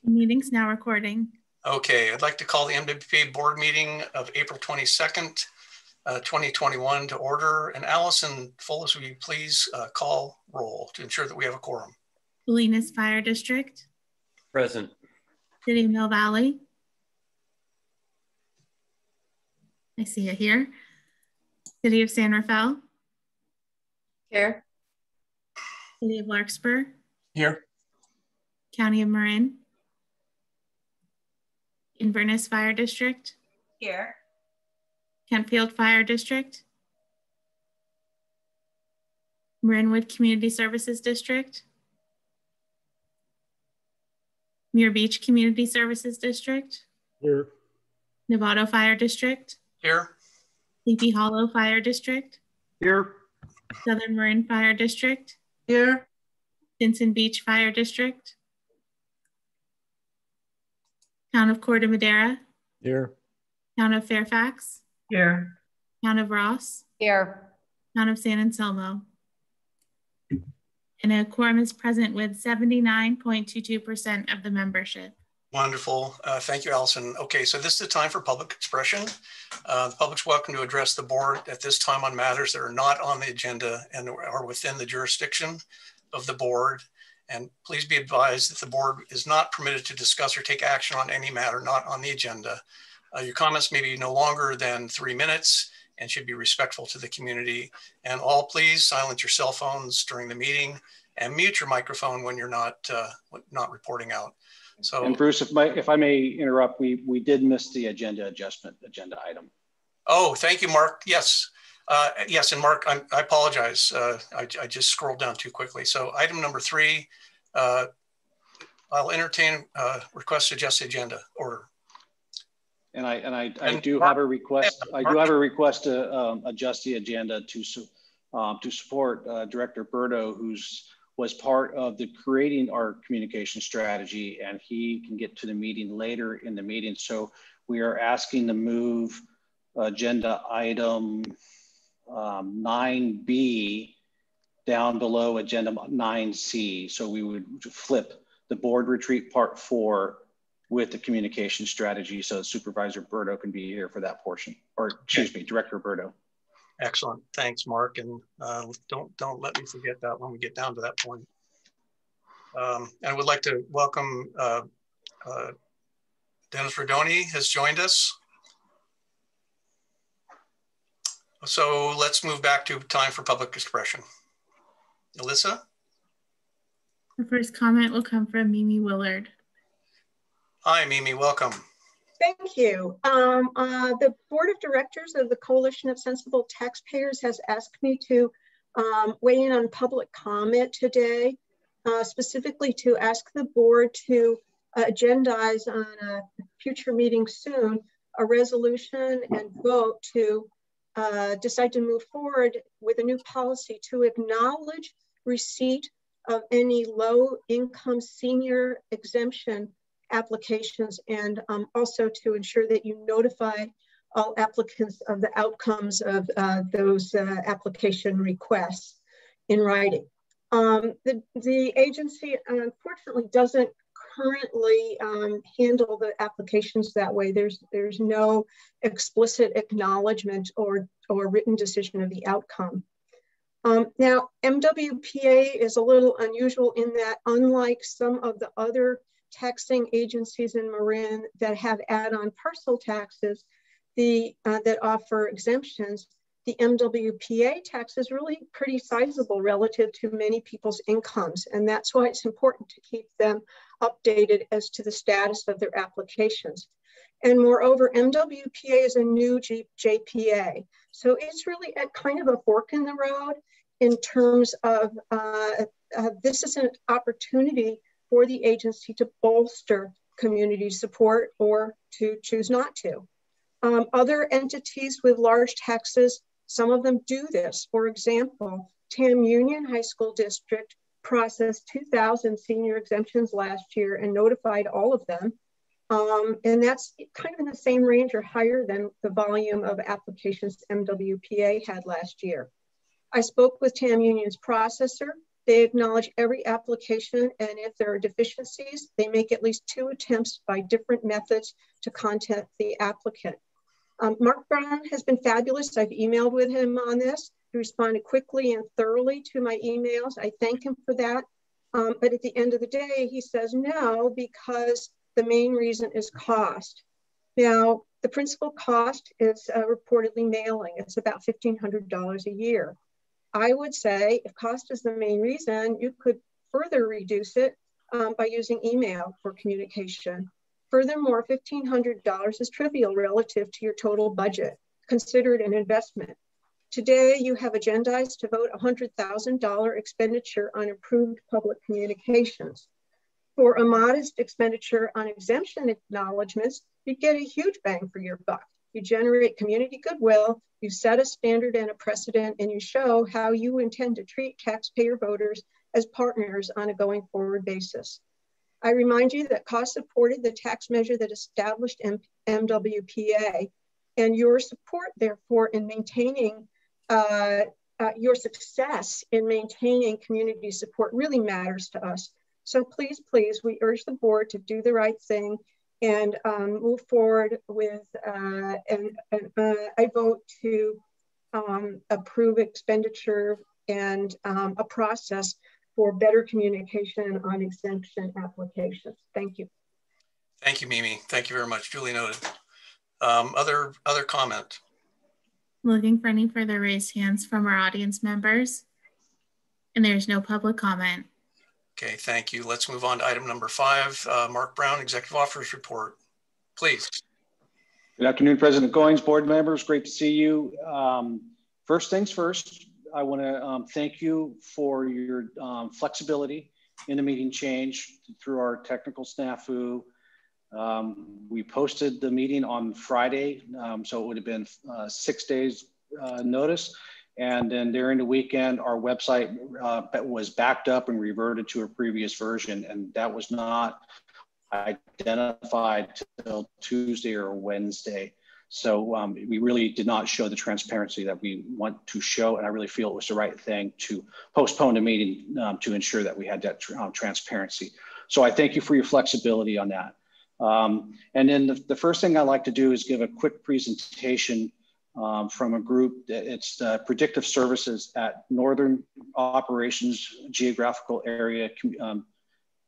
The meeting's now recording. Okay, I'd like to call the MWPA board meeting of April 22nd, 2021 to order. And Allison Fullis, will you please call roll to ensure that we have a quorum? Salinas Fire District. Present. City of Mill Valley. I see it here. City of San Rafael. Here. City of Larkspur. Here. County of Marin. Inverness Fire District. Here. Kentfield Fire District. Marinwood Community Services District. Muir Beach Community Services District. Here. Novato Fire District. Here. Sleepy Hollow Fire District. Here. Southern Marin Fire District. Here. Stinson Beach Fire District. Town of Corte Madera. Here. Town of Fairfax. Here. Town of Ross. Here. Town of San Anselmo. And a quorum is present with 79.22% of the membership. Wonderful. Thank you, Allison. Okay, so this is the time for public expression. The public's welcome to address the board at this time on matters that are not on the agenda and are within the jurisdiction of the board. And please be advised that the board is not permitted to discuss or take action on any matter not on the agenda. Your comments may be no longer than 3 minutes and should be respectful to the community. And all, please silence your cell phones during the meeting and mute your microphone when you're not reporting out. So, and Bruce, if I may interrupt, we did miss the agenda item. Oh, thank you, Mark. Yes. Yes, and Mark, I apologize. I just scrolled down too quickly. So item number 3, I'll entertain request to adjust the agenda order. And I do have a request. I do have a request to adjust the agenda to support Director Berto, was part of the creating our communication strategy, and he can get to the meeting later in the meeting. So we are asking to move agenda item 9B down below agenda 9C. So we would flip the board retreat part 4 with the communication strategy, so Supervisor Berto can be here for that portion, or excuse me, Director Berto. Excellent, thanks, Mark, and don't let me forget that when we get down to that point. And I would like to welcome Dennis Rodoni has joined us. So let's move back to time for public expression. Alyssa? The first comment will come from Mimi Willard. Hi, Mimi, welcome. Thank you. The Board of Directors of the Coalition of Sensible Taxpayers has asked me to weigh in on public comment today, specifically to ask the board to agendize on a future meeting soon a resolution and vote to decide to move forward with a new policy to acknowledge receipt of any low-income senior exemption applications, and also to ensure that you notify all applicants of the outcomes of those application requests in writing. The agency unfortunately doesn't currently handle the applications that way. There's no explicit acknowledgement or written decision of the outcome. Now, MWPA is a little unusual in that, unlike some of the other taxing agencies in Marin that have add-on parcel taxes that offer exemptions, the MWPA tax is really pretty sizable relative to many people's incomes. And that's why it's important to keep them updated as to the status of their applications. And moreover, MWPA is a new JPA. So it's really at kind of a fork in the road in terms of this is an opportunity for the agency to bolster community support or to choose not to. Other entities with large taxes, some of them do this. For example, Tam Union High School District processed 2,000 senior exemptions last year and notified all of them. And that's kind of in the same range or higher than the volume of applications MWPA had last year. I spoke with Tam Union's processor. They acknowledge every application, and if there are deficiencies, they make at least 2 attempts by different methods to contact the applicant. Mark Brown has been fabulous. I've emailed with him on this. He responded quickly and thoroughly to my emails. I thank him for that. But at the end of the day, he says no, because the main reason is cost. Now, the principal cost is reportedly mailing. It's about $1,500 a year. I would say if cost is the main reason, you could further reduce it by using email for communication. Furthermore, $1,500 is trivial relative to your total budget. Consider it an investment. Today, you have agendized to vote $100,000 expenditure on improved public communications. For a modest expenditure on exemption acknowledgements, you get a huge bang for your buck. You generate community goodwill, you set a standard and a precedent, and you show how you intend to treat taxpayer voters as partners on a going forward basis. I remind you that cost supported the tax measure that established MWPA, and your support, therefore, in maintaining your success in maintaining community support really matters to us. So please, please, we urge the board to do the right thing and move forward with I vote to approve expenditure and a process for better communication on exemption applications. Thank you. Thank you, Mimi. Thank you very much. Duly noted. Other comment? Looking for any further raised hands from our audience members? And there's no public comment. Okay, thank you. Let's move on to item number 5. Mark Brown, Executive Officer's Report, please. Good afternoon, President Goins, board members. Great to see you. First things first, I want to thank you for your flexibility in the meeting change through our technical snafu. We posted the meeting on Friday, so it would have been 6 days notice. And then during the weekend, our website was backed up and reverted to a previous version, and that was not identified till Tuesday or Wednesday. So we really did not show the transparency that we want to show, and I really feel it was the right thing to postpone the meeting to ensure that we had that transparency. So I thank you for your flexibility on that. And then the first thing I'd like to do is give a quick presentation from a group. It's Predictive Services at Northern Operations Geographical Area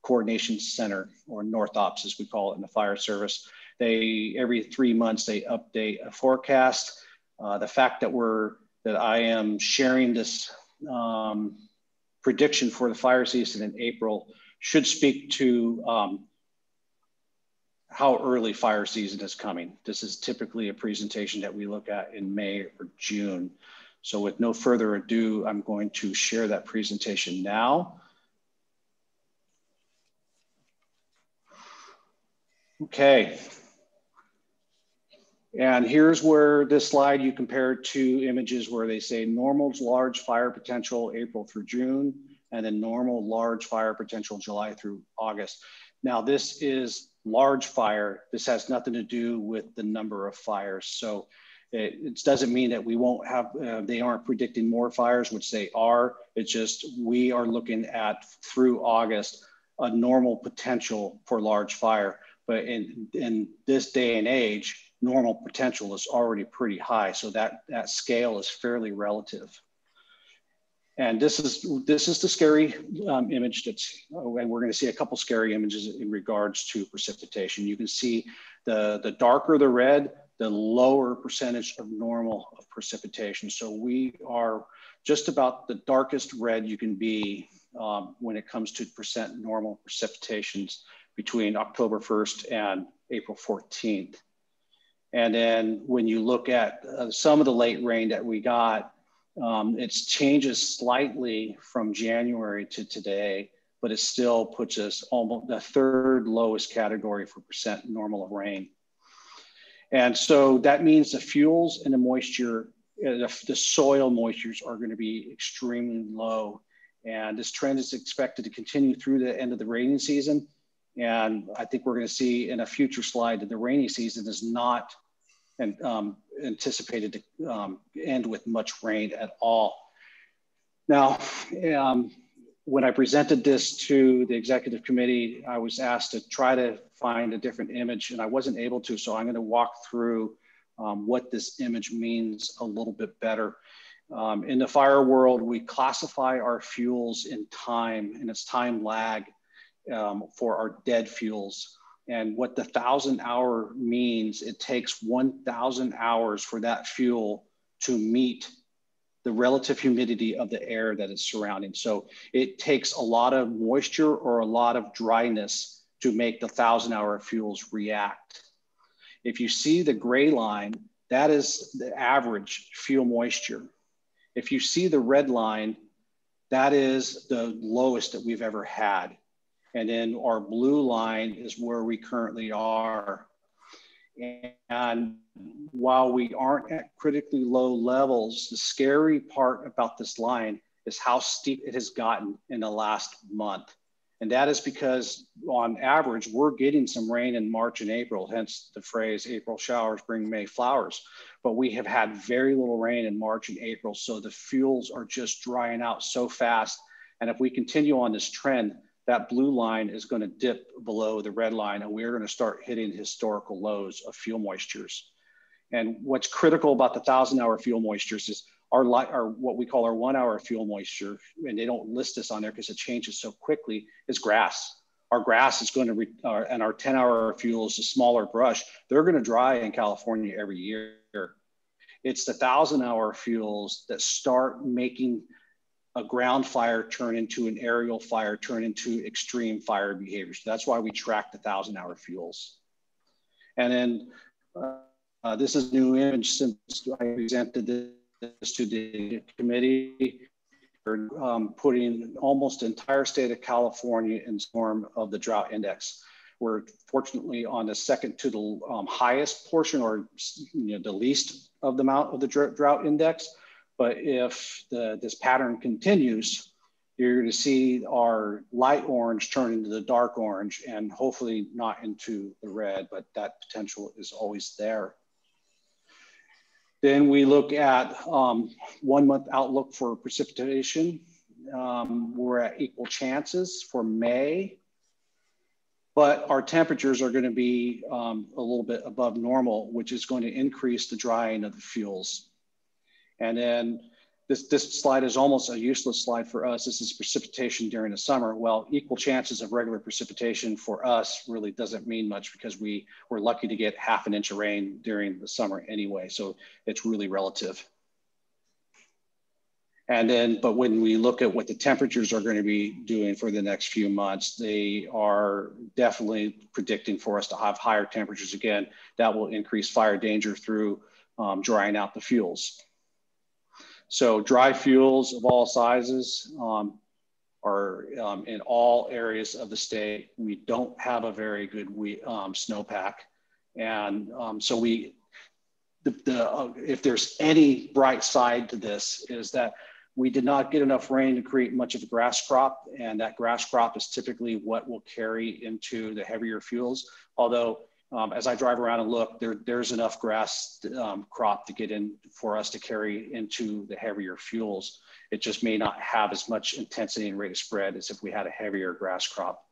Coordination Center, or NORTHOPS as we call it in the fire service. They, every 3 months, they update a forecast. The fact that I am sharing this prediction for the fire season in April should speak to how early fire season is coming. This is typically a presentation that we look at in May or June. So with no further ado, I'm going to share that presentation now. Okay. And here's where this slide, you compare it to images where they say normal large fire potential April through June, and then normal large fire potential July through August. Now this is large fire. This has nothing to do with the number of fires. So it doesn't mean that we won't have, they aren't predicting more fires, which they are. It's just, we are looking at through August, a normal potential for large fire. But in this day and age, normal potential is already pretty high. So that scale is fairly relative. And this is the scary image and we're gonna see a couple scary images in regards to precipitation. You can see the darker the red, the lower percentage of normal of precipitation. So we are just about the darkest red you can be when it comes to percent normal precipitations between October 1st and April 14th. And then when you look at some of the late rain that we got, it changes slightly from January to today, but it still puts us almost the third lowest category for percent normal of rain. And so that means the fuels and the moisture, the soil moistures are going to be extremely low. And this trend is expected to continue through the end of the rainy season. And I think we're going to see in a future slide that the rainy season is not anticipated to end with much rain at all. Now, when I presented this to the executive committee, I was asked to try to find a different image, and I wasn't able to. So I'm going to walk through what this image means a little bit better. In the fire world, we classify our fuels in time, and it's time lag for our dead fuels. And what the 1,000-hour means, it takes 1,000 hours for that fuel to meet the relative humidity of the air that it's surrounding. So it takes a lot of moisture or a lot of dryness to make the 1,000-hour fuels react. If you see the gray line, that is the average fuel moisture. If you see the red line, that is the lowest that we've ever had. And then our blue line is where we currently are. And while we aren't at critically low levels, the scary part about this line is how steep it has gotten in the last month. And that is because on average, we're getting some rain in March and April, hence the phrase, April showers bring May flowers. But we have had very little rain in March and April. So the fuels are just drying out so fast. And if we continue on this trend, that blue line is going to dip below the red line, and we're going to start hitting historical lows of fuel moistures. And what's critical about the 1,000-hour fuel moistures is our what we call our 1-hour fuel moisture, and they don't list this on there because it changes so quickly, is grass. Our grass is going to, and our 10-hour fuels, the smaller brush, they're going to dry in California every year. It's the 1,000-hour fuels that start making a ground fire turn into an aerial fire, turn into extreme fire behavior. So that's why we track the 1,000-hour fuels. And then this is a new image since I presented this to the committee. We're putting almost the entire state of California in storm of the drought index. We're fortunately on the second to the highest portion, or the least of the amount of the drought index. But if this pattern continues, you're going to see our light orange turn into the dark orange and hopefully not into the red, but that potential is always there. Then we look at 1 month outlook for precipitation. We're at equal chances for May, but our temperatures are going to be a little bit above normal, which is going to increase the drying of the fuels. And then this slide is almost a useless slide for us. This is precipitation during the summer. Well, equal chances of regular precipitation for us really doesn't mean much because we're lucky to get ½ an inch of rain during the summer anyway. So it's really relative. And then, but when we look at what the temperatures are going to be doing for the next few months, they are definitely predicting for us to have higher temperatures again. That will increase fire danger through drying out the fuels. So dry fuels of all sizes are in all areas of the state. We don't have a very good snowpack. And so if there's any bright side to this is that we did not get enough rain to create much of a grass crop. And that grass crop is typically what will carry into the heavier fuels. Although as I drive around and look, there's enough grass crop to get in for us to carry into the heavier fuels. It just may not have as much intensity and rate of spread as if we had a heavier grass crop.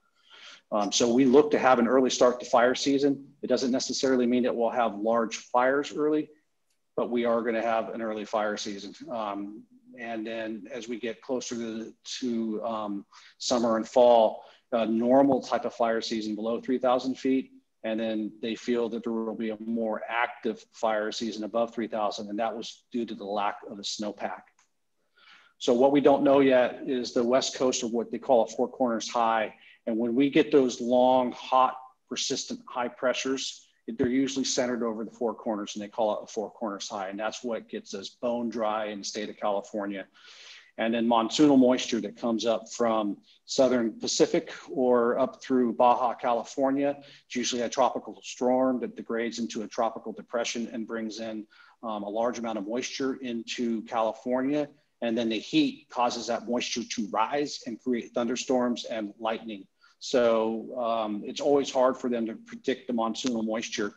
So we look to have an early start to fire season. It doesn't necessarily mean that we'll have large fires early, but we are going to have an early fire season. And then as we get closer to summer and fall, a normal type of fire season below 3,000 feet. And then they feel that there will be a more active fire season above 3,000, and that was due to the lack of the snowpack. So what we don't know yet is the West Coast, or what they call a Four Corners high. And when we get those long, hot, persistent high pressures, they're usually centered over the Four Corners, and they call it a Four Corners high. And that's what gets us bone dry in the state of California. And then monsoonal moisture that comes up from Southern Pacific or up through Baja California. It's usually a tropical storm that degrades into a tropical depression and brings in a large amount of moisture into California. And then the heat causes that moisture to rise and create thunderstorms and lightning. So it's always hard for them to predict the monsoonal moisture.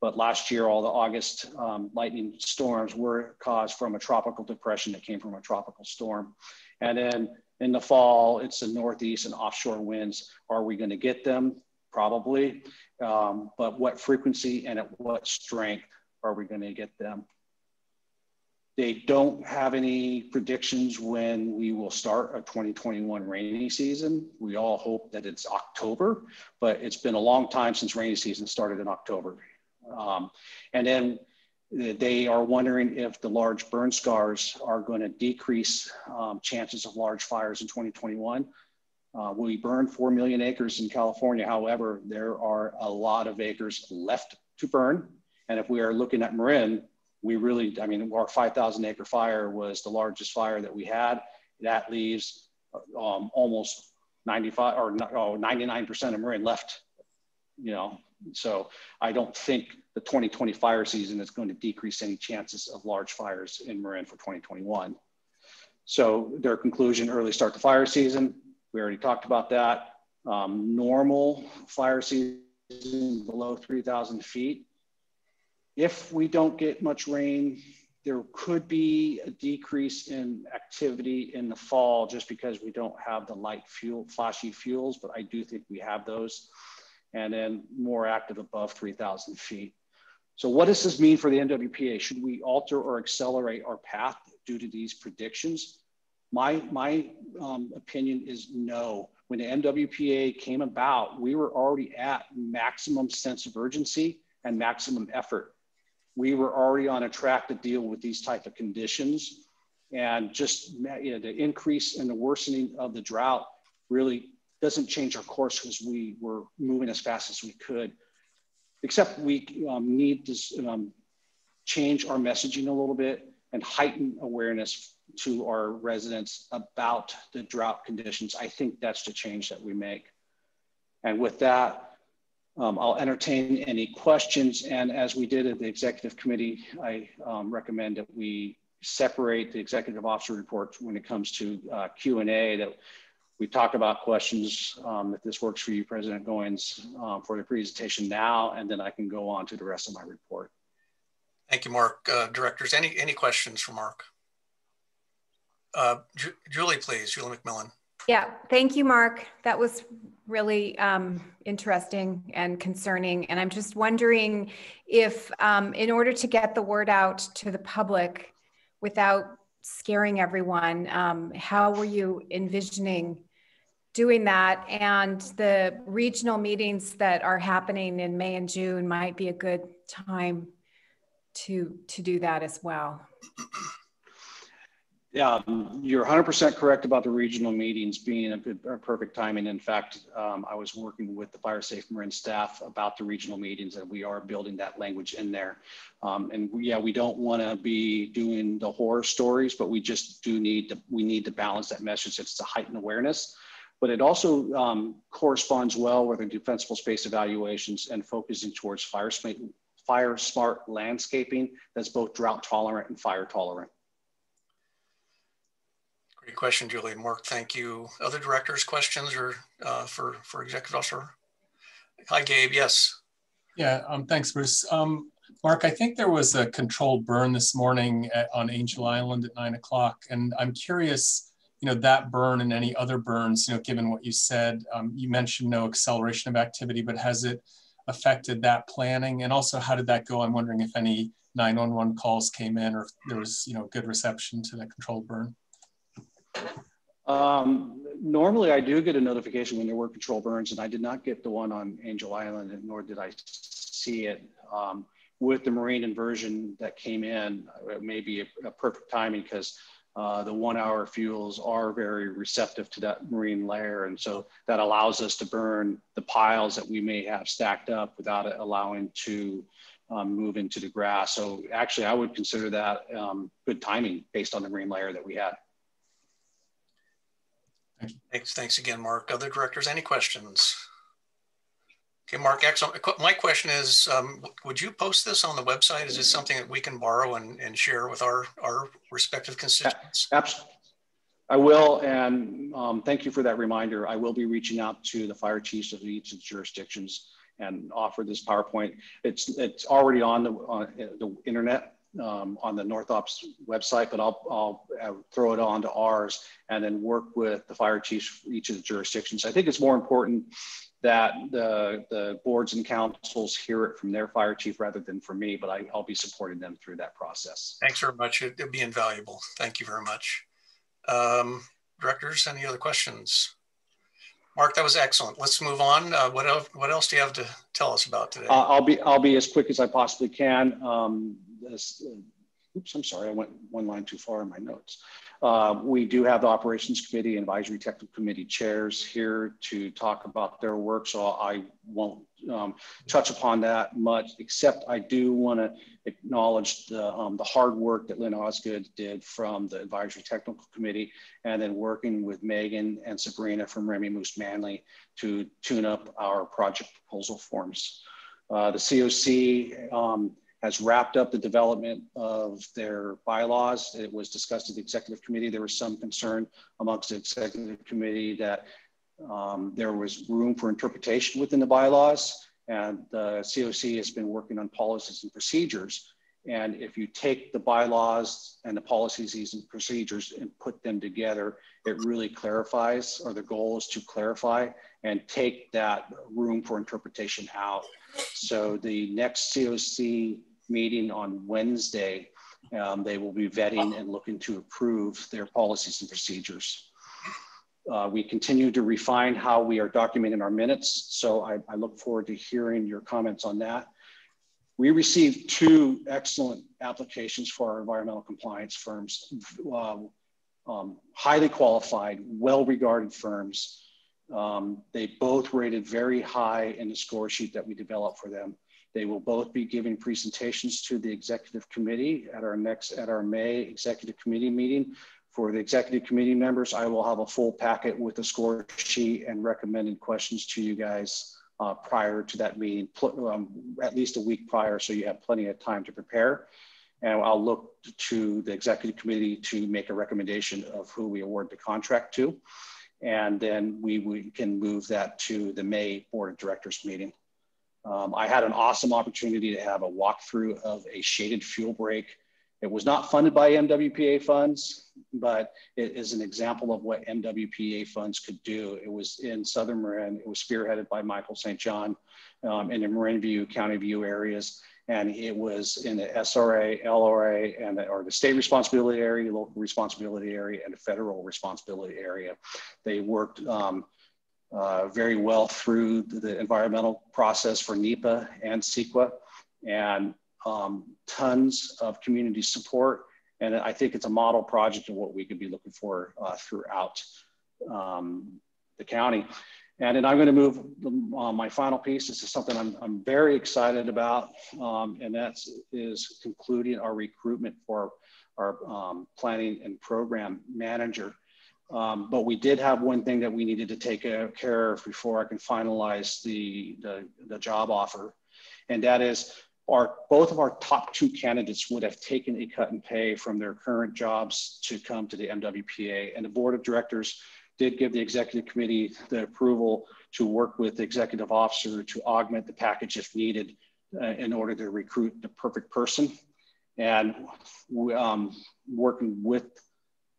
But last year, all the August lightning storms were caused from a tropical depression that came from a tropical storm. And then In the fall, it's the northeast and offshore winds. Are we going to get them? Probably. But what frequency and at what strength are we going to get them? They don't have any predictions when we will start a 2021 rainy season. We all hope that it's October, but it's been a long time since rainy season started in October. And then they are wondering if the large burn scars are going to decrease chances of large fires in 2021. We burned 4 million acres in California. However, there are a lot of acres left to burn. And if we are looking at Marin, we really, I mean, our 5,000 acre fire was the largest fire that we had. That leaves almost 95 or 99% of Marin left, you know. So I don't think the 2020 fire season is going to decrease any chances of large fires in Marin for 2021. So their conclusion, early start the fire season. We already talked about that. Normal fire season below 3,000 feet. If we don't get much rain, there could be a decrease in activity in the fall just because we don't have the light fuel, flashy fuels, but I do think we have those. And then more active above 3,000 feet. So what does this mean for the NWPA? Should we alter or accelerate our path due to these predictions? My opinion is no. When the NWPA came about, we were already at maximum sense of urgency and maximum effort. We were already on a track to deal with these type of conditions, and just, you know, the increase in the worsening of the drought really doesn't change our course because we were moving as fast as we could. Except we need to change our messaging a little bit and heighten awareness to our residents about the drought conditions. I think that's the change that we make. And with that, I'll entertain any questions. And as we did at the executive committee, I recommend that we separate the executive officer report when it comes to Q&A, that we talk about questions, if this works for you, President Goins, for the presentation now, and then I can go on to the rest of my report. Thank you, Mark. Directors, any questions for Mark? Julie, please, Julie McMillan. Yeah, thank you, Mark. That was really interesting and concerning. And I'm just wondering if, in order to get the word out to the public without scaring everyone, how were you envisioning doing that? And the regional meetings that are happening in May and June might be a good time to do that as well. Yeah, you're 100% correct about the regional meetings being a perfect timing. In fact, I was working with the Fire Safe Marin staff about the regional meetings, and we are building that language in there. And yeah, we don't want to be doing the horror stories, but we just need to balance that message. It's to heighten awareness, but it also corresponds well with the defensible space evaluations and focusing towards fire smart landscaping that's both drought tolerant and fire tolerant. Great question, Julie. Mark, thank you. Other directors, questions or for Executive Officer? Hi, Gabe. Yes. Yeah. Thanks, Bruce. Mark, I think there was a controlled burn this morning on Angel Island at 9 o'clock, and I'm curious, you know, that burn and any other burns, you know, given what you said. You mentioned no acceleration of activity, but has it affected that planning? And also, how did that go? I'm wondering if any 911 calls came in, or if there was, you know, good reception to the controlled burn. Normally I do get a notification when there were control burns, and I did not get the one on Angel Island, and nor did I see it. With the marine inversion that came in, it may be a perfect timing because the 1 hour fuels are very receptive to that marine layer. And so that allows us to burn the piles that we may have stacked up without it allowing to move into the grass. So actually I would consider that good timing based on the marine layer that we had. Thanks again, Mark. Other directors, any questions? Okay, Mark, excellent. My question is, would you post this on the website? Is this something that we can borrow and share with our respective constituents? Absolutely. I will, and thank you for that reminder. I will be reaching out to the fire chiefs of each of the jurisdictions and offer this PowerPoint. It's already on the internet, on the North Ops website, but I'll throw it onto ours and then work with the fire chiefs for each of the jurisdictions. I think it's more important that the boards and councils hear it from their fire chief rather than from me, but I'll be supporting them through that process. Thanks very much. It'd be invaluable. Thank you very much. Directors, any other questions? Mark, that was excellent. Let's move on. What else do you have to tell us about today? I'll be as quick as I possibly can. Oops, I'm sorry, I went one line too far in my notes. We do have the Operations Committee and Advisory Technical Committee chairs here to talk about their work, so I won't touch upon that much, except I do want to acknowledge the hard work that Lynn Osgood did from the Advisory Technical Committee, and then working with Megan and Sabrina from Remy Moose Manley to tune up our project proposal forms. The COC has wrapped up the development of their bylaws. It was discussed at the executive committee. There was some concern amongst the executive committee that there was room for interpretation within the bylaws, and the COC has been working on policies and procedures. And if you take the bylaws and the policies and procedures and put them together, it really clarifies, or the goal is to clarify and take that room for interpretation out. So the next COC meeting on Wednesday, they will be vetting and looking to approve their policies and procedures. We continue to refine how we are documenting our minutes, so I look forward to hearing your comments on that. We received 2 excellent applications for our environmental compliance firms, highly qualified, well-regarded firms. They both rated very high in the score sheet that we developed for them. They will both be giving presentations to the executive committee at our May executive committee meeting. For the executive committee members, I will have a full packet with the score sheet and recommended questions to you guys prior to that meeting, at least a week prior, so you have plenty of time to prepare. And I'll look to the executive committee to make a recommendation of who we award the contract to. And then we can move that to the May Board of Directors meeting. I had an awesome opportunity to have a walkthrough of a shaded fuel break. It was not funded by MWPA funds, but it is an example of what MWPA funds could do. It was in Southern Marin. It was spearheaded by Michael St. John in the Marin View, County View areas. And it was in the SRA, LRA, and or the state responsibility area, local responsibility area, and the federal responsibility area. They worked very well through the environmental process for NEPA and CEQA, and tons of community support. And I think it's a model project of what we could be looking for throughout the county. And then I'm going to move my final piece. This is something I'm very excited about, and that is concluding our recruitment for our planning and program manager. But we did have one thing that we needed to take care of before I can finalize the job offer, and that is both of our top 2 candidates would have taken a cut in pay from their current jobs to come to the MWPA, and the board of directors did give the executive committee the approval to work with the executive officer to augment the package if needed in order to recruit the perfect person. And working with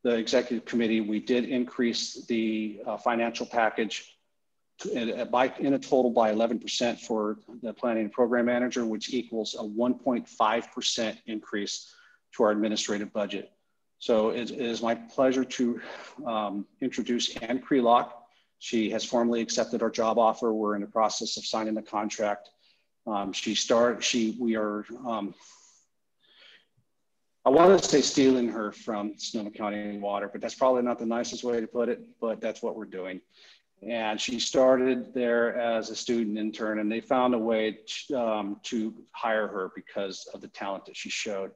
the executive committee, we did increase the financial package in a total by 11% for the planning and program manager, which equals a 1.5% increase to our administrative budget. So it is my pleasure to introduce Ann Krelock. She has formally accepted our job offer. We're in the process of signing the contract. We are, I want to say stealing her from Sonoma County Water, but that's probably not the nicest way to put it, but that's what we're doing. And she started there as a student intern, and they found a way to hire her because of the talent that she showed.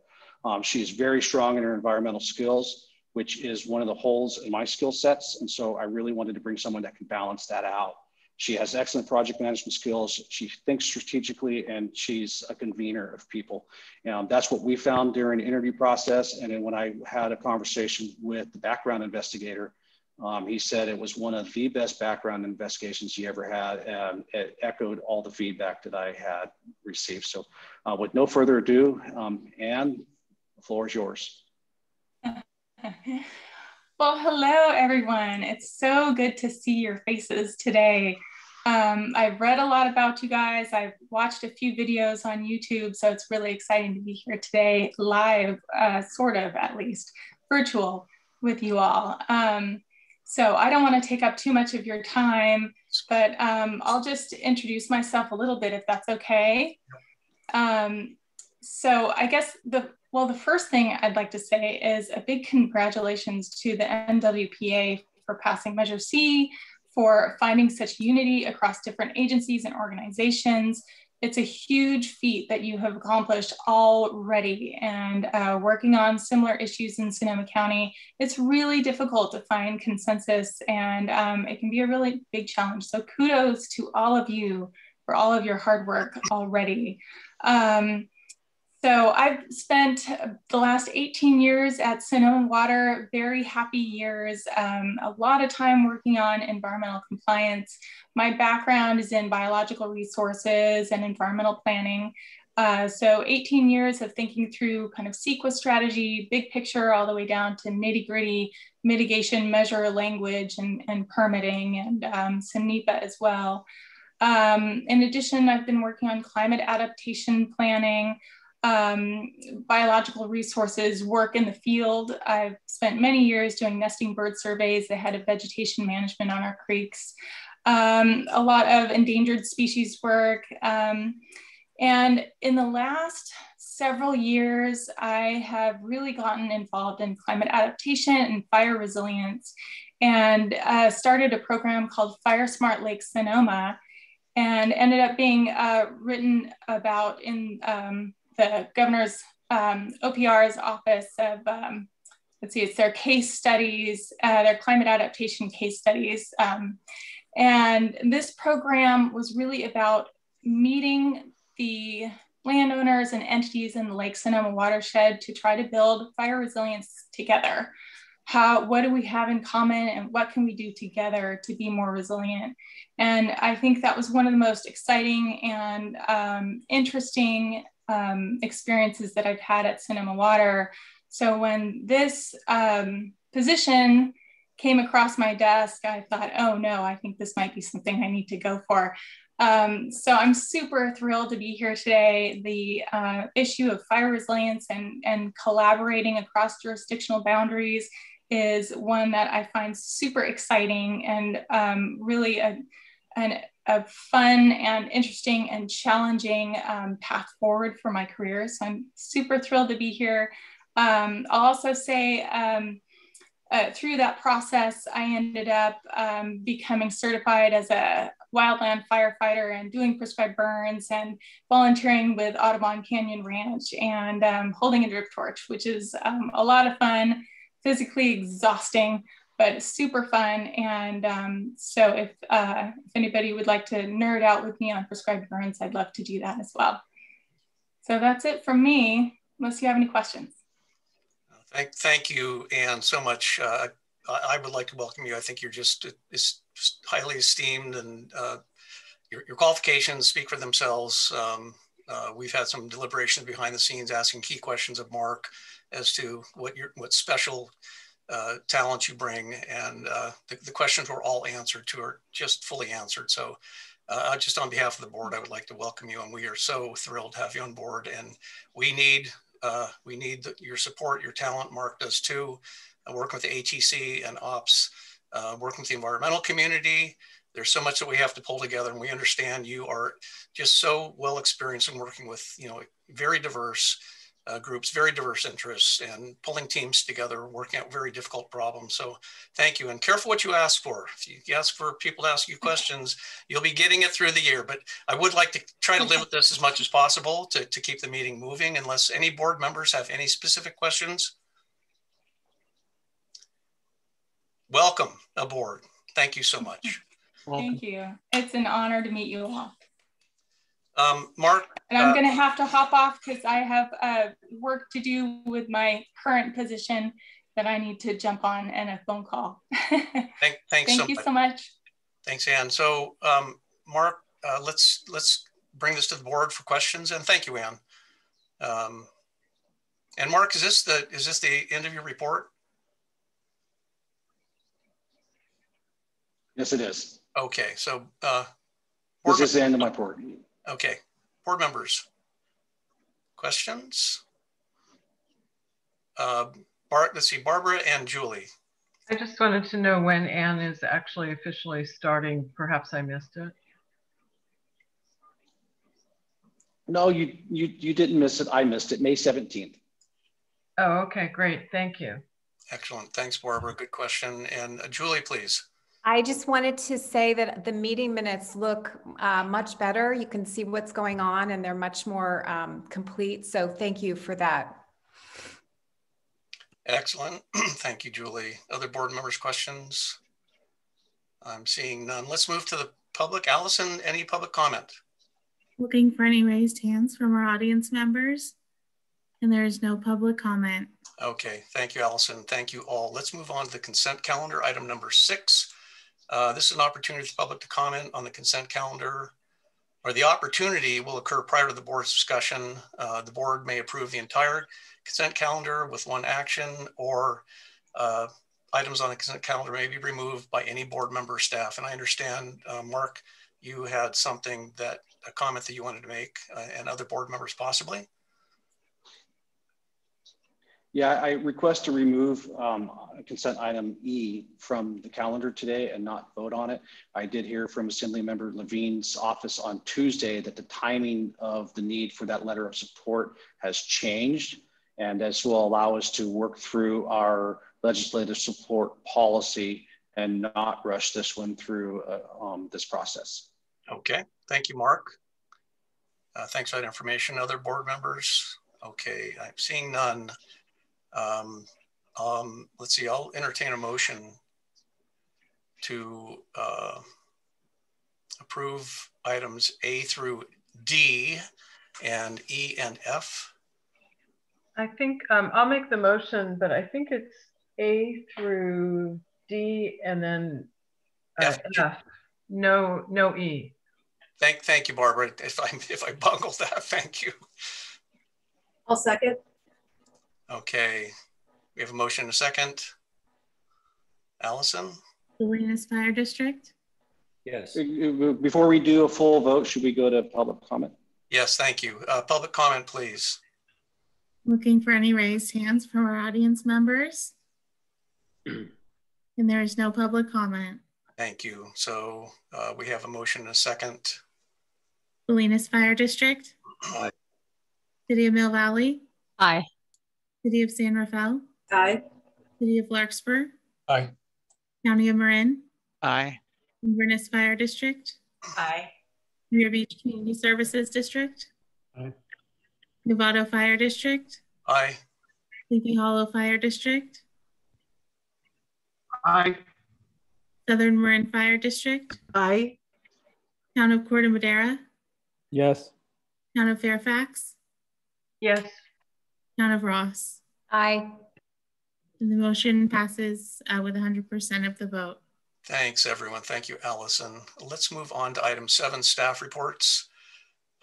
She is very strong in her environmental skills, which is one of the holes in my skill sets. And so I really wanted to bring someone that can balance that out. She has excellent project management skills. She thinks strategically, and she's a convener of people. That's what we found during the interview process. And then when I had a conversation with the background investigator, he said it was one of the best background investigations he ever had, and it echoed all the feedback that I had received. So with no further ado, Ann, floor is yours. Well, hello, everyone. It's so good to see your faces today. I've read a lot about you guys. I've watched a few videos on YouTube, so it's really exciting to be here today, live, sort of at least, virtual with you all. So I don't want to take up too much of your time, but I'll just introduce myself a little bit if that's okay. So I guess the first thing I'd like to say is a big congratulations to the NWPA for passing Measure C, for finding such unity across different agencies and organizations. It's a huge feat that you have accomplished already, and working on similar issues in Sonoma County, it's really difficult to find consensus, and it can be a really big challenge. So kudos to all of you for all of your hard work already. So I've spent the last 18 years at Sonoma Water, very happy years, a lot of time working on environmental compliance. My background is in biological resources and environmental planning. So 18 years of thinking through kind of CEQA strategy, big picture, all the way down to nitty gritty mitigation measure language and permitting, and some NEPA as well. In addition, I've been working on climate adaptation planning, biological resources work in the field. I've spent many years doing nesting bird surveys, the head of vegetation management on our creeks, a lot of endangered species work. And in the last several years, I have really gotten involved in climate adaptation and fire resilience, and started a program called Fire Smart Lake Sonoma, and ended up being written about in the governor's OPR's office of, let's see, it's their case studies, their climate adaptation case studies. And this program was really about meeting the landowners and entities in the Lake Sonoma watershed to try to build fire resilience together. What do we have in common, and what can we do together to be more resilient? And I think that was one of the most exciting and interesting experiences that I've had at Sonoma Water. So when this position came across my desk, I thought, oh no, I think this might be something I need to go for. So I'm super thrilled to be here today. The issue of fire resilience and collaborating across jurisdictional boundaries is one that I find super exciting, and really a fun and interesting and challenging path forward for my career. So I'm super thrilled to be here. I'll also say through that process, I ended up becoming certified as a wildland firefighter and doing prescribed burns and volunteering with Audubon Canyon Ranch and holding a drip torch, which is a lot of fun, physically exhausting, but super fun. And so if anybody would like to nerd out with me on prescribed burns, I'd love to do that as well. So that's it from me, unless you have any questions. Thank you, Anne, so much. I would like to welcome you. I think you're just highly esteemed, and your qualifications speak for themselves. We've had some deliberations behind the scenes asking key questions of Mark as to what special talent you bring, and the questions were all answered to, are just fully answered. So just on behalf of the board, I would like to welcome you, and we are so thrilled to have you on board, and we need your support, your talent. Mark does too, working with the HEC and ops, working with the environmental community. There's so much that we have to pull together, and we understand you are just so well experienced in working with, very diverse groups, very diverse interests, and pulling teams together, working out very difficult problems. So thank you, and careful what you ask for. If you ask for people to ask you questions, you'll be getting it through the year. But I would like to try to limit this as much as possible to keep the meeting moving, unless any board members have any specific questions. Welcome aboard. Thank you so much. Thank you. It's an honor to meet you all. Mark? And I'm going to have to hop off because I have work to do with my current position that I need to jump on, and a phone call. Thank you so much. Thanks, Anne. So Mark, let's bring this to the board for questions, and thank you, Anne. And Mark, is this the end of your report? Yes, it is. Okay, so this is the end of my report. Okay, board members, questions? Let's see, Barbara and Julie. I just wanted to know when Anne is actually officially starting. Perhaps I missed it. No, you didn't miss it. I missed it. May 17th. Oh, okay, great. Thank you. Excellent. Thanks, Barbara. Good question. And Julie, please. I just wanted to say that the meeting minutes look much better. You can see what's going on and they're much more complete. So thank you for that. Excellent. Thank you, Julie. Other board members' questions? I'm seeing none. Let's move to the public. Allison, any public comment? Looking for any raised hands from our audience members? And there is no public comment. Okay, thank you, Allison. Thank you all. Let's move on to the consent calendar, item number 6. This is an opportunity for the public to comment on the consent calendar, or the opportunity will occur prior to the board's discussion. The board may approve the entire consent calendar with one action, or items on the consent calendar may be removed by any board member or staff. And I understand, Mark, you had a comment that you wanted to make, and other board members possibly. Yeah, I request to remove consent item E from the calendar today and not vote on it. I did hear from Assemblymember Levine's office on Tuesday that the timing of the need for that letter of support has changed, and this will allow us to work through our legislative support policy and not rush this one through this process. Okay, thank you, Mark. Thanks for that information. Other board members? Okay, I'm seeing none. Let's see, I'll entertain a motion to approve items A through D and E and F. I think I'll make the motion, but I think it's A through D and then F. No E. Thank you, Barbara. If I bungled that, thank you. I'll second. Okay, we have a motion and a second. Allison? Salinas Fire District? Yes. Before we do a full vote, should we go to public comment? Yes, thank you. Public comment, please. Looking for any raised hands from our audience members? And there is no public comment. Thank you. So we have a motion and a second. Salinas Fire District? Aye. City of Mill Valley? Aye. City of San Rafael? Aye. City of Larkspur? Aye. County of Marin? Aye. Inverness Fire District? Aye. Muir Beach Community Services District? Aye. Novato Fire District? Aye. Sleepy Hollow Fire District? Aye. Southern Marin Fire District? Aye. Town of Corte Madera? Yes. Town of Fairfax? Yes. Town of Ross? Aye. And the motion passes with 100% of the vote. Thanks, everyone. Thank you, Allison. Let's move on to item 7, staff reports.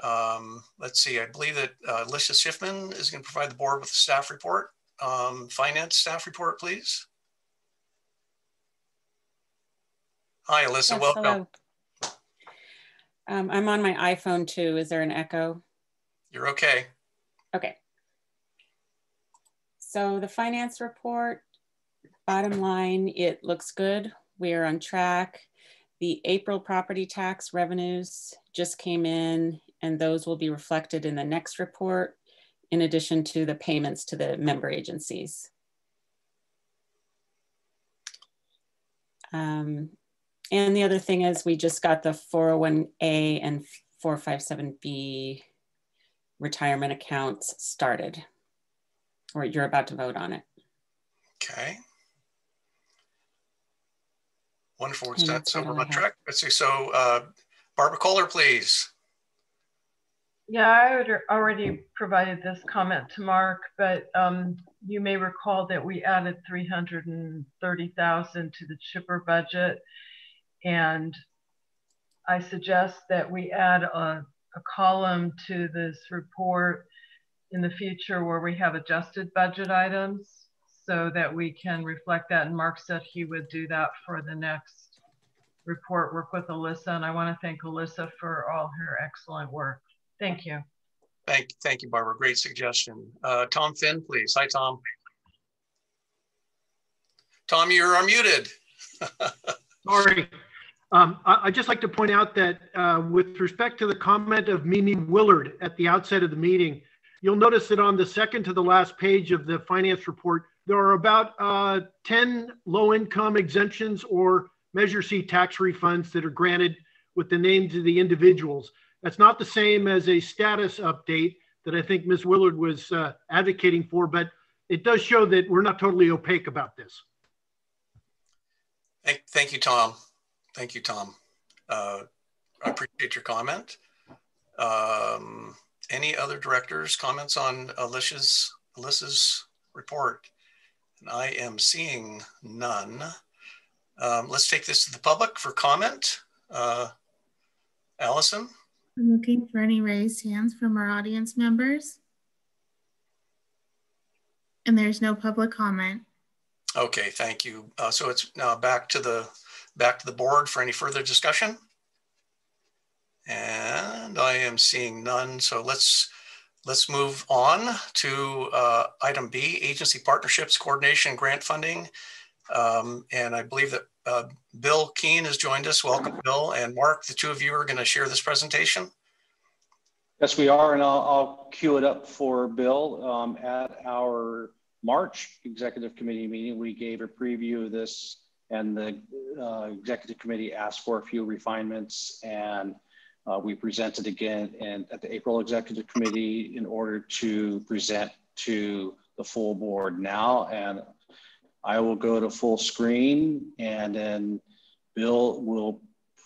Let's see, I believe that Alicia Schiffman is going to provide the board with a staff report. Finance staff report, please. Hi, Alyssa, Yes, welcome. hello. I'm on my iPhone too. Is there an echo? You're okay. Okay. So the finance report, bottom line, it looks good. We are on track. The April property tax revenues just came in, and those will be reflected in the next report, in addition to the payments to the member agencies. And the other thing is we just got the 401A and 457B retirement accounts started, or you're about to vote on it. Okay. Wonderful. That's over on track. Let's see. So Barbara Kohler, please. Yeah, I had already provided this comment to Mark, but you may recall that we added $330,000 to the chipper budget. And I suggest that we add a column to this report in the future where we have adjusted budget items so that we can reflect that. And Mark said he would do that for the next report, work with Alyssa. And I want to thank Alyssa for all her excellent work. Thank you. Thank you, Barbara. Great suggestion. Tom Finn, please. Hi, Tom. Tom, you're unmuted. Sorry. I'd just like to point out that with respect to the comment of Mimi Willard at the outset of the meeting, you'll notice that on the second to the last page of the finance report, there are about 10 low-income exemptions or Measure C tax refunds that are granted with the names of the individuals. That's not the same as a status update that I think Ms. Willard was advocating for, but it does show that we're not totally opaque about this. Thank you, Tom. Thank you, Tom. I appreciate your comment. Any other directors' comments on Alyssa's report? And I am seeing none. Let's take this to the public for comment. Allison? I'm looking for any raised hands from our audience members. And there's no public comment. Okay, thank you. So it's now back to the board for any further discussion. And I am seeing none. So let's move on to item B, agency partnerships, coordination, grant funding. And I believe that Bill Keene has joined us. Welcome, Bill. And Mark, the two of you are going to share this presentation. Yes, we are. And I'll cue it up for Bill. At our March executive committee meeting, we gave a preview of this, and the executive committee asked for a few refinements, and we presented again at the April executive committee in order to present to the full board now. And I will go to full screen, and then Bill will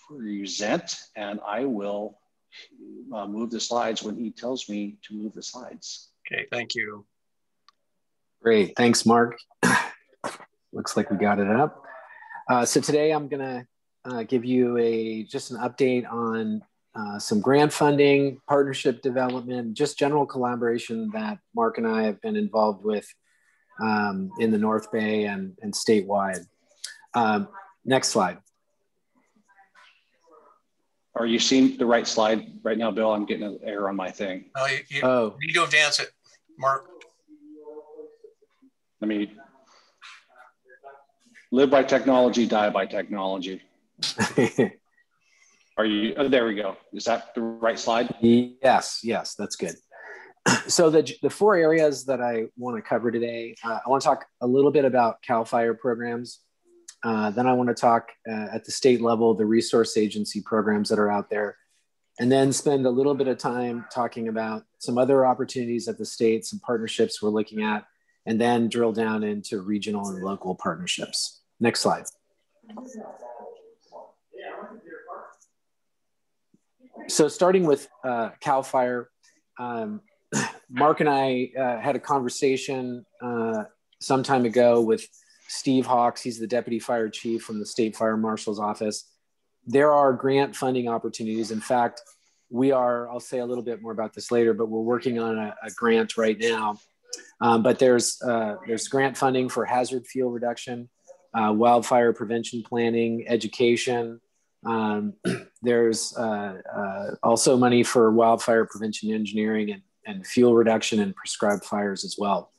present, and I will move the slides when he tells me to move the slides. Okay, thank you. Great, thanks, Mark. Looks like we got it up. So today I'm gonna give you just an update on some grant funding, partnership development, just general collaboration that Mark and I have been involved with in the North Bay and statewide. Next slide. Are you seeing the right slide right now, Bill? I'm getting an error on my thing. You need to advance it, Mark. Let me live by technology, die by technology. Are you, oh, there we go. Is that the right slide? Yes, that's good. So the four areas that I want to cover today, I want to talk a little bit about CAL FIRE programs. Then I want to talk at the state level, the resource agency programs that are out there, and then spend a little bit of time talking about some other opportunities at the state, some partnerships we're looking at, and then drill down into regional and local partnerships. Next slide. So starting with CAL FIRE, Mark and I had a conversation some time ago with Steve Hawks. He's the Deputy Fire Chief from the State Fire Marshal's Office. There are grant funding opportunities. In fact, I'll say a little bit more about this later, but we're working on a grant right now. But there's grant funding for hazard fuel reduction, wildfire prevention planning, education. There's also money for wildfire prevention engineering and fuel reduction and prescribed fires as well.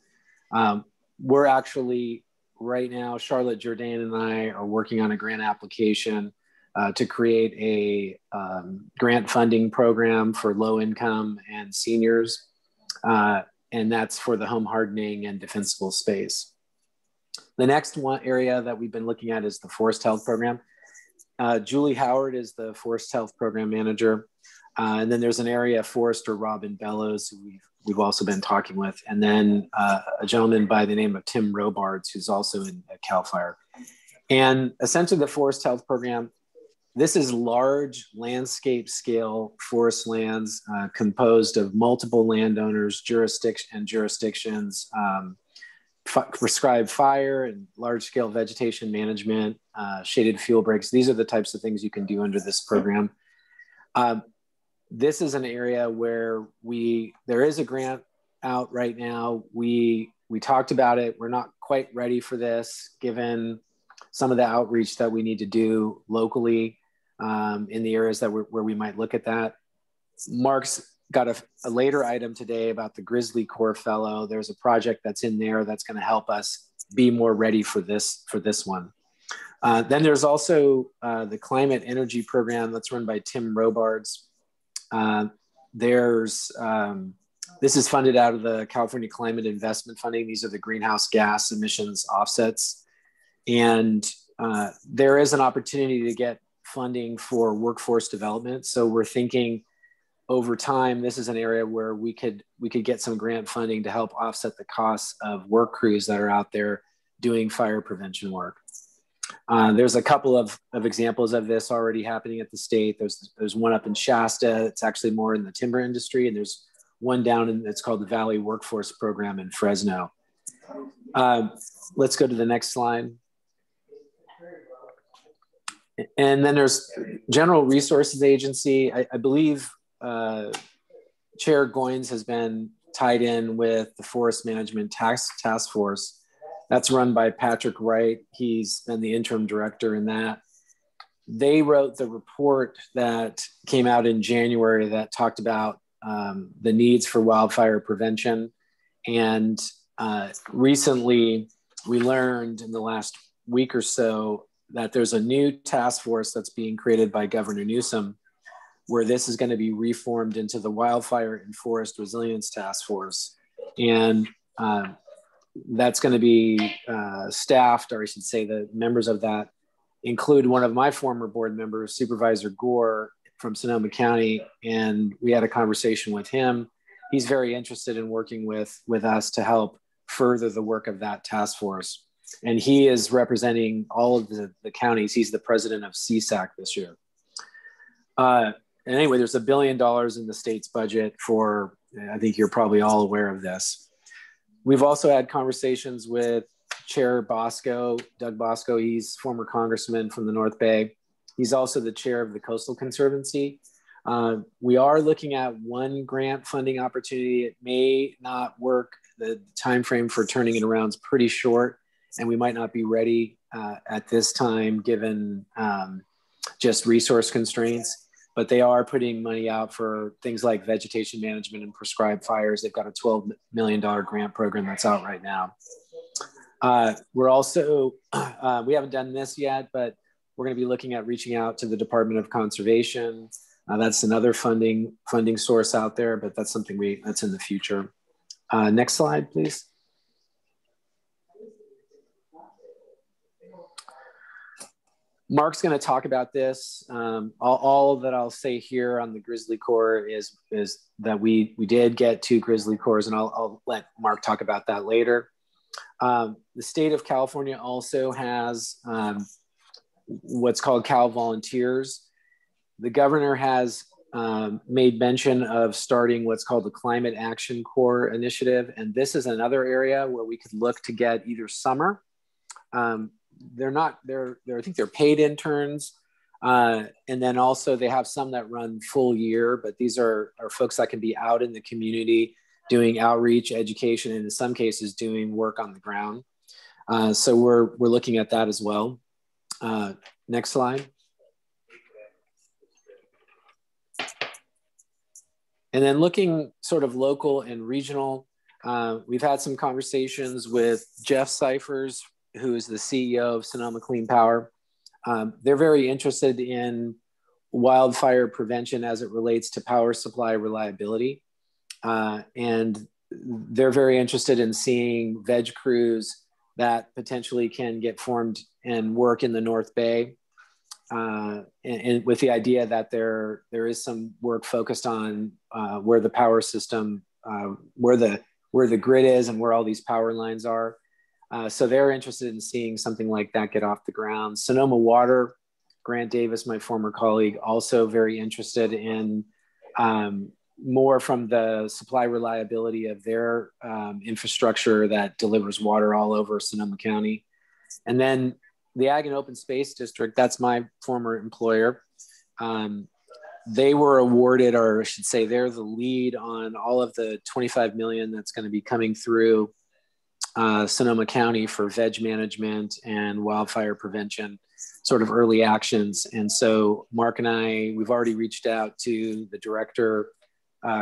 We're actually right now, Charlotte Jourdain and I are working on a grant application to create a grant funding program for low income and seniors. And that's for the home hardening and defensible space. The next one area that we've been looking at is the forest health program. Julie Howard is the forest health program manager. And then there's an area forester, Robin Bellows, who we've also been talking with. And then a gentleman by the name of Tim Robards, who's also in CAL FIRE. And essentially the forest health program, this is large landscape scale forest lands composed of multiple landowners, jurisdictions, prescribed fire and large scale vegetation management, shaded fuel breaks. These are the types of things you can do under this program. This is an area where there is a grant out right now. We talked about it. We're not quite ready for this, given some of the outreach that we need to do locally in the areas that where we might look at that. Mark's got a later item today about the Grizzly Corps Fellow. There's a project that's in there that's going to help us be more ready for this one. Then there's also the Climate Energy Program that's run by Tim Robards. This is funded out of the California Climate Investment Funding. These are the greenhouse gas emissions offsets. And there is an opportunity to get funding for workforce development. So we're thinking over time, this is an area where we could get some grant funding to help offset the costs of work crews that are out there doing fire prevention work. There's a couple of examples of this already happening at the state. There's one up in Shasta. It's actually more in the timber industry. And there's one down in, it's called the Valley Workforce Program in Fresno. Let's go to the next slide. And then there's General Resources Agency. I believe Chair Goins has been tied in with the Forest Management Task Force. That's run by Patrick Wright. He's been the interim director in that. They wrote the report that came out in January that talked about the needs for wildfire prevention. And recently we learned in the last week or so that there's a new task force that's being created by Governor Newsom, where this is going to be reformed into the Wildfire and Forest Resilience Task Force. And that's going to be staffed, or I should say the members of that include one of my former board members, Supervisor Gore from Sonoma County. And we had a conversation with him. He's very interested in working with us to help further the work of that task force. And he is representing all of the counties. He's the president of CSAC this year. And anyway, there's $1 billion in the state's budget for, I think you're probably all aware of this. We've also had conversations with Chair Bosco, Doug Bosco. He's former congressman from the North Bay. He's also the chair of the Coastal Conservancy. We are looking at one grant funding opportunity. It may not work. The time frame for turning it around is pretty short, and we might not be ready at this time given just resource constraints. But they are putting money out for things like vegetation management and prescribed fires. They've got a $12 million grant program that's out right now. We're also, we haven't done this yet, but we're going to be looking at reaching out to the Department of Conservation. That's another funding source out there, but that's something that's in the future. Next slide, please. Mark's going to talk about this. All that I'll say here on the Grizzly Corps is that we did get 2 Grizzly Corps, and I'll let Mark talk about that later. The state of California also has what's called Cal Volunteers. The governor has made mention of starting what's called the Climate Action Corps initiative. And this is another area where we could look to get either summer. I think they're paid interns. And then also they have some that run full year, but these are folks that can be out in the community doing outreach, education, and in some cases doing work on the ground. So we're looking at that as well. Next slide. And then looking sort of local and regional, we've had some conversations with Jeff Cyphers, who is the CEO of Sonoma Clean Power. They're very interested in wildfire prevention as it relates to power supply reliability. And they're very interested in seeing veg crews that potentially can get formed and work in the North Bay. And with the idea that there is some work focused on where the power system, where the grid is and where all these power lines are. So they're interested in seeing something like that get off the ground. Sonoma Water, Grant Davis, my former colleague, also very interested in more from the supply reliability of their infrastructure that delivers water all over Sonoma County. And then the Ag and Open Space District, that's my former employer. they were awarded, or I should say they're the lead on all of the 25 million that's going to be coming through Sonoma County for veg management and wildfire prevention, sort of early actions. And so Mark and I, we've already reached out to the director,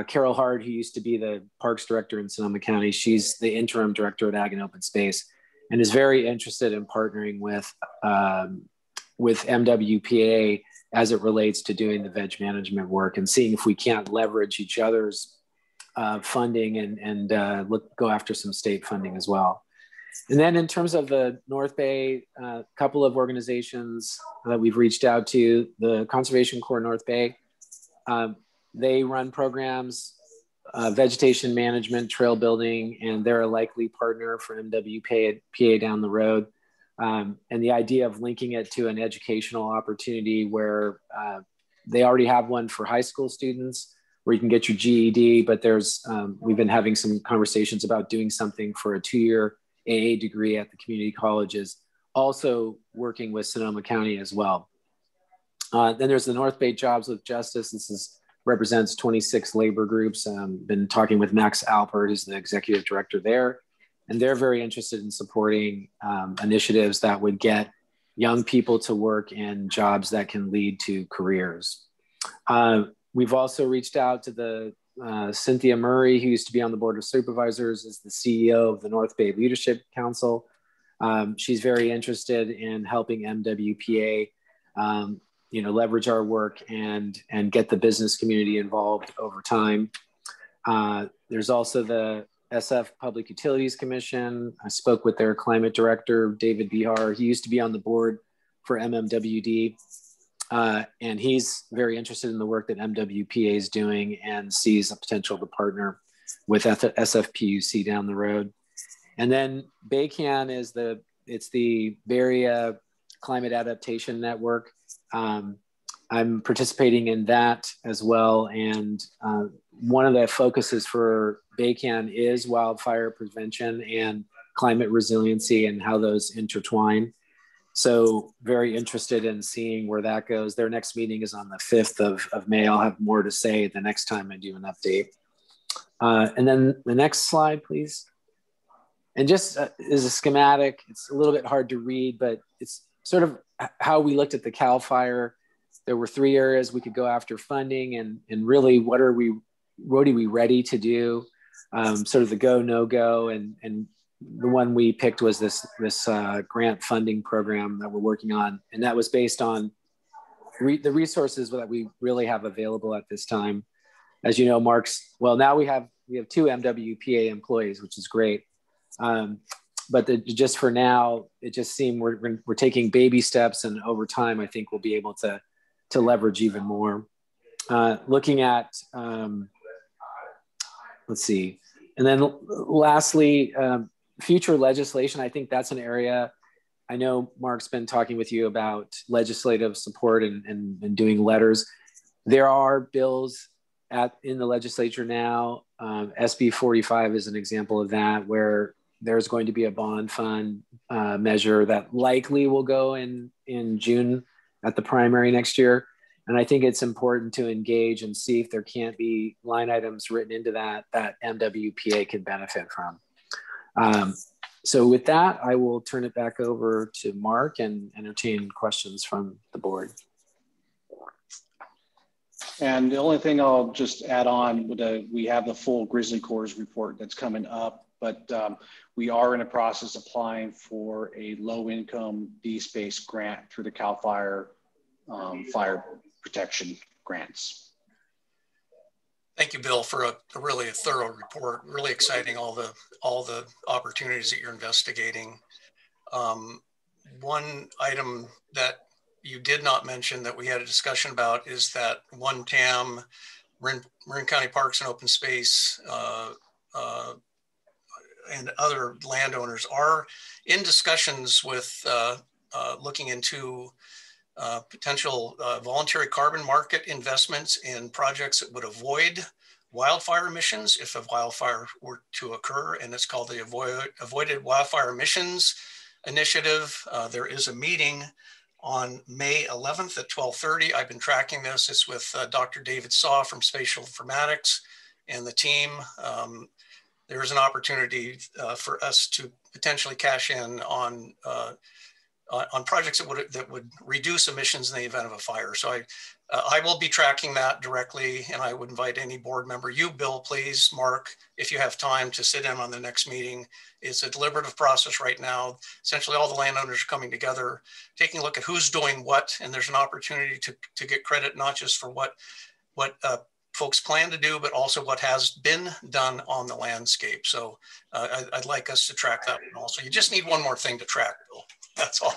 Carol Hard, who used to be the parks director in Sonoma County. She's the interim director at Ag and Open Space and is very interested in partnering with MWPA as it relates to doing the veg management work and seeing if we can't leverage each other's funding and go after some state funding as well. And then in terms of the North Bay, a couple of organizations that we've reached out to, the Conservation Corps North Bay, they run programs, vegetation management, trail building, and they're a likely partner for MWPA down the road. And the idea of linking it to an educational opportunity where they already have one for high school students where you can get your GED, but there's, we've been having some conversations about doing something for a 2-year AA degree at the community colleges, also working with Sonoma County as well. Then there's the North Bay Jobs with Justice. This represents 26 labor groups. Been talking with Max Alpert, who's the executive director there. And they're very interested in supporting initiatives that would get young people to work in jobs that can lead to careers. We've also reached out to the Cynthia Murray, who used to be on the Board of Supervisors, is the CEO of the North Bay Leadership Council. She's very interested in helping MWPA, leverage our work and get the business community involved over time. There's also the SF Public Utilities Commission. I spoke with their climate director, David Bihar. He used to be on the board for MMWD. And he's very interested in the work that MWPA is doing and sees a potential to partner with SFPUC down the road. And then BayCan is the Bay Area Climate Adaptation Network. I'm participating in that as well. And one of the focuses for BayCan is wildfire prevention and climate resiliency and how those intertwine. So very interested in seeing where that goes. Their next meeting is on the 5th of May. I'll have more to say the next time I do an update. And then the next slide, please. And just as a schematic, it's a little bit hard to read, but it's sort of how we looked at the CAL FIRE. There were 3 areas we could go after funding and really what are we ready to do? Sort of the go, no go, and the one we picked was this grant funding program that we're working on. And that was based on the resources that we really have available at this time. As you know, now we have 2 MWPA employees, which is great. But just for now, it just seemed we're taking baby steps, and over time, I think we'll be able to leverage even more. Looking at, let's see. And then lastly, future legislation, I think that's an area. I know Mark's been talking with you about legislative support and doing letters. There are bills in the legislature now. SB 45 is an example of that, where there's going to be a bond fund measure that likely will go in June at the primary next year. And I think it's important to engage and see if there can't be line items written into that MWPA could benefit from. So with that, I will turn it back over to Mark and entertain questions from the board. And the only thing I'll just add on, we have the full Grizzly Corps report that's coming up, but we are in a process of applying for a low-income D-Space grant through the CAL FIRE fire protection grants. Thank you, Bill, for a really thorough report. Really exciting, all the opportunities that you're investigating. One item that you did not mention that we had a discussion about is that one TAM, Marin County Parks and Open Space, and other landowners are in discussions with looking into potential voluntary carbon market investments in projects that would avoid wildfire emissions if a wildfire were to occur, and it's called the Avoided Wildfire Emissions Initiative. There is a meeting on May 11th at 12:30. I've been tracking this. It's with Dr. David Saw from Spatial Informatics and the team. There is an opportunity for us to potentially cash in on projects that would reduce emissions in the event of a fire. So I will be tracking that directly, and I would invite any board member, you, Bill, please, Mark, if you have time to sit in on the next meeting. It's a deliberative process right now. Essentially, all the landowners are coming together, taking a look at who's doing what, and there's an opportunity to get credit not just for what folks plan to do, but also what has been done on the landscape. So I'd like us to track that one also. You just need one more thing to track, Bill. That's all.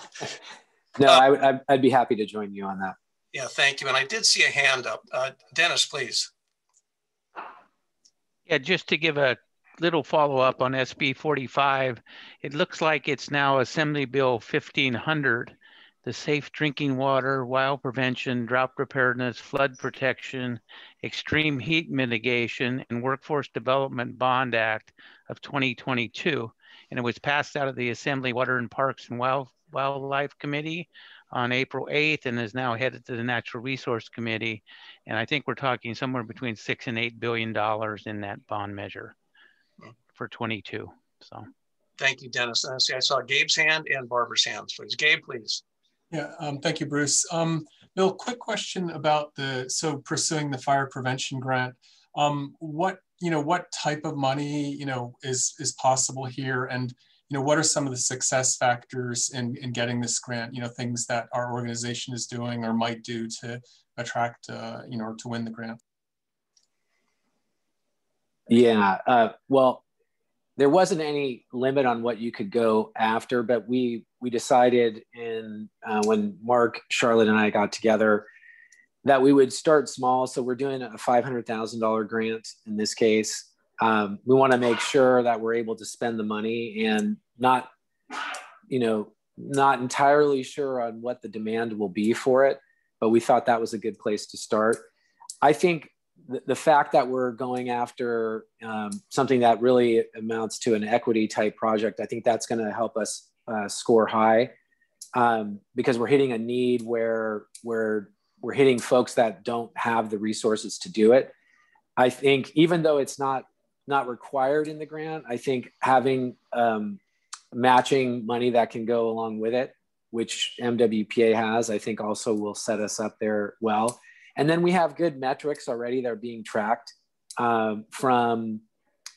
No, I'd be happy to join you on that. Yeah, thank you. And I did see a hand up. Dennis, please. Yeah, just to give a little follow-up on SB 45, it looks like it's now Assembly Bill 1500, the Safe Drinking Water, Wild Prevention, Drought Preparedness, Flood Protection, Extreme Heat Mitigation, and Workforce Development Bond Act of 2022. And it was passed out of the Assembly Water and Parks and Wildlife Committee on April 8th and is now headed to the Natural Resource Committee. And I think we're talking somewhere between $6 and $8 billion in that bond measure for 22. So, thank you, Dennis. See, I saw Gabe's hand and Barbara's hands. Please, Gabe, please. Yeah, thank you, Bruce. Bill, quick question about pursuing the fire prevention grant. What type of money, is possible here? And, what are some of the success factors in getting this grant, things that our organization is doing or might do to attract, or to win the grant? Yeah, well, there wasn't any limit on what you could go after, but we decided when Mark, Charlotte, and I got together that we would start small. So we're doing a $500,000 grant in this case. We want to make sure that we're able to spend the money and not entirely sure on what the demand will be for it, but we thought that was a good place to start. I think the fact that we're going after something that really amounts to an equity type project, I think that's going to help us score high because we're hitting a need where we're hitting folks that don't have the resources to do it. I think even though it's not required in the grant, I think having matching money that can go along with it, which MWPA has, I think also will set us up there well. And then we have good metrics already that are being tracked from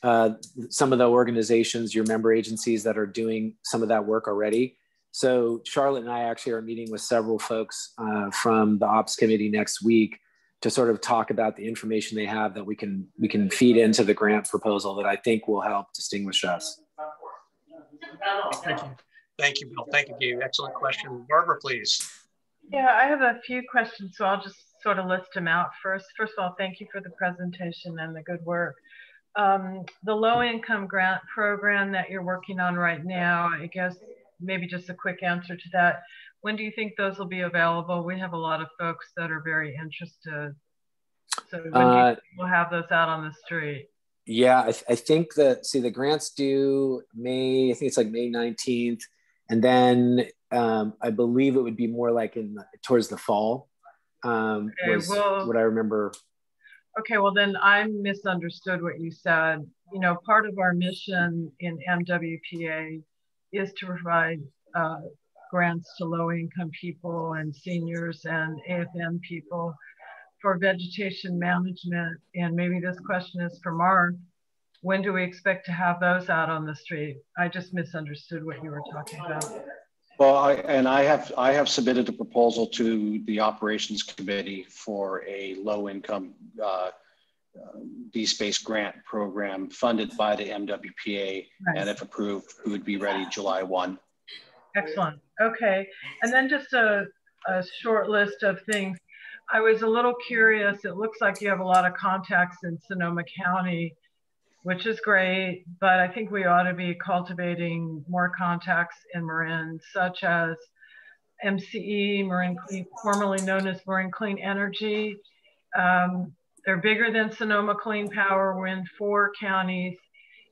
some of the organizations, your member agencies that are doing some of that work already. So Charlotte and I actually are meeting with several folks from the Ops Committee next week to sort of talk about the information they have that we can feed into the grant proposal that I think will help distinguish us. Thank you. Thank you, Bill. Thank you, Gabe. Excellent question. Barbara, please. Yeah, I have a few questions, so I'll just sort of list them out first. First of all, thank you for the presentation and the good work. The low-income grant program that you're working on right now, I guess maybe just a quick answer to that. When do you think those will be available? We have a lot of folks that are very interested. So when do you think we'll have those out on the street? Yeah, I think the grants due May, I think it's like May 19th. And then I believe it would be more like towards the fall was what I remember. Okay, well then I misunderstood what you said. Part of our mission in MWPA is to provide grants to low-income people and seniors and AFM people for vegetation management. And maybe this question is for Mark. When do we expect to have those out on the street? I just misunderstood what you were talking about. Well, I have submitted a proposal to the Operations Committee for a low-income D-Space grant program funded by the MWPA, nice. And if approved, we would be ready July 1. Excellent. Okay, and then just a short list of things. I was a little curious. It looks like you have a lot of contacts in Sonoma County, which is great, but I think we ought to be cultivating more contacts in Marin, such as MCE, Marin Clean, formerly known as Marin Clean Energy. They're bigger than Sonoma Clean Power. We're in 4 counties.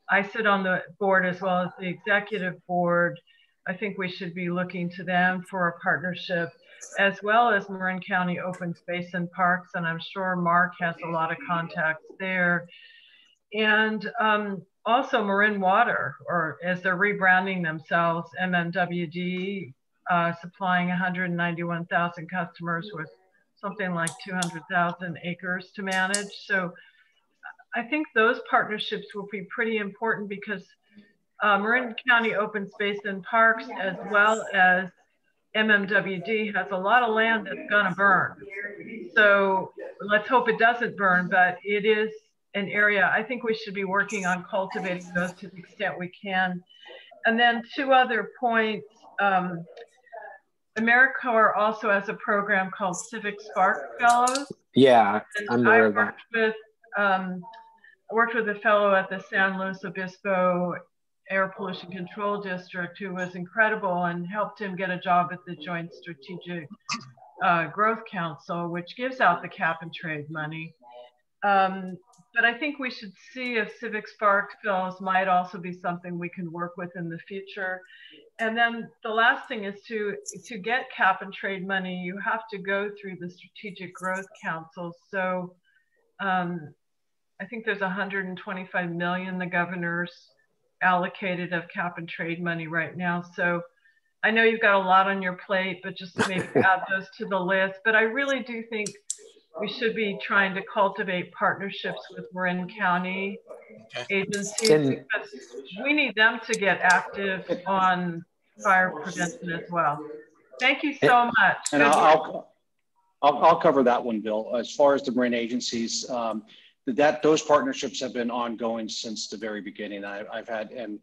I sit on the board as well as the executive board. I think we should be looking to them for a partnership. as well as Marin County Open Space and Parks. And I'm sure Mark has a lot of contacts there. And also Marin Water, or as they're rebranding themselves, MMWD, supplying 191,000 customers with something like 200,000 acres to manage. So I think those partnerships will be pretty important because Marin County Open Space and Parks, as well as MMWD, has a lot of land that's gonna burn. So let's hope it doesn't burn, but it is an area I think we should be working on cultivating those to the extent we can. And then two other points. AmeriCorps also has a program called Civic Spark Fellows. Yeah, I'm aware of that. I worked with a fellow at the San Luis Obispo Air Pollution Control District who was incredible and helped him get a job at the Joint Strategic Growth Council, which gives out the cap and trade money. But I think we should see if Civic Spark Fellows might also be something we can work with in the future. And then the last thing is to get cap and trade money, you have to go through the Strategic Growth Council. So I think there's 125 million the governor's allocated of cap and trade money right now. So I know you've got a lot on your plate, but just maybe add those to the list. But I really do think we should be trying to cultivate partnerships with Marin County agencies because we need them to get active on fire prevention as well. Thank you so much. And I'll cover that one, Bill. As far as the Marin agencies, those partnerships have been ongoing since the very beginning. I've had, and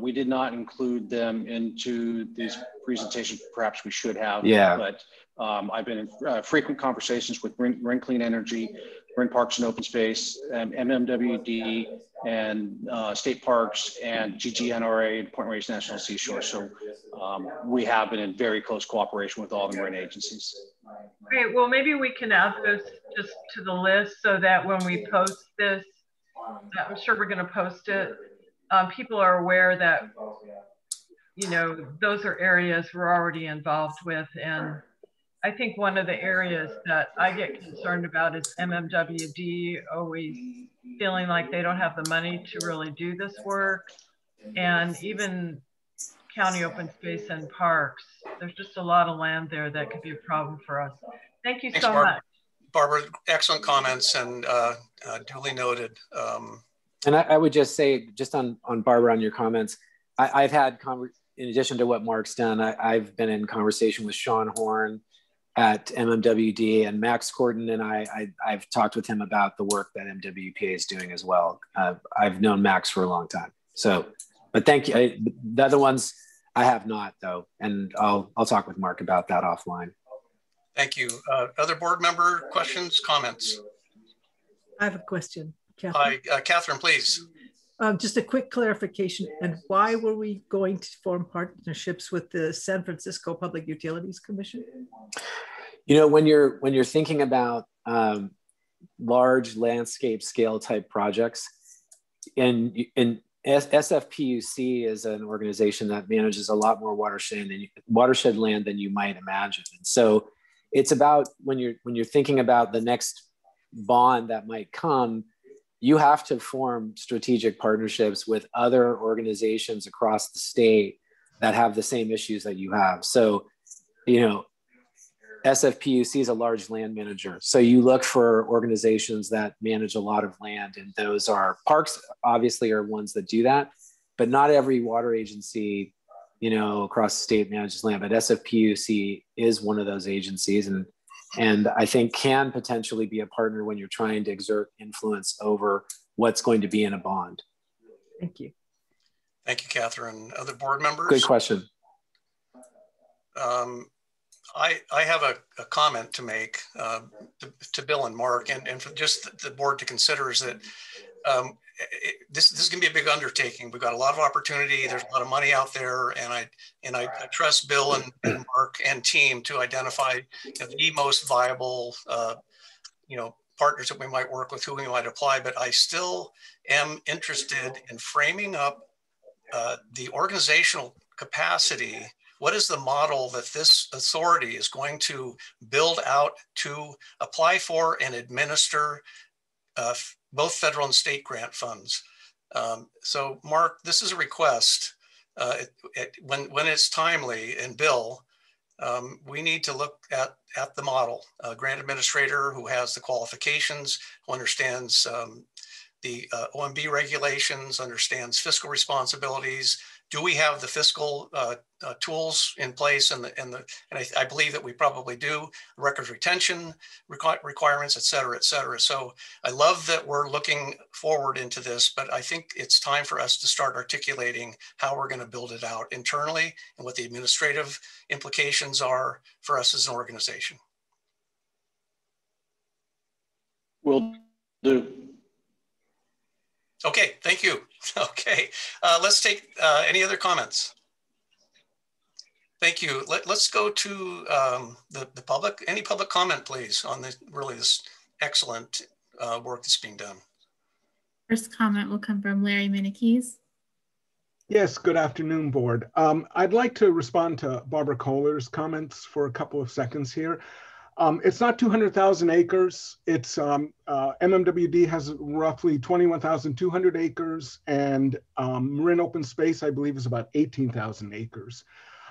we did not include them into these presentations. Perhaps we should have. Yeah. But I've been in frequent conversations with Marin Clean Energy, Marin Parks and Open Space, MMWD, and State Parks, and GGNRA, and Point Reyes National Seashore. So we have been in very close cooperation with all the Marin agencies. Great. Well, maybe we can add those just to the list so that when we post this, I'm sure we're going to post it. People are aware that, you know, those are areas we're already involved with. And I think one of the areas that I get concerned about is MMWD always feeling like they don't have the money to really do this work. And even County Open Space and Parks, there's just a lot of land there that could be a problem for us. Thank you so much. Barbara, excellent comments and duly noted. And I would just say, just on Barbara, on your comments, I've had, in addition to what Mark's done, I've been in conversation with Sean Horn at MMWD, and Max Corden and I've talked with him about the work that MWPA is doing as well. I've known Max for a long time. So, but thank you. The other ones I have not, though, and I'll talk with Mark about that offline. Thank you. Other board member questions, comments? I have a question. Catherine. Hi, Catherine, please. Just a quick clarification. And why were we going to form partnerships with the San Francisco Public Utilities Commission? You know, when you're thinking about large landscape scale type projects, and SFPUC is an organization that manages a lot more watershed land than you might imagine. And so it's about when you're thinking about the next bond that might come, you have to form strategic partnerships with other organizations across the state that have the same issues that you have. So, you know, SFPUC is a large land manager. So you look for organizations that manage a lot of land, and those are parks, obviously, are ones that do that, but not every water agency, you know, across the state manages land, but SFPUC is one of those agencies. And I think can potentially be a partner when you're trying to exert influence over what's going to be in a bond. Thank you. Thank you, Catherine. Other board members? Good question. I have a comment to make to Bill and Mark, and for just the board to consider is that this is going to be a big undertaking. We've got a lot of opportunity. There's a lot of money out there, and I trust Bill and Mark and team to identify the most viable partners that we might work with, who we might apply. But I still am interested in framing up the organizational capacity what is the model that this authority is going to build out to apply for and administer both federal and state grant funds. So Mark, this is a request. When it's timely, and Bill, we need to look at the model. A grant administrator who has the qualifications, who understands the OMB regulations, understands fiscal responsibilities. Do we have the fiscal tools in place? And I believe that we probably do. Records retention requirements, et cetera, et cetera. So I love that we're looking forward into this, but I think it's time for us to start articulating how we're going to build it out internally and what the administrative implications are for us as an organization. Will do. Okay, thank you. Okay, let's take any other comments. Thank you. Let's go to the public. Any public comment, please, on this excellent work that's being done. First comment will come from Larry Minikes. Yes, good afternoon, board. I'd like to respond to Barbara Kohler's comments for a couple of seconds here. It's not 200,000 acres. It's MMWD has roughly 21,200 acres, and Marin Open Space, I believe, is about 18,000 acres.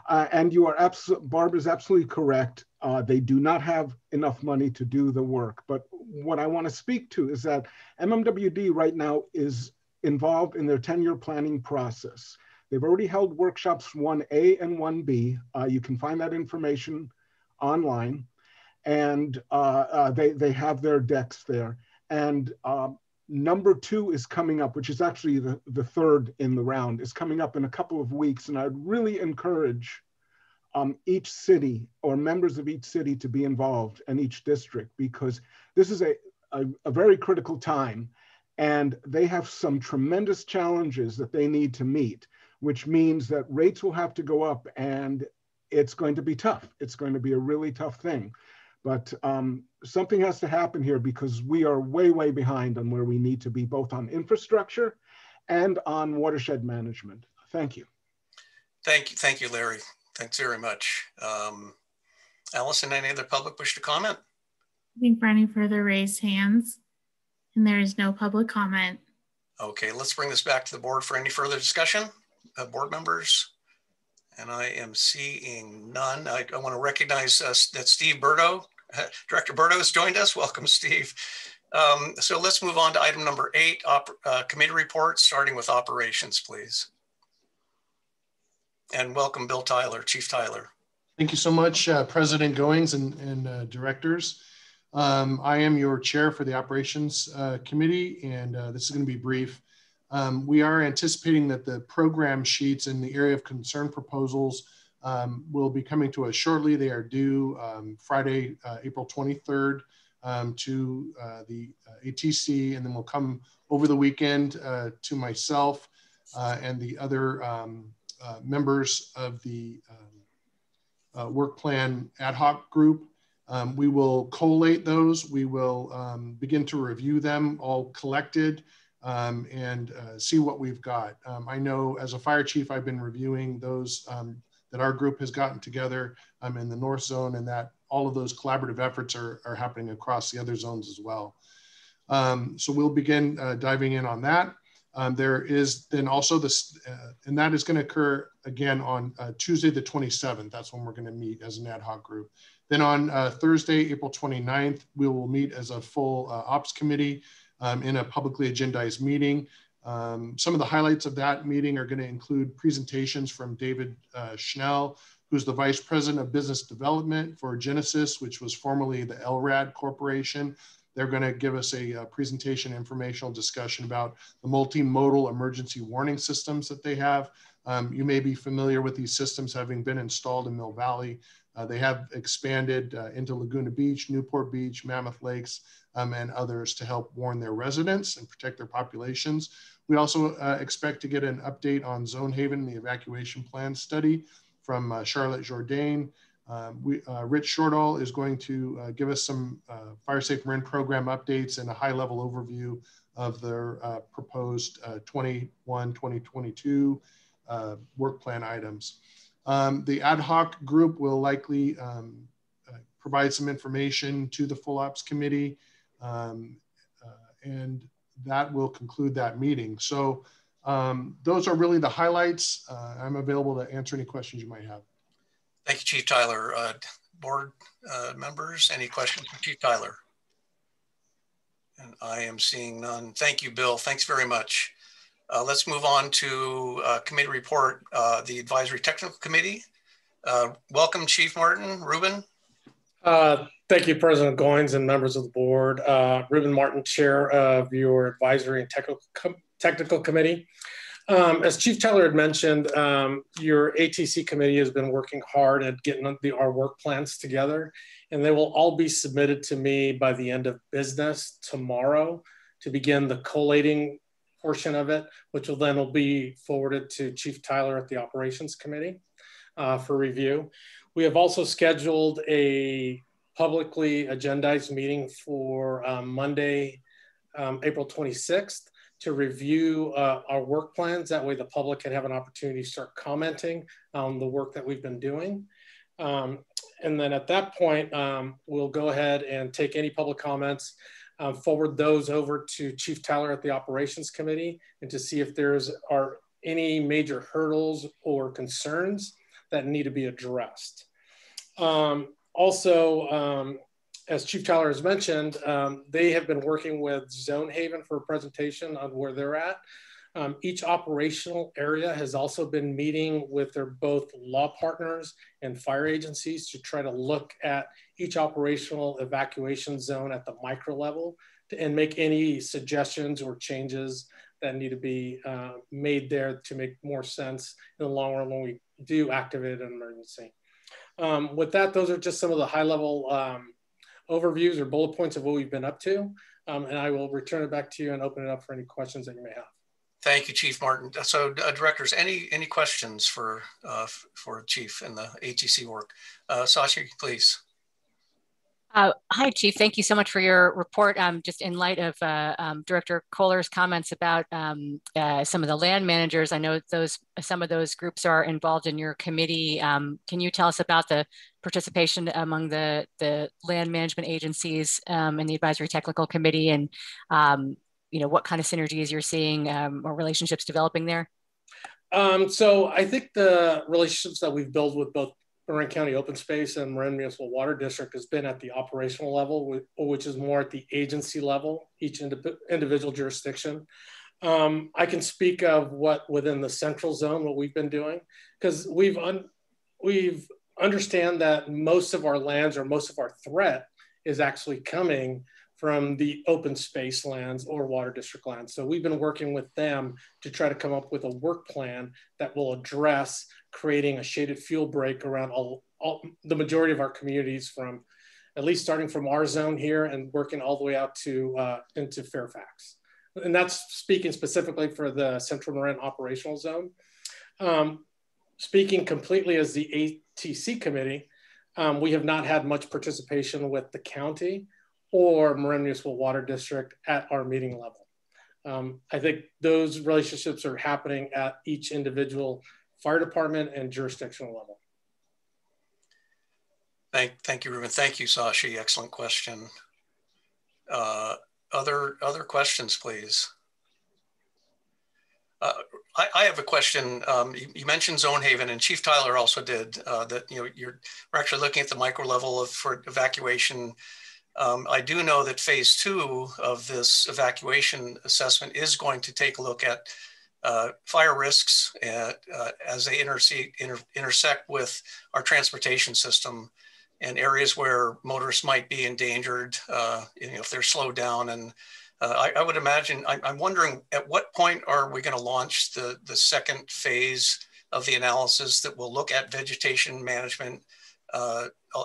And you are Barbara's absolutely correct. They do not have enough money to do the work. But what I want to speak to is that MMWD right now is involved in their 10-year planning process. They've already held workshops 1A and 1B. You can find that information online. And they have their decks there. And number 2 is coming up, which is actually the third in the round, is coming up in a couple of weeks. And I'd really encourage each city or members of each city to be involved, and each district, because this is a very critical time. And they have some tremendous challenges that they need to meet, which means that rates will have to go up, and it's going to be tough. It's going to be a really tough thing. But something has to happen here, because we are way, way behind on where we need to be, both on infrastructure and on watershed management. Thank you. Thank you, Larry. Thanks very much. Allison, any other public wish to comment? Looking for any further raised hands, and there is no public comment. Okay, let's bring this back to the board for any further discussion. Board members? And I am seeing none. I want to recognize that Steve Berto, Director Berto, has joined us. Welcome, Steve. So let's move on to item number 8, committee reports, starting with operations, please. And welcome, Bill Tyler, Chief Tyler. Thank you so much, President Goings and directors. I am your chair for the operations committee, and this is going to be brief. We are anticipating that the program sheets in the area of concern proposals will be coming to us shortly. They are due Friday, April 23rd to the ATC, and then will come over the weekend to myself and the other members of the work plan ad hoc group. We will collate those. We will begin to review them all collected and see what we've got. I know as a fire chief, I've been reviewing those that our group has gotten together in the North Zone, and that all of those collaborative efforts are happening across the other zones as well. So we'll begin diving in on that. There is then also this, and that is going to occur again on Tuesday the 27th. That's when we're going to meet as an ad hoc group. Then on Thursday, April 29th, we will meet as a full ops committee in a publicly agendized meeting. Some of the highlights of that meeting are going to include presentations from David Schnell, who's the Vice President of Business Development for Genesis, which was formerly the LRAD Corporation. They're going to give us a presentation, informational discussion about the multimodal emergency warning systems that they have. You may be familiar with these systems having been installed in Mill Valley. They have expanded into Laguna Beach, Newport Beach, Mammoth Lakes, and others to help warn their residents and protect their populations. We also expect to get an update on Zone Haven, the evacuation plan study from Charlotte Jourdain. Rich Shortall is going to give us some Fire Safe Marin program updates and a high-level overview of their proposed 21-2022 work plan items. The ad hoc group will likely provide some information to the full ops committee, and that will conclude that meeting. So those are really the highlights. I'm available to answer any questions you might have. Thank you, Chief Tyler. Board members, any questions for Chief Tyler? And I am seeing none. Thank you, Bill. Thanks very much. Let's move on to committee report, the Advisory Technical Committee. Welcome, Chief Martin. Ruben. Thank you, President Goins and members of the board. Ruben Martin, Chair of your Advisory and Technical Committee. As Chief Tyler had mentioned, your ATC committee has been working hard at getting our work plans together, and they will all be submitted to me by the end of business tomorrow to begin the collating portion of it, which will then be forwarded to Chief Tyler at the Operations Committee for review. We have also scheduled a publicly agendized meeting for Monday, April 26th, to review our work plans. That way the public can have an opportunity to start commenting on the work that we've been doing. And then at that point, we'll go ahead and take any public comments, forward those over to Chief Tyler at the Operations Committee, and to see if are any major hurdles or concerns that need to be addressed. As Chief Tyler has mentioned, they have been working with Zone Haven for a presentation on where they're at. Each operational area has also been meeting with their both law partners and fire agencies to try to look at each operational evacuation zone at the micro level and make any suggestions or changes that need to be made there to make more sense in the long run when we do activate an emergency. With that, those are just some of the high level overviews or bullet points of what we've been up to. And I will return it back to you and open it up for any questions that you may have. Thank you, Chief Martin. So directors, any questions for Chief and the ATC work? Sasha, please. Hi, Chief. Thank you so much for your report. Just in light of Director Kohler's comments about some of the land managers, I know some of those groups are involved in your committee. Can you tell us about the participation among the land management agencies and the Advisory Technical Committee, and what kind of synergies you're seeing or relationships developing there? So I think the relationships that we've built with both Marin County Open Space and Marin Municipal Water District has been at the operational level, which is more at the agency level, each individual jurisdiction. I can speak of what within the central zone, what we've been doing, because we've understand that most of our lands or most of our threat is actually coming from the open space lands or water district lands. So we've been working with them to try to come up with a work plan that will address creating a shaded fuel break around the majority of our communities, from at least starting from our zone here and working all the way out to into Fairfax. And that's speaking specifically for the Central Marin operational zone. Speaking completely as the ATC committee, we have not had much participation with the county or Marin Municipal Water District at our meeting level. I think those relationships are happening at each individual fire department and jurisdictional level. Thank you, Ruben. Thank you, Sashi. Excellent question. Other questions, please. I have a question. You mentioned Zone Haven, and Chief Tyler also did that. We're actually looking at the micro level for evacuation. I do know that phase 2 of this evacuation assessment is going to take a look at fire risks as they intersect with our transportation system, and areas where motorists might be endangered if they're slowed down. And I would imagine, I'm wondering, at what point are we going to launch the second phase of the analysis that will look at vegetation management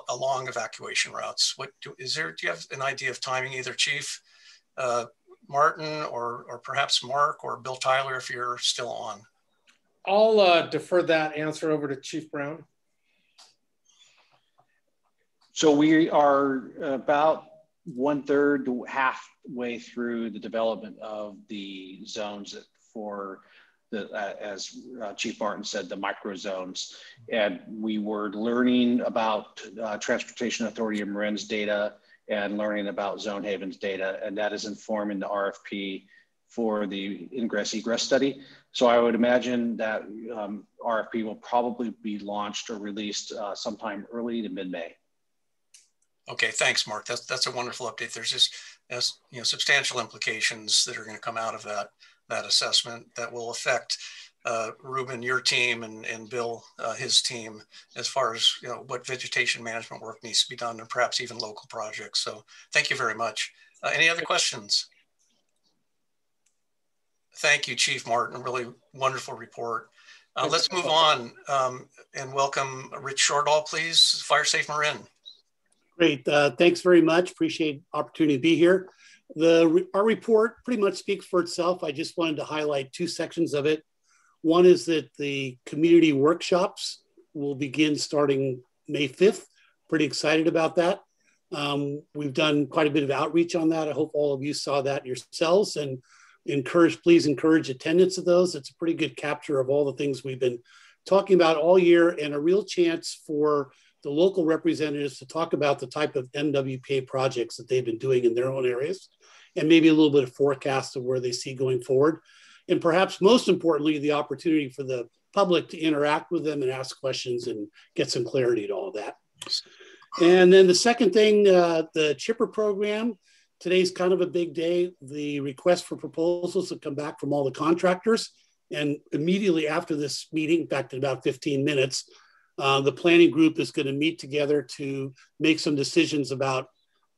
along evacuation routes? Do you have an idea of timing, either Chief Martin or perhaps Mark or Bill Tyler, if you're still on? I'll defer that answer over to Chief Brown. So we are about 1/3 to halfway through the development of the zones for as Chief Martin said, the micro zones. And we were learning about Transportation Authority of Marin's data and learning about Zone Haven's data, and that is informing the RFP for the ingress egress study. So I would imagine that RFP will probably be launched or released sometime early to mid-May. Okay, thanks, Mark. That's a wonderful update. There's just substantial implications that are going to come out of that assessment that will affect Ruben, your team, and Bill, his team, as far as what vegetation management work needs to be done, and perhaps even local projects. So thank you very much. Any other questions? Thank you, Chief Martin. Really wonderful report. Let's move on and welcome Rich Shortall, please. Fire Safe Marin. Great. Thanks very much. Appreciate the opportunity to be here. Our report pretty much speaks for itself. I just wanted to highlight two sections of it. One is that the community workshops will begin starting May 5th. Pretty excited about that. We've done quite a bit of outreach on that. I hope all of you saw that yourselves, and please encourage attendance of those. It's a pretty good capture of all the things we've been talking about all year, and a real chance for the local representatives to talk about the type of MWPA projects that they've been doing in their own areas, and maybe a little bit of forecast of where they see going forward. And perhaps most importantly, the opportunity for the public to interact with them and ask questions and get some clarity to all of that. And then the second thing, the chipper program. Today's kind of a big day. The request for proposals have come back from all the contractors. And immediately after this meeting, in fact, in about 15 minutes, the planning group is going to meet together to make some decisions about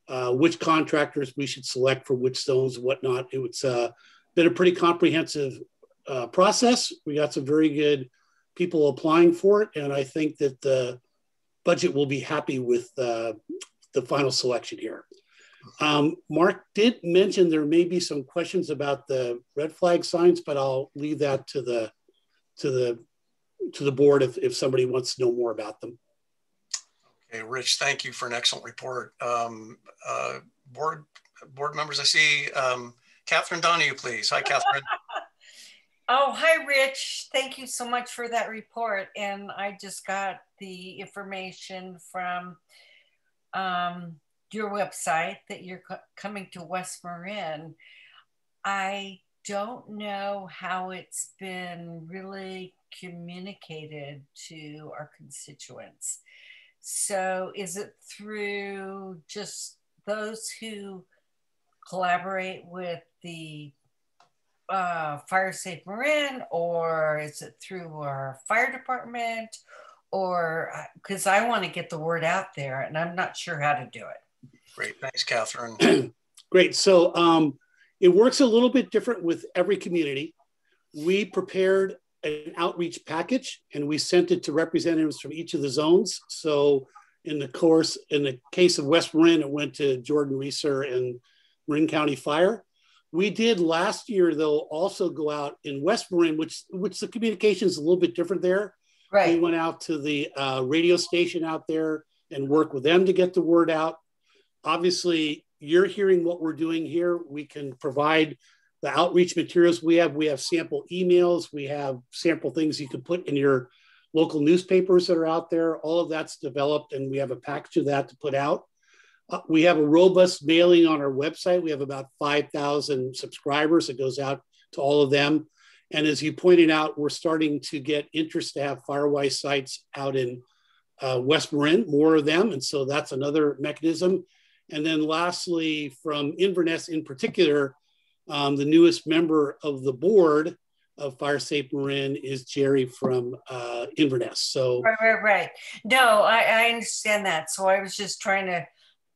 which contractors we should select for which zones and whatnot. It's been a pretty comprehensive process. We got some very good people applying for it. And I think that the budget will be happy with the final selection here. Mark did mention there may be some questions about the red flag signs, but I'll leave that to the board if somebody wants to know more about them. Okay, Rich, thank you for an excellent report. Board members, I see Catherine Donahue, please. Hi, Catherine. Oh, hi, Rich. Thank you so much for that report. And I just got the information from your website that you're coming to West Marin. I don't know how it's been really communicated to our constituents. So is it through just those who collaborate with the Fire Safe Marin, or is it through our fire department? Or because I want to get the word out there and I'm not sure how to do it. Great, thanks, Catherine. Great, so it works a little bit different with every community. We prepared an outreach package and we sent it to representatives from each of the zones. So in the case of West Marin, it went to Jordan Reeser and Marin County Fire. We did last year, though, also go out in West Marin, which the communication is a little bit different there. Right. We went out to the radio station out there and worked with them to get the word out. Obviously, you're hearing what we're doing here. We can provide the outreach materials we have. We have sample emails. We have sample things you can put in your local newspapers that are out there. All of that's developed, and we have a package of that to put out. We have a robust mailing on our website. We have about 5,000 subscribers. It goes out to all of them. And as you pointed out, we're starting to get interest to have Firewise sites out in West Marin, more of them. And so that's another mechanism. And then lastly, from Inverness in particular, the newest member of the board of Fire Safe Marin is Jerry from Inverness. So Right. No, I understand that. So I was just trying to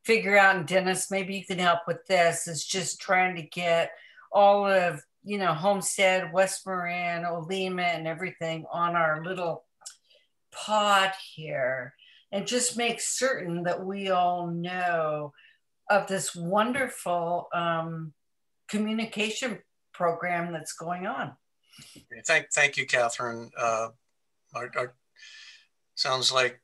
figure out, and Dennis, maybe you can help with this, is just trying to get all of, Homestead, West Marin, Olema, and everything on our little pod here, and just make certain that we all know of this wonderful communication program that's going on. Thank you, Catherine. Sounds like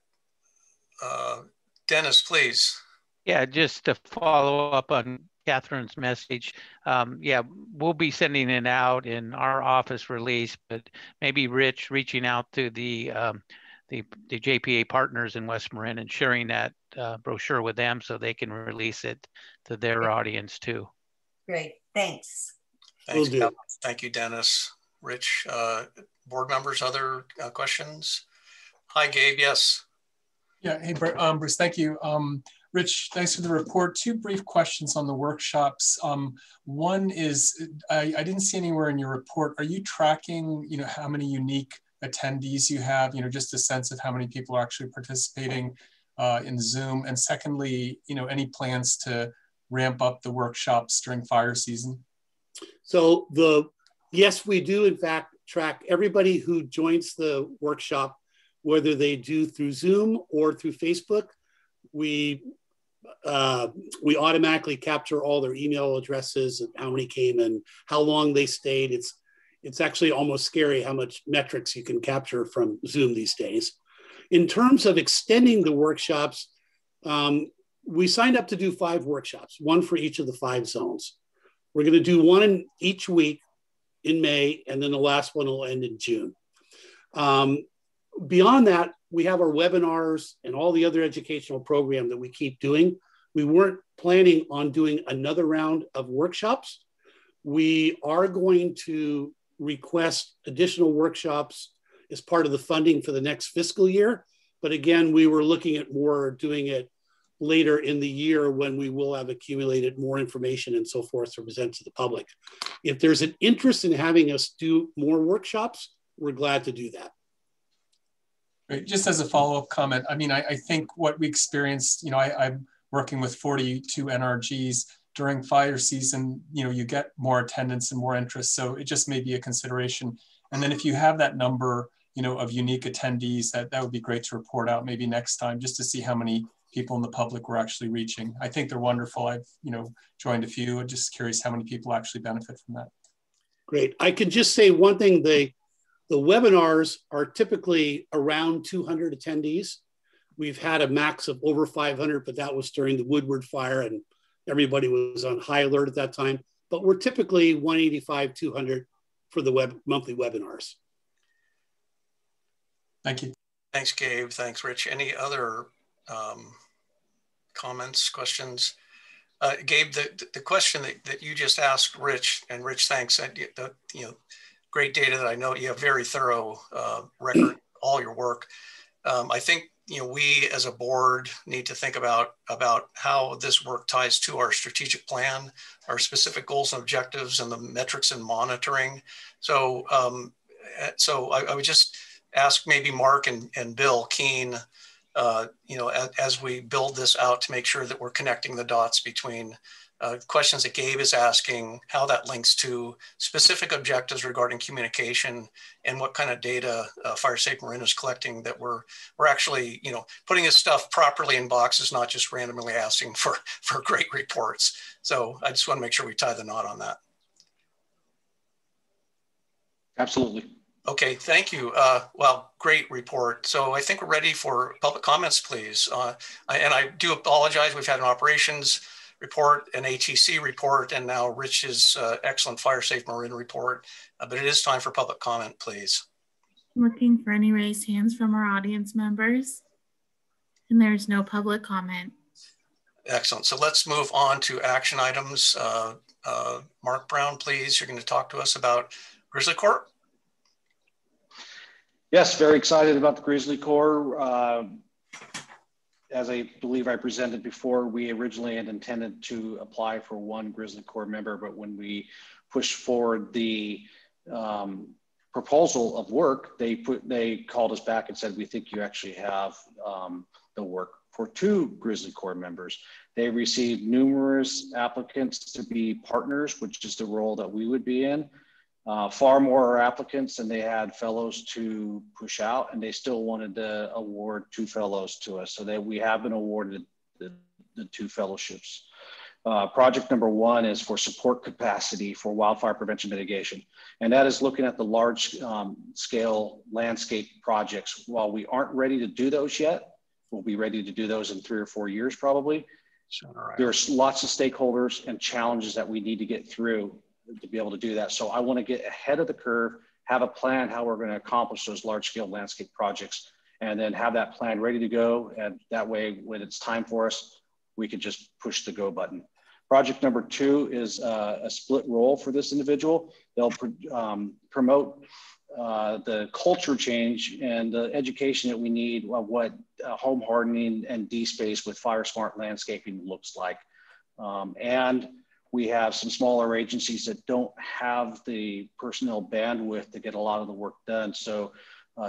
Dennis, please. Yeah, just to follow up on Catherine's message. Yeah, we'll be sending it out in our office release, but maybe Rich reaching out to the JPA partners in West Marin and sharing that brochure with them so they can release it to their audience too. Great, thanks. Thanks, thank you, Dennis. Rich, board members, other questions? Hi, Gabe, yes. Yeah, hey, Bruce, thank you. Rich, thanks for the report. Two brief questions on the workshops. One is, I didn't see anywhere in your report, are you tracking, how many unique attendees you have, just a sense of how many people are actually participating in Zoom? And secondly, any plans to ramp up the workshops during fire season? So yes, we do in fact track everybody who joins the workshop, whether they do through Zoom or through Facebook. We automatically capture all their email addresses and how many came and how long they stayed. It's actually almost scary how much metrics you can capture from Zoom these days. In terms of extending the workshops, we signed up to do 5 workshops, one for each of the 5 zones. We're going to do one in each week in May, and then the last one will end in June. Beyond that, we have our webinars and all the other educational program that we keep doing. We weren't planning on doing another round of workshops. We are going to request additional workshops as part of the funding for the next fiscal year. But again, we were looking at more doing it later in the year when we will have accumulated more information and so forth to present to the public. If there's an interest in having us do more workshops, we're glad to do that. Great. Just as a follow-up comment, I mean, I think what we experienced, I'm working with 42 NRGs during fire season, you get more attendance and more interest. So it just may be a consideration. And then if you have that number, of unique attendees, that would be great to report out maybe next time, just to see how many people in the public we're actually reaching. I think they're wonderful. I've, joined a few. I'm just curious how many people actually benefit from that. Great. I can just say one thing. The webinars are typically around 200 attendees. We've had a max of over 500, but that was during the Woodward fire and everybody was on high alert at that time. But we're typically 185, 200 for the monthly webinars. Thank you. Thanks, Gabe. Thanks, Rich. Any other comments, questions? Gabe, the question that you just asked Rich, and Rich, thanks. Great data that I know you have very thorough record, all your work. I think we as a board need to think about how this work ties to our strategic plan, our specific goals and objectives, and the metrics and monitoring. So, I would just ask maybe Mark and Bill Keene, as we build this out, to make sure that we're connecting the dots between questions that Gabe is asking, how that links to specific objectives regarding communication, and what kind of data Fire Safe Marin is collecting, that we're actually, putting this stuff properly in boxes, not just randomly asking for great reports. So I just want to make sure we tie the knot on that. Absolutely. Okay, thank you. Well, great report. So I think we're ready for public comments, please. And I do apologize. We've had an operations report, an ATC report, and now Rich's excellent Fire Safe Marin report. But it is time for public comment, please. Looking for any raised hands from our audience members. And there's no public comment. Excellent. So let's move on to action items. Mark Brown, please. You're going to talk to us about Grizzly Corps. Yes, very excited about the Grizzly Corps. As I believe I presented before, we originally had intended to apply for 1 Grizzly Corps member, but when we pushed forward the proposal of work, they called us back and said, we think you actually have the work for 2 Grizzly Corps members. They received numerous applicants to be partners, which is the role that we would be in. Far more applicants than they had fellows to push out, and they still wanted to award 2 fellows to us. So that we have been awarded the 2 fellowships. Project number 1 is for support capacity for wildfire prevention mitigation. And that is looking at the large scale landscape projects. While we aren't ready to do those yet, we'll be ready to do those in 3 or 4 years probably. There's lots of stakeholders and challenges that we need to get through to be able to do that. So I want to get ahead of the curve, have a plan how we're going to accomplish those large-scale landscape projects, and then have that plan ready to go. And that way, when it's time for us, we can just push the go button. Project number 2 is a split role for this individual. They'll promote the culture change and the education that we need of what home hardening and D-space with fire smart landscaping looks like. And we have some smaller agencies that don't have the personnel bandwidth to get a lot of the work done. So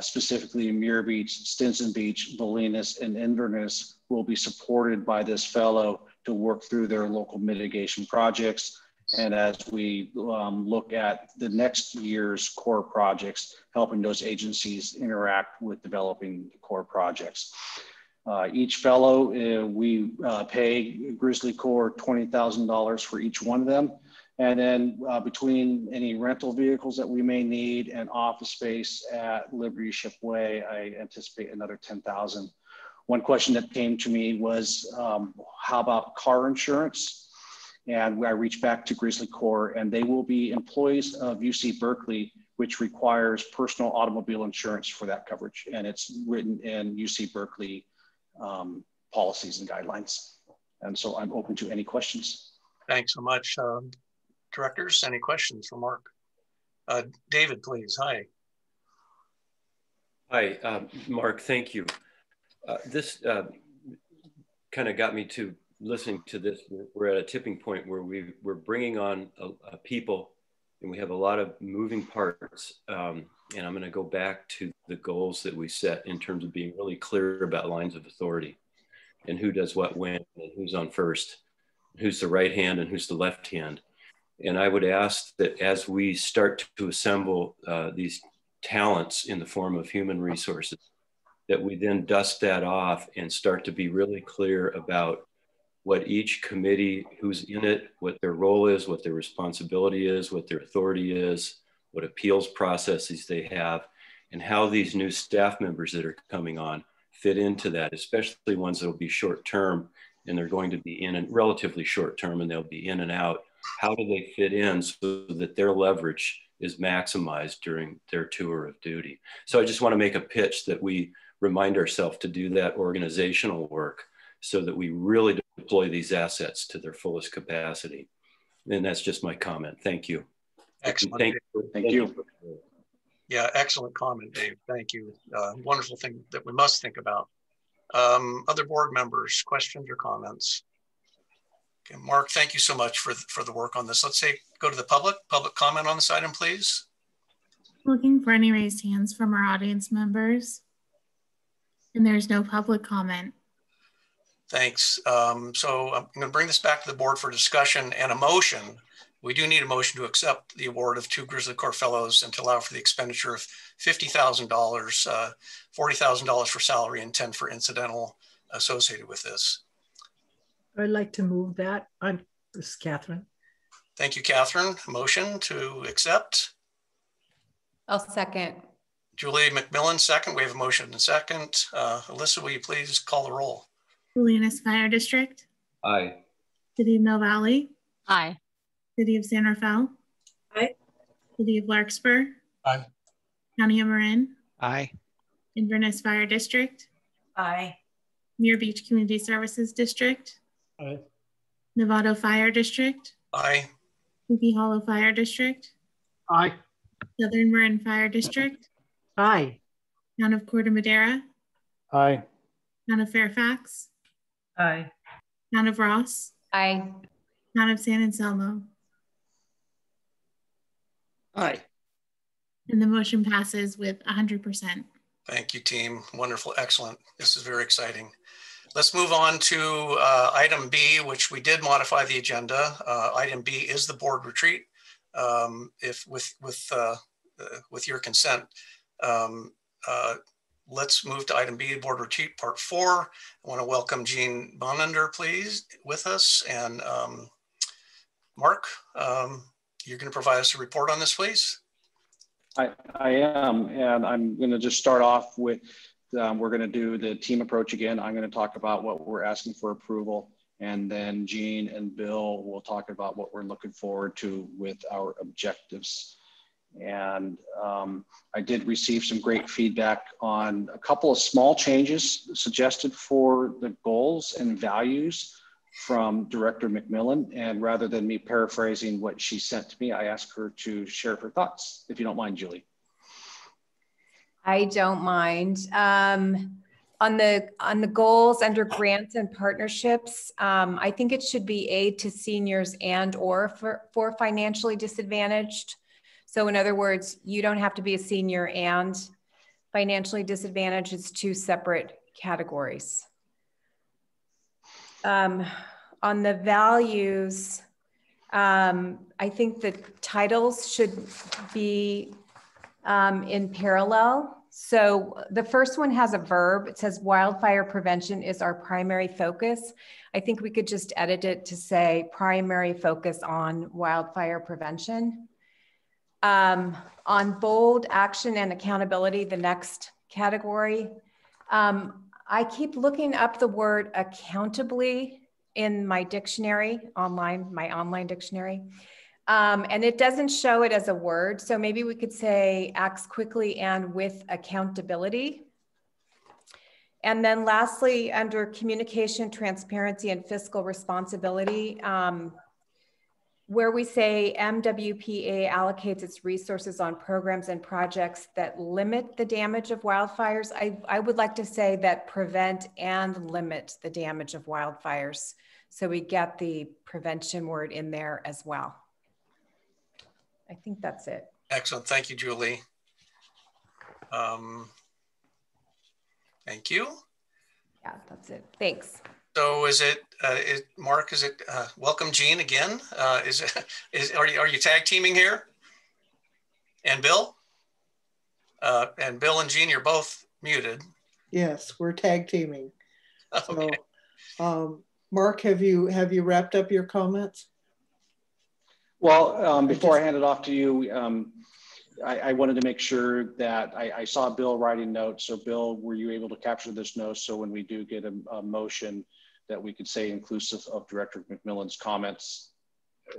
specifically Muir Beach, Stinson Beach, Bolinas, and Inverness will be supported by this fellow to work through their local mitigation projects. And as we look at the next year's core projects, helping those agencies interact with developing the core projects. Each fellow, we pay Grizzly Corps $20,000 for each one of them. And then between any rental vehicles that we may need and office space at Liberty Ship Way, I anticipate another $10,000. One question that came to me was, how about car insurance? And I reached back to Grizzly Corps, and they will be employees of UC Berkeley, which requires personal automobile insurance for that coverage. And it's written in UC Berkeley policies and guidelines. And so I'm open to any questions. Thanks so much. Directors, any questions for Mark? David, please. Hi. Hi, Mark, thank you. This kind of got me to listening to this. We're at a tipping point where we're bringing on people, and we have a lot of moving parts. And I'm going to go back to the goals that we set in terms of being really clear about lines of authority and who does what when and who's on first, who's the right hand and who's the left hand. And I would ask that as we start to assemble these talents in the form of human resources, that we then dust that off and start to be really clear about what each committee, who's in it, what their role is, what their responsibility is, what their authority is, what appeals processes they have, and how these new staff members that are coming on fit into that, especially ones that will be short term, and they're going to be in and relatively short term, and they'll be in and out. How do they fit in so that their leverage is maximized during their tour of duty? So I just want to make a pitch that we remind ourselves to do that organizational work so that we really deploy these assets to their fullest capacity. And that's just my comment. Thank you. Excellent. Thank you. Yeah, excellent comment, Dave. Thank you. Wonderful thing that we must think about. Other board members, questions or comments? Okay, Mark, thank you so much for the work on this. Let's go to the public comment on this item, please. Looking for any raised hands from our audience members. And there's no public comment. Thanks. So I'm going to bring this back to the board for discussion and a motion. We do need a motion to accept the award of 2 Grizzly Corps Fellows and to allow for the expenditure of $50,000, $40,000 for salary and 10 for incidental associated with this. I'd like to move that. This is Catherine. Thank you, Catherine. Motion to accept. I'll second. Julie McMillan, second. We have a motion and a second. Alyssa, will you please call the roll? Bolinas Fire District. Aye. City of Mill Valley. Aye. City of San Rafael. Aye. City of Larkspur. Aye. County of Marin. Aye. Inverness Fire District. Aye. Muir Beach Community Services District. Aye. Novato Fire District. Aye. Sleepy Hollow Fire District. Aye. Southern Marin Fire District. Aye. Town of Corte Madera. Aye. Town of Fairfax. Aye. Town of Ross. Aye. Town of San Anselmo. Aye. And the motion passes with 100%. Thank you, team. Wonderful, excellent. This is very exciting. Let's move on to item B, which we did modify the agenda. Item B is the board retreat. If with your consent, let's move to item B, board retreat part 4. I want to welcome Jean Bonander, please, with us. And Mark, you're going to provide us a report on this, please. I am, and I'm going to just start off with, we're going to do the team approach again. I'm going to talk about what we're asking for approval, And then Jean and Bill will talk about what we're looking forward to with our objectives. And I did receive some great feedback on a couple of small changes suggested for the goals and values from Director McMillan. And rather than me paraphrasing what she sent to me, I asked her to share her thoughts, if you don't mind, Julie. I don't mind. On the goals under grants and partnerships, I think it should be aid to seniors and or for financially disadvantaged. So in other words, you don't have to be a senior and financially disadvantaged. It's two separate categories. On the values, I think the titles should be in parallel. So the first one has a verb. It says wildfire prevention is our primary focus. I think we could just edit it to say primary focus on wildfire prevention. On bold action and accountability, the next category, I keep looking up the word accountably in my dictionary online, my online dictionary. And it doesn't show it as a word. So maybe we could say acts quickly and with accountability. And then lastly, under communication, transparency, and fiscal responsibility, where we say MWPA allocates its resources on programs and projects that limit the damage of wildfires, I would like to say that prevent and limit the damage of wildfires. So we get the prevention word in there as well. I think that's it. Excellent. Thank you, Julie. Thank you. Yeah, that's it. Thanks. So is it, Mark, is it, welcome Jean again. Are you tag teaming here? And Bill? And Bill and Jean, you're both muted. Yes, we're tag teaming. Okay. So, Mark, have you wrapped up your comments? Well, before I hand it off to you, I wanted to make sure that I saw Bill writing notes. So Bill, were you able to capture this note so when we do get a motion that we could say inclusive of Director McMillan's comments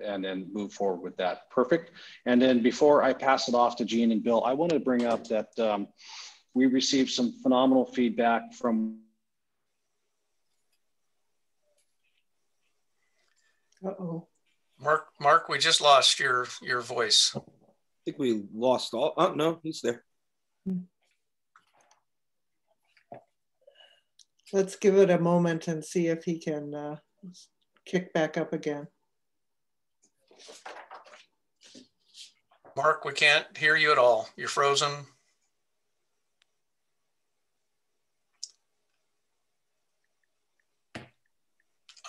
and then move forward with that? Perfect. And then before I pass it off to Jean and Bill, I wanted to bring up that we received some phenomenal feedback from Uh-oh. Mark, we just lost your voice. I think we lost all. Oh no, he's there. Let's give it a moment and see if he can kick back up again. Mark, we can't hear you at all. You're frozen.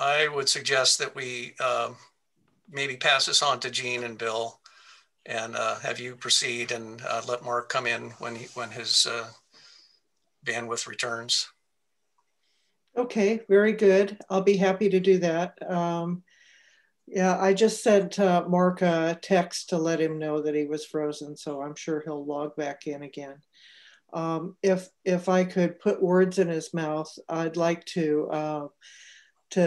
I would suggest that we maybe pass this on to Jean and Bill and have you proceed and let Mark come in when his bandwidth returns. Okay, very good. I'll be happy to do that. Yeah, I just sent Mark a text to let him know that he was frozen, so I'm sure he'll log back in again. If I could put words in his mouth, I'd like to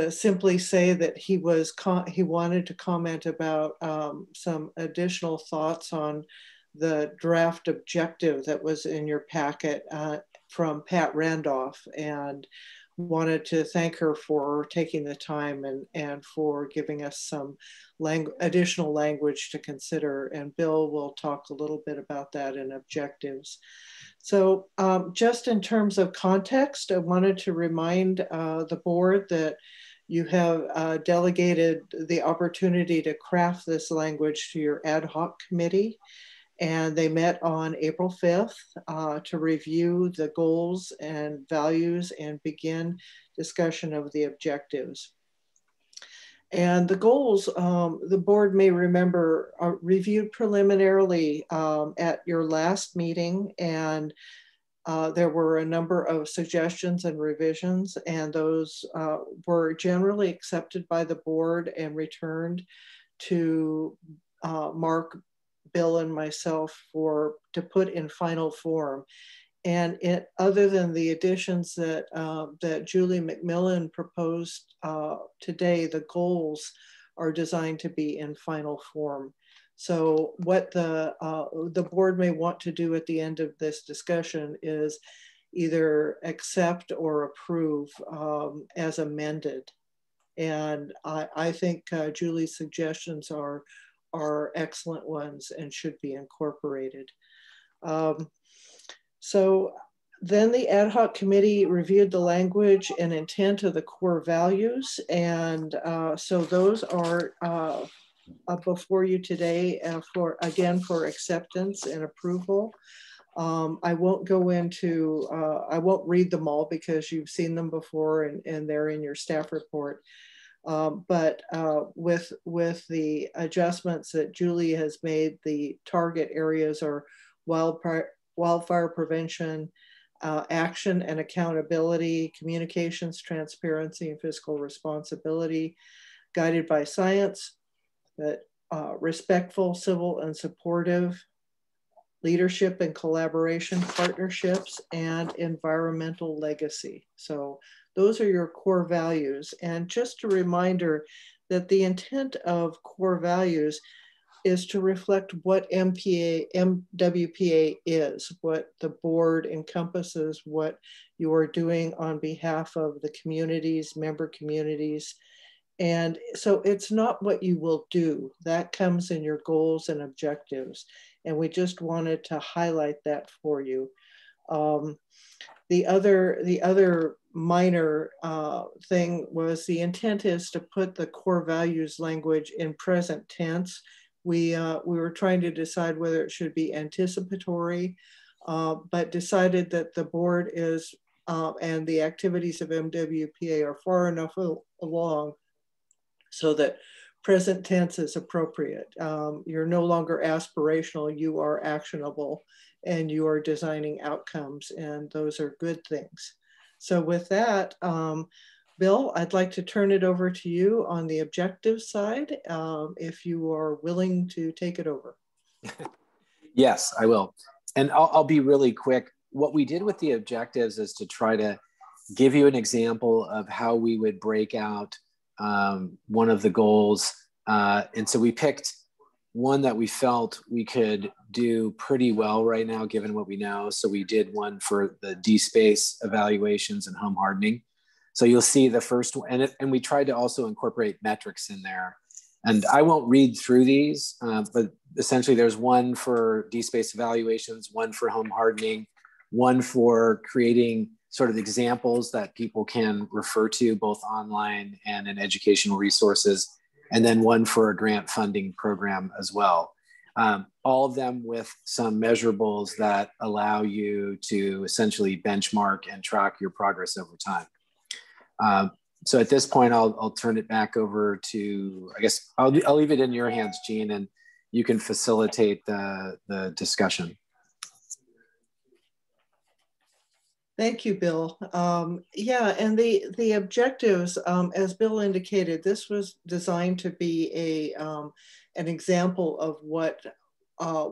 simply say that he wanted to comment about some additional thoughts on the draft objective that was in your packet from Pat Randolph, and wanted to thank her for taking the time and for giving us some additional language to consider. And Bill will talk a little bit about that in objectives. So just in terms of context, I wanted to remind the board that you have delegated the opportunity to craft this language to your ad hoc committee. And they met on April 5th to review the goals and values and begin discussion of the objectives. And the goals, the board may remember, are reviewed preliminarily at your last meeting, and there were a number of suggestions and revisions, and those were generally accepted by the board and returned to Mark, Bill, and myself to put in final form. and it, other than the additions that, that Julie McMillan proposed today, the goals are designed to be in final form. So what the board may want to do at the end of this discussion is either accept or approve as amended. And I think Julie's suggestions are excellent ones and should be incorporated. So then the ad hoc committee reviewed the language and intent of the core values. And so those are before you today for acceptance and approval. I won't go into, I won't read them all because you've seen them before and they're in your staff report. But with the adjustments that Julie has made, the target areas are wildfire prevention, action and accountability, communications, transparency, and fiscal responsibility, guided by science, that respectful, civil, and supportive, leadership and collaboration, partnerships, and environmental legacy. So those are your core values. And just a reminder that the intent of core values is to reflect what MWPA is, what the board encompasses, what you are doing on behalf of the communities, member communities. And so it's not what you will do. That comes in your goals and objectives. And we just wanted to highlight that for you. The other minor thing was the intent is to put the core values language in present tense. We were trying to decide whether it should be anticipatory, but decided that the board is and the activities of MWPA are far enough along so that present tense is appropriate. You're no longer aspirational, you are actionable, and you are designing outcomes, and those are good things. So with that, Bill, I'd like to turn it over to you on the objective side, if you are willing to take it over. Yes, I will. And I'll be really quick. What we did with the objectives is to try to give you an example of how we would break out one of the goals. And so we picked one that we felt we could do pretty well right now, given what we know. So we did one for the D-space evaluations and home hardening. So you'll see the first one, and we tried to also incorporate metrics in there. And I won't read through these, but essentially there's one for D-space evaluations, one for home hardening, one for creating sort of examples that people can refer to both online and in educational resources, and then one for a grant funding program as well. All of them with some measurables that allow you to essentially benchmark and track your progress over time. So at this point, I'll turn it back over to, I guess, I'll leave it in your hands, Jean, and you can facilitate the discussion. Thank you, Bill. Yeah, and the objectives, as Bill indicated, this was designed to be an example of what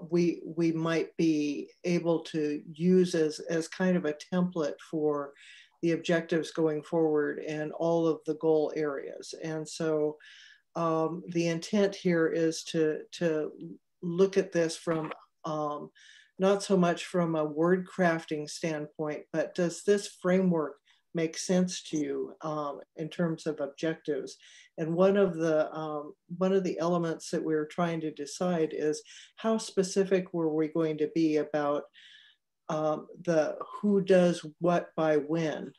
we might be able to use as kind of a template for the objectives going forward and all of the goal areas. And so the intent here is to look at this from not so much from a word crafting standpoint, but does this framework make sense to you in terms of objectives? And one of the elements that we were trying to decide is how specific were we going to be about the who does what by when.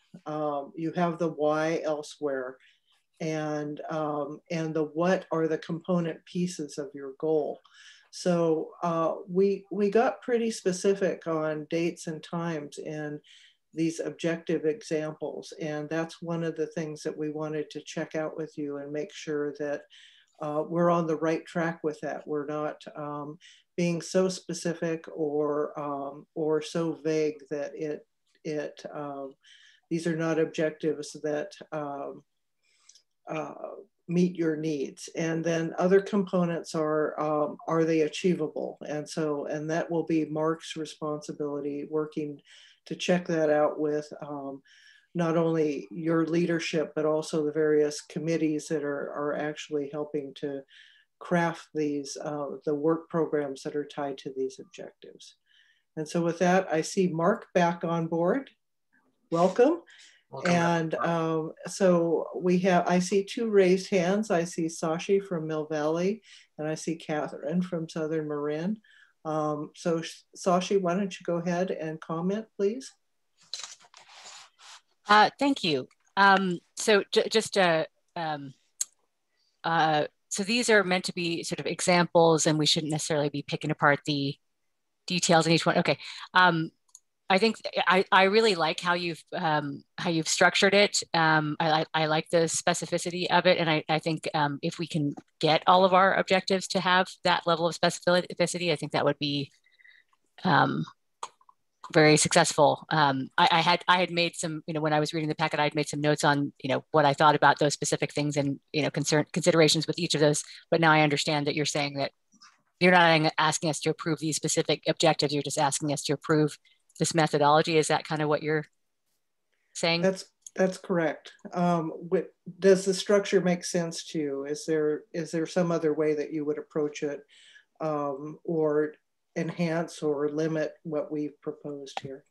You have the why elsewhere, and the what are the component pieces of your goal. So we got pretty specific on dates and times in these objective examples. And that's one of the things that we wanted to check out with you and make sure that we're on the right track with that. We're not being so specific or so vague that these are not objectives that meet your needs. And then other components are they achievable? And so, and that will be Mark's responsibility, working to check that out with not only your leadership, but also the various committees that are actually helping to craft these, the work programs that are tied to these objectives. And so with that, I see Mark back on board. Welcome. And so we have, I see 2 raised hands. I see Sashi from Mill Valley, and I see Catherine from Southern Marin. So Sashi, why don't you go ahead and comment, please? Thank you. So so these are meant to be sort of examples, and we shouldn't necessarily be picking apart the details in each one. Okay. I think I really like how you've structured it. I like the specificity of it, and I think if we can get all of our objectives to have that level of specificity, I think that would be very successful. I had made some, when I was reading the packet, I had made some notes on, what I thought about those specific things and, considerations with each of those. But now I understand that you're saying that you're not asking us to approve these specific objectives. You're just asking us to approve this methodology. Is that kind of what you're saying? That's correct. Does the structure make sense to you? Is there some other way that you would approach it, or enhance or limit what we've proposed here?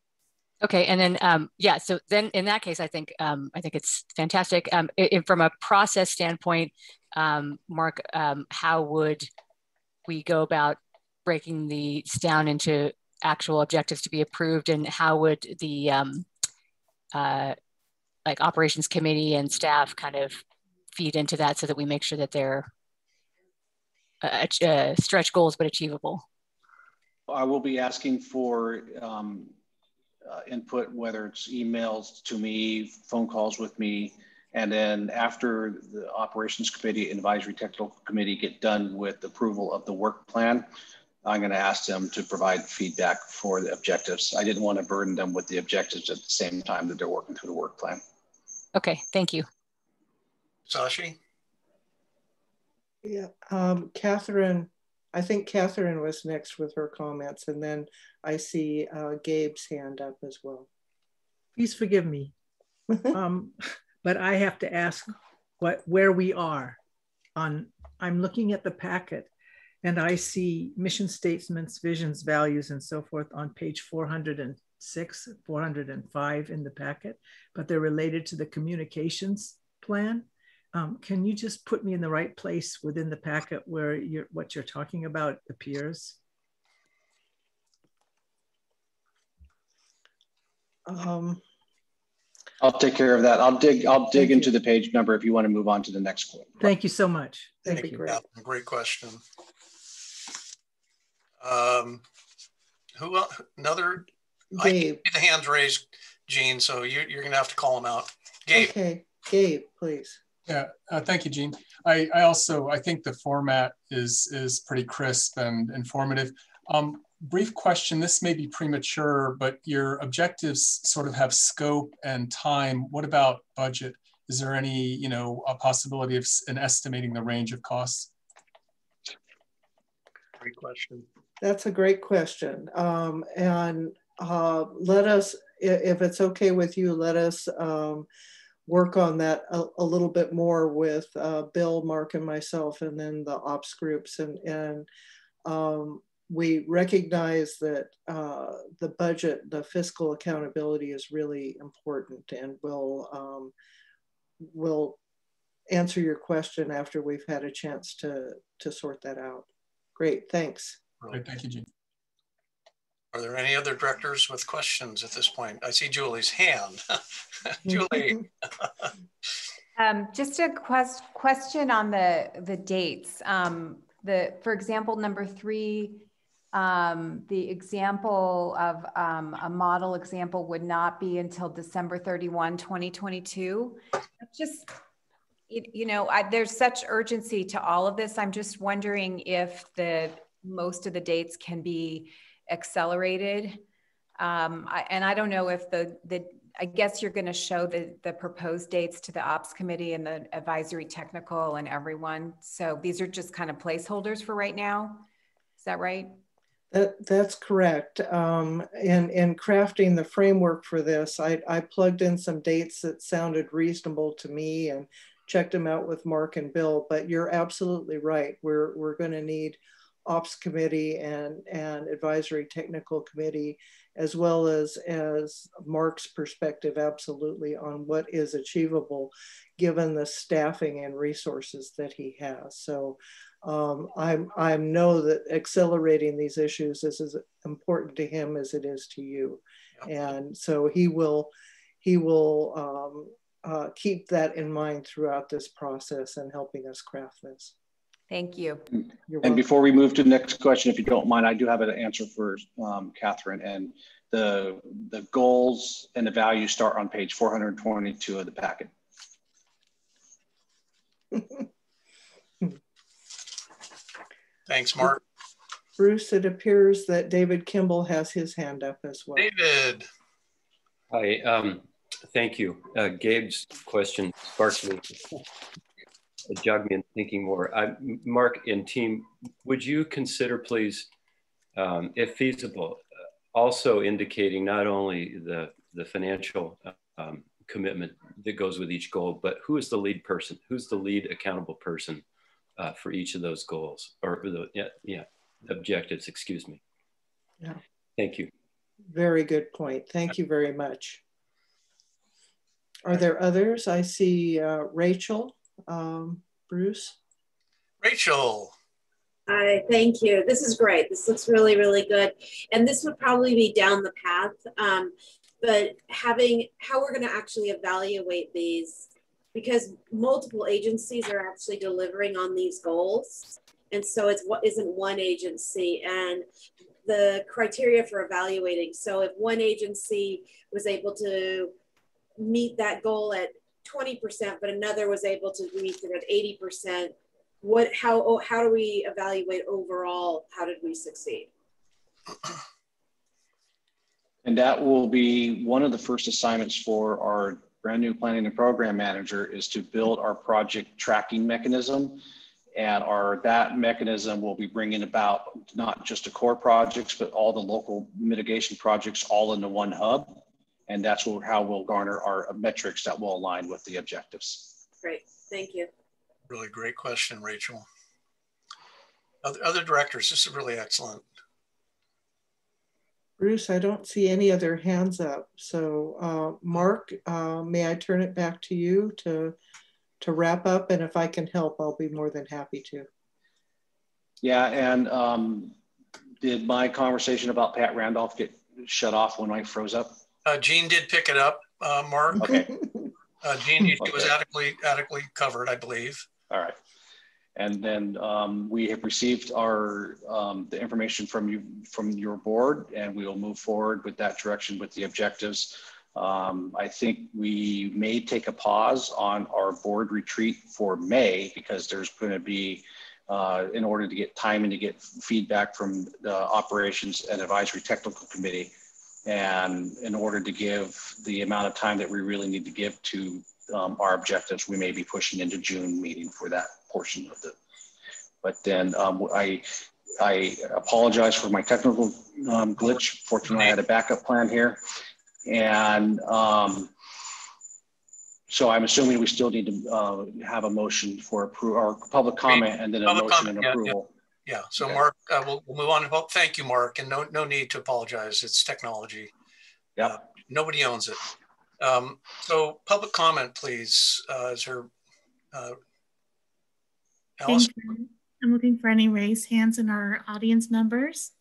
Okay, and then yeah. So then, in that case, I think it's fantastic. From a process standpoint, Mark, how would we go about breaking these down into actual objectives to be approved, and how would the like operations committee and staff kind of feed into that so that we make sure that they're stretch goals but achievable? I will be asking for input, whether it's emails to me, phone calls with me, and then after the operations committee and advisory technical committee get done with approval of the work plan, I'm going to ask them to provide feedback for the objectives. I didn't want to burden them with the objectives at the same time that they're working through the work plan. Okay, thank you. Sashi? Yeah, Catherine, I think Catherine was next with her comments, and then I see Gabe's hand up as well. Please forgive me, but I have to ask where we are on. I'm looking at the packet, and I see mission statements, visions, values, and so forth on page 406, 405 in the packet, but they're related to the communications plan. Can you just put me in the right place within the packet where what you're talking about appears? I'll take care of that. I'll dig into the page number if you want to move on to the next one. Thank you so much. Thank you. Great question. Who else? Another? Gabe. I see the hands raised, Gene, so you're going to have to call them out. Gabe. Okay, Gabe, please. Yeah, thank you, Gene. I think the format is pretty crisp and informative. Brief question, this may be premature, but your objectives sort of have scope and time. What about budget? Is there any, a possibility of estimating the range of costs? Great question. That's a great question. And let us, if it's okay with you, let us work on that a little bit more with Bill, Mark, and myself, and then the ops groups. And we recognize that the budget, the fiscal accountability is really important, and we'll answer your question after we've had a chance to sort that out. Great, thanks. Great, thank you, Gene. Are there any other directors with questions at this point? I see Julie's hand. Julie. Just a question on the dates. For example, number 3, the example of a model example would not be until December 31, 2022. Just, there's such urgency to all of this. I'm just wondering if most of the dates can be accelerated. And I don't know if I guess you're going to show the proposed dates to the ops committee and the advisory technical and everyone. So these are just kind of placeholders for right now. Is that right? That's correct. In crafting the framework for this, I plugged in some dates that sounded reasonable to me and checked them out with Mark and Bill, but you're absolutely right. We're going to need ops committee and advisory technical committee, as well as Mark's perspective, absolutely, on what is achievable given the staffing and resources that he has. So I know that accelerating these issues is as important to him as it is to you. And so he will keep that in mind throughout this process and helping us craft this. Thank you. And before we move to the next question, if you don't mind, I do have an answer for Catherine. And the goals and the values start on page 422 of the packet. Thanks, Mark. Bruce, it appears that David Kimball has his hand up as well. David. Hi, thank you. Gabe's question sparked me. It jogged me in thinking more. Mark and team, would you consider, please, if feasible, also indicating not only the financial commitment that goes with each goal, but who is the lead person? Who's the lead accountable person for each of those goals or the objectives, excuse me. Yeah. Thank you. Very good point. Thank you very much. Are there others? I see Rachel. Bruce? Rachel. Hi, thank you. This is great. This looks really, really good. And this would probably be down the path, but having how we're going to actually evaluate these, because multiple agencies are actually delivering on these goals. And so it's what isn't one agency and the criteria for evaluating. So if one agency was able to meet that goal at 20%, but another was able to meet it at 80%, how do we evaluate overall? How did we succeed? And that will be one of the first assignments for our brand new planning and program manager is to build our project tracking mechanism. And that mechanism will be bringing about not just the core projects, but all the local mitigation projects all into one hub. And that's how we'll garner our metrics that will align with the objectives. Great, thank you. Really great question, Rachel. Other directors, this is really excellent. Bruce, I don't see any other hands up. So Mark, may I turn it back to you to wrap up? And if I can help, I'll be more than happy to. Yeah, and did my conversation about Pat Randolph get shut off when I froze up? Jean did pick it up, Mark. Okay. Jean, it was adequately covered, I believe. All right. And then we have received our the information from your board, and we will move forward with that direction with the objectives. I think we may take a pause on our board retreat for May because there's going to be, in order to get time and to get feedback from the operations and advisory technical committee, and in order to give the amount of time that we really need to give to our objectives, we may be pushing into June meeting for that portion of the. But then I apologize for my technical glitch. Fortunately, I had a backup plan here. And so I'm assuming we still need to have a motion for approval or public comment and then a motion and approval. Yeah, so okay. Mark, we'll move on. Thank you, Mark, and no need to apologize. It's technology. Yeah, nobody owns it. So public comment, please. Is there, Alice? I'm looking for any raised hands in our audience members,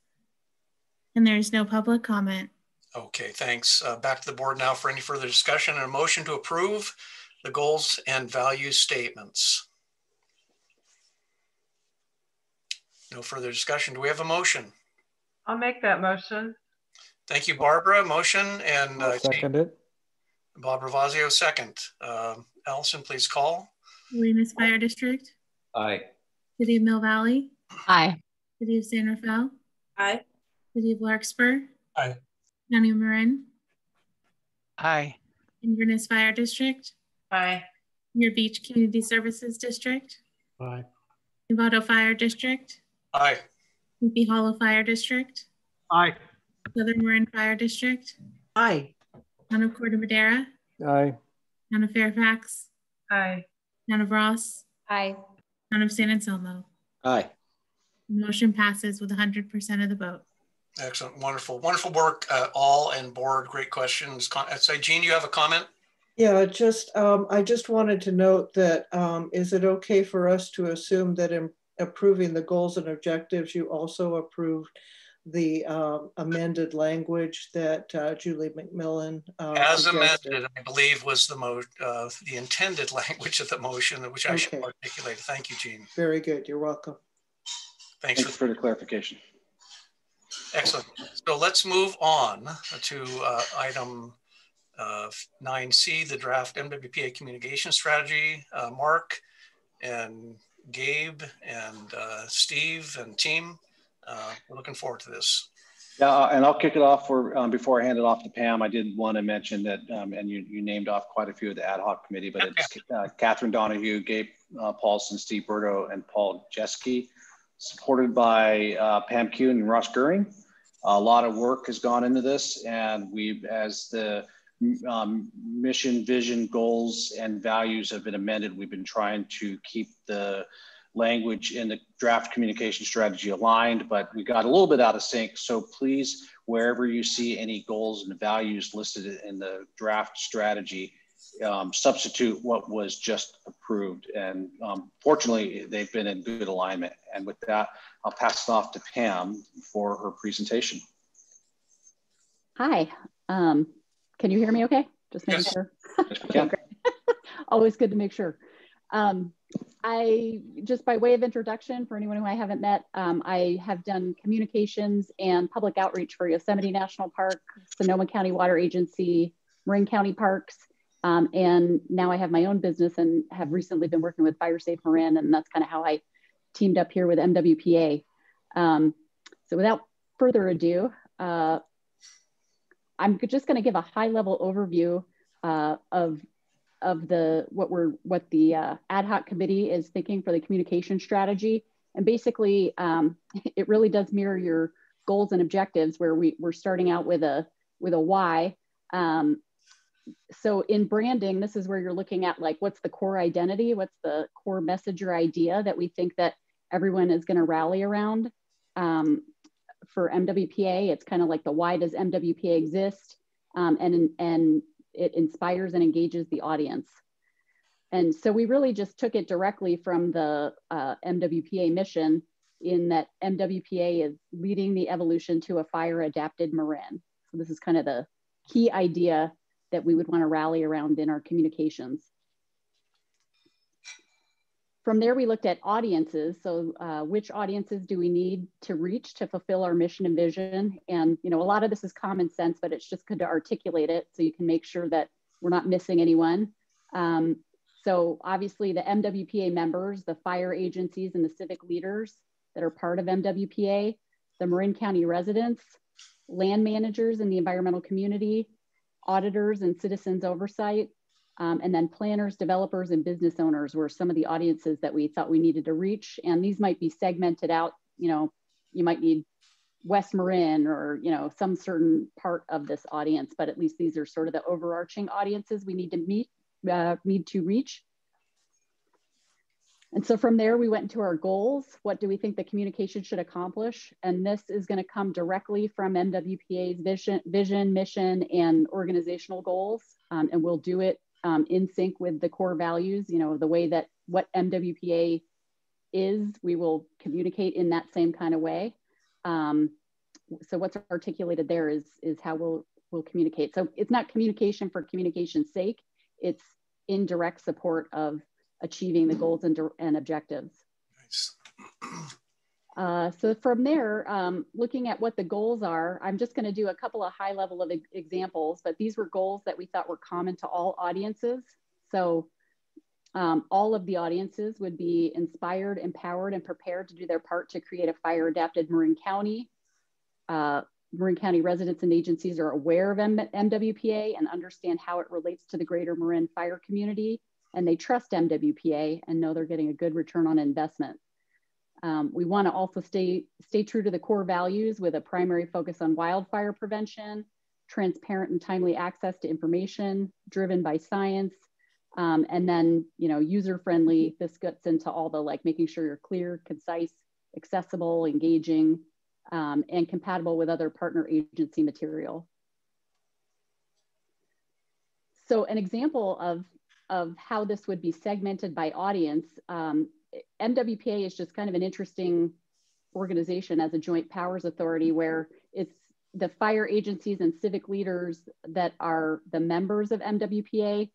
and there's no public comment. Okay, thanks. Back to the board now for any further discussion and a motion to approve the goals and value statements. No further discussion. Do we have a motion? I'll make that motion. Thank you, Barbara. Motion and second it. Bob Ravazio, second. Allison, please call. Salinas Fire District. Aye. City of Mill Valley. Aye. City of San Rafael. Aye. City of Larkspur. Aye. County of Marin. Aye. Inverness Fire District. Aye. Muir Beach Community Services District. Aye. Novato Fire District. Aye. Sleepy Hollow Fire District. Aye. Southern Marin Fire District. Aye. Town of Corte Madera. Aye. Town of Fairfax. Aye. Town of Ross. Aye. Town of San Anselmo. Aye. Motion passes with 100% of the vote. Excellent. Wonderful. Wonderful work, all and board. Great questions. So, Jean, you have a comment? Yeah, I just wanted to note that is it okay for us to assume that in approving the goals and objectives, you also approved the amended language that Julie McMillan as suggested? amended, I believe, was the intended language of the motion, which I should articulate. Thank you, Jean. Very good. You're welcome. Thanks for the clarification. Excellent. So let's move on to item 9C, the draft MWPA communication strategy. Mark and Gabe and Steve and team, we're looking forward to this. Yeah, and I'll kick it off before I hand it off to Pam. I did want to mention that, and you named off quite a few of the ad hoc committee, but it's Catherine Donahue, Gabe Paulson, Steve Berto, and Paul Jeske, supported by Pam Kuhn and Ross Goering. A lot of work has gone into this, and we've, as the mission, vision, goals, and values have been amended, we've been trying to keep the language in the draft communication strategy aligned, but we got a little bit out of sync. So please, wherever you see any goals and values listed in the draft strategy, substitute what was just approved. And fortunately, they've been in good alignment. And with that, I'll pass it off to Pam for her presentation. Hi, can you hear me okay? Just making sure. Okay, great. Always good to make sure. I just by way of introduction for anyone who I haven't met, I have done communications and public outreach for Yosemite National Park, Sonoma County Water Agency, Marin County Parks, and now I have my own business and have recently been working with Fire Safe Marin, and that's kind of how I teamed up here with MWPA. So without further ado, I'm just going to give a high-level overview of what the ad hoc committee is thinking for the communication strategy. And basically, it really does mirror your goals and objectives, where we're starting out with a why. So in branding, this is where you're looking at, like, what's the core identity? What's the core message or idea that we think that everyone is going to rally around? For MWPA, it's kind of like the why does MWPA exist? And it inspires and engages the audience. And so we really just took it directly from the MWPA mission, in that MWPA is leading the evolution to a fire-adapted Marin. So this is kind of the key idea that we would want to rally around in our communications. From there, we looked at audiences. So which audiences do we need to reach to fulfill our mission and vision? And, you know, a lot of this is common sense, but it's just good to articulate it so you can make sure that we're not missing anyone. So obviously the MWPA members, the fire agencies and the civic leaders that are part of MWPA, the Marin County residents, land managers in the environmental community, auditors and citizens oversight, and then planners, developers, and business owners were some of the audiences that we thought we needed to reach. And these might be segmented out. You know, you might need West Marin or, you know, some certain part of this audience, but at least these are sort of the overarching audiences we need to reach. And so from there, we went into our goals. What do we think the communication should accomplish? And this is going to come directly from MWPA's vision, mission, and organizational goals. And we'll do it in sync with the core values, you know, the way that what MWPA is, we will communicate in that same kind of way. So what's articulated there is how we'll communicate. So it's not communication for communication's sake. It's in direct support of achieving the goals and objectives. Nice. So from there, looking at what the goals are, I'm just going to do a couple of high level of examples, but these were goals that we thought were common to all audiences. So all of the audiences would be inspired, empowered, and prepared to do their part to create a fire adapted Marin County. Marin County residents and agencies are aware of MWPA and understand how it relates to the greater Marin fire community, and they trust MWPA and know they're getting a good return on investment. We want to also stay true to the core values with a primary focus on wildfire prevention, transparent and timely access to information driven by science, and then, you know, user-friendly. This gets into all the, like, making sure you're clear, concise, accessible, engaging, and compatible with other partner agency material. So an example of how this would be segmented by audience, MWPA is just kind of an interesting organization as a joint powers authority, where it's the fire agencies and civic leaders that are the members of MWPA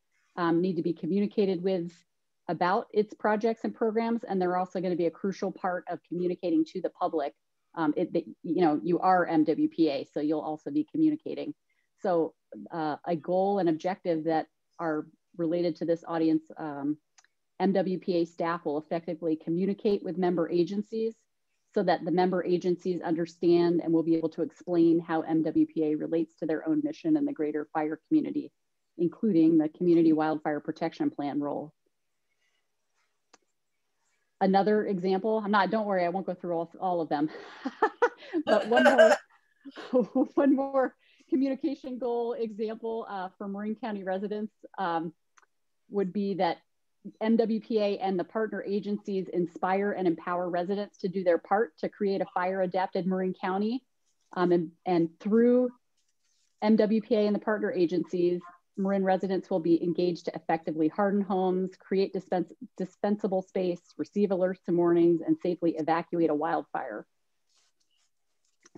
need to be communicated with about its projects and programs, and they're also going to be a crucial part of communicating to the public. You know, you are MWPA, so you'll also be communicating. So a goal and objective that are related to this audience, MWPA staff will effectively communicate with member agencies so that the member agencies understand and will be able to explain how MWPA relates to their own mission and the greater fire community, including the Community Wildfire Protection Plan role. Another example, don't worry, I won't go through all of them, but one more communication goal example for Marin County residents would be that MWPA and the partner agencies inspire and empower residents to do their part to create a fire-adapted Marin County. And through MWPA and the partner agencies, Marin residents will be engaged to effectively harden homes, create dispensable space, receive alerts to warnings, and safely evacuate a wildfire.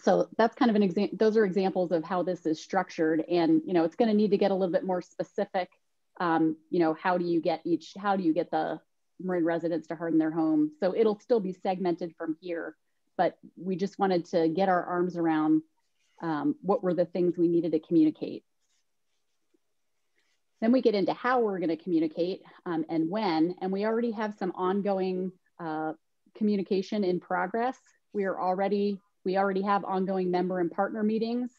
So that's kind of an example. Those are examples of how this is structured. And, you know, it's going to need to get a little bit more specific. You know, how do you get the Marin residents to harden their home? So it'll still be segmented from here, but we just wanted to get our arms around what were the things we needed to communicate. Then we get into how we're going to communicate and when, and we already have some ongoing communication in progress. We already have ongoing member and partner meetings.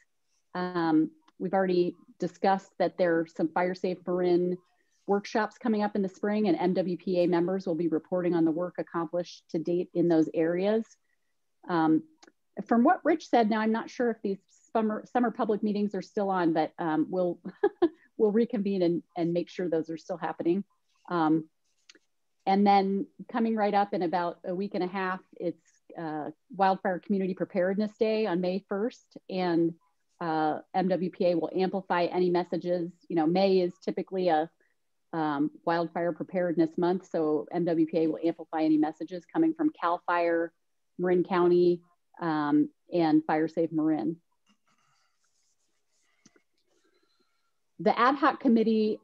We've already discussed that there are some Fire Safe Marin workshops coming up in the spring, and MWPA members will be reporting on the work accomplished to date in those areas. From what Rich said, now I'm not sure if these summer public meetings are still on, but we'll reconvene and make sure those are still happening. And then coming right up in about a week and a half, it's Wildfire Community Preparedness Day on May 1st, and MWPA will amplify any messages. You know, May is typically a wildfire preparedness month, so MWPA will amplify any messages coming from CAL FIRE, Marin County, and Fire Safe Marin. The ad hoc committee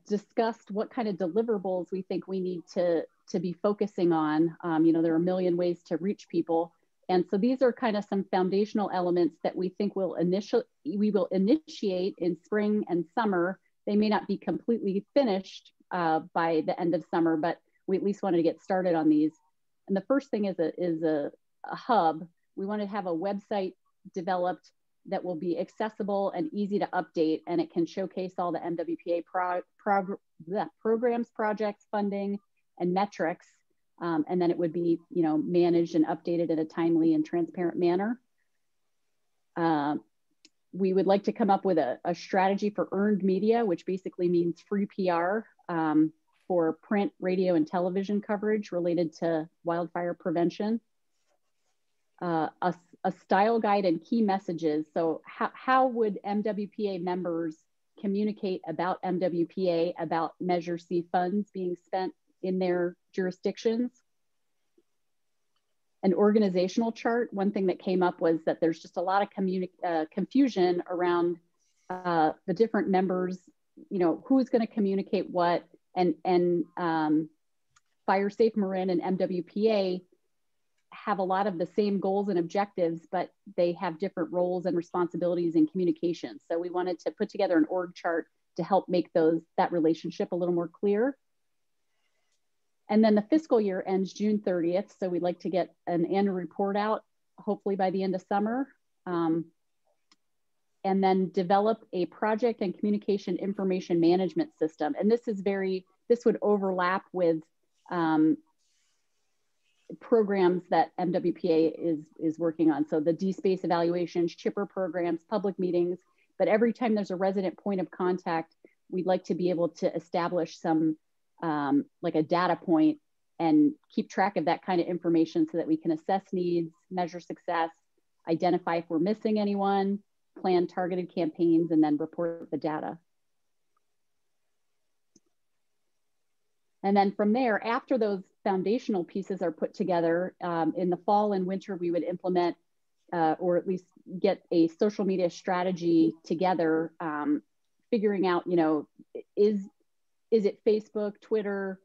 discussed what kind of deliverables we think we need to be focusing on. You know, there are a million ways to reach people. And so these are kind of some foundational elements that we think we will initiate in spring and summer. They may not be completely finished by the end of summer, but we at least wanted to get started on these. And the first thing is a hub. We want to have a website developed that will be accessible and easy to update, and it can showcase all the MWPA programs, projects, funding, and metrics. And then it would be, you know, managed and updated in a timely and transparent manner. We would like to come up with a strategy for earned media, which basically means free PR for print, radio, and television coverage related to wildfire prevention. A style guide and key messages. So how would MWPA members communicate about MWPA, about Measure C funds being spent in their jurisdictions? An organizational chart. One thing that came up was that there's just a lot of confusion around the different members, you know, who's going to communicate what, and Fire Safe Marin and MWPA have a lot of the same goals and objectives, but they have different roles and responsibilities in communication. So we wanted to put together an org chart to help make that relationship a little more clear. And then the fiscal year ends June 30th. So we'd like to get an annual report out, hopefully by the end of summer. and then develop a project and communication information management system. And this would overlap with programs that MWPA is working on. So the DSpace evaluations, chipper programs, public meetings, but every time there's a resident point of contact, we'd like to be able to establish some like a data point and keep track of that kind of information so that we can assess needs, measure success, identify if we're missing anyone, plan targeted campaigns, and then report the data. And then from there, after those foundational pieces are put together, in the fall and winter, we would implement or at least get a social media strategy together, figuring out, you know, is it Facebook, Twitter,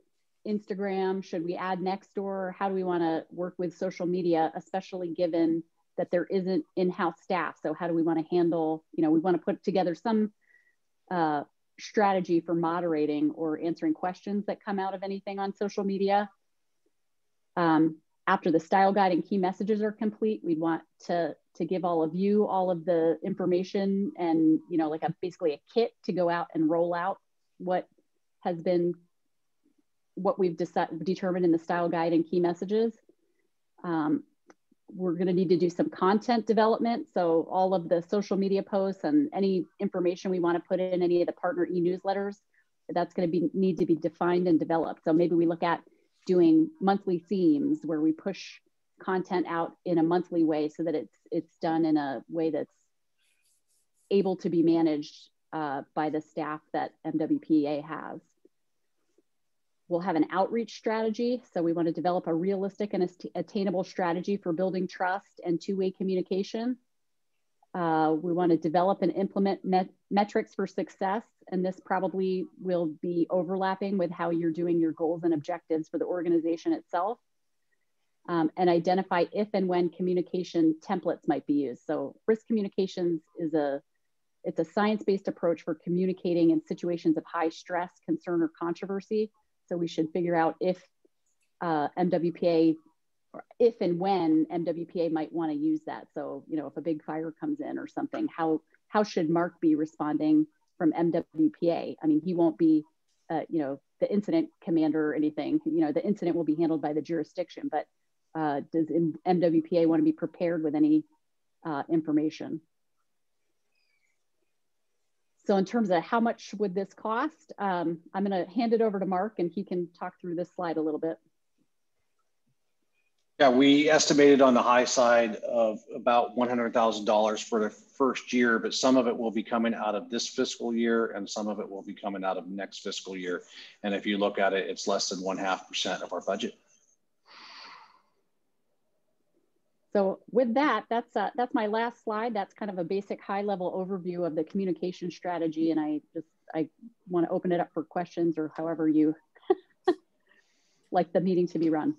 Instagram? Should we add Nextdoor? How do we want to work with social media, especially given that there isn't in-house staff? So how do we want to handle, you know, we want to put together some strategy for moderating or answering questions that come out of anything on social media. After the style guide and key messages are complete, we'd want to give all of you all of the information and, you know, like basically a kit to go out and roll out what we've determined in the style guide and key messages. We're going to need to do some content development. So all of the social media posts and any information we want to put in any of the partner e-newsletters, that's going to need to be defined and developed. So maybe we look at doing monthly themes where we push content out in a monthly way so that it's done in a way that's able to be managed by the staff that MWPA has. We'll have an outreach strategy. So we want to develop a realistic and attainable strategy for building trust and two-way communication. We want to develop and implement metrics for success. And this probably will be overlapping with how you're doing your goals and objectives for the organization itself. And identify if and when communication templates might be used. So risk communications it's a science-based approach for communicating in situations of high stress, concern, or controversy. So we should figure out if MWPA, or if and when MWPA might want to use that. So, you know, if a big fire comes in or something, how should Mark be responding from MWPA? I mean, he won't be, you know, the incident commander or anything. You know, the incident will be handled by the jurisdiction, but does MWPA want to be prepared with any information? So in terms of how much would this cost, I'm going to hand it over to Mark and he can talk through this slide a little bit. Yeah, we estimated on the high side of about $100,000 for the first year, but some of it will be coming out of this fiscal year and some of it will be coming out of next fiscal year. And if you look at it, it's less than 0.5% of our budget. So with that, that's my last slide. That's kind of a basic high-level overview of the communication strategy. And I want to open it up for questions or however you like the meeting to be run.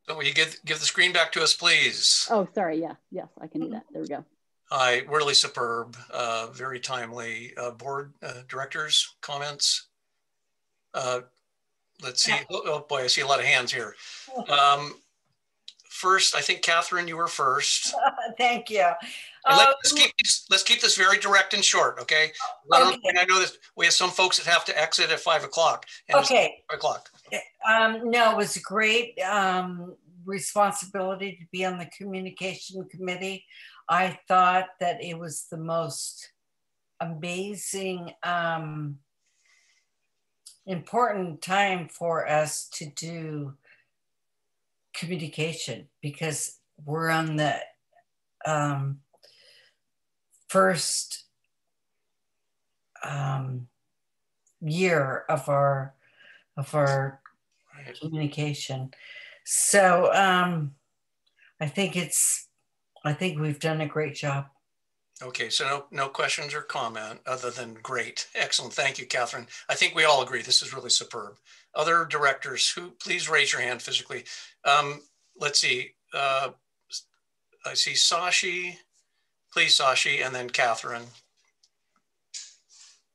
So will you give the screen back to us, please? Oh, sorry. Yeah. Yes, I can do that. There we go. Hi, really superb, very timely. Board directors, comments? Let's see. Oh boy, I see a lot of hands here. First, I think Catherine, you were first. Thank you. Let's keep this very direct and short, okay? Okay. And I know that we have some folks that have to exit at 5 o'clock. Okay. 5 o'clock. No, it was a great responsibility to be on the communication committee. I thought that it was the most amazing, important time for us to do communication because we're on the first year of our communication. So I think we've done a great job. Okay, so no questions or comment other than great. Excellent. Thank you, Catherine. I think we all agree this is really superb. Other directors who please raise your hand physically. Let's see. I see Sashi. Please, Sashi, and then Catherine.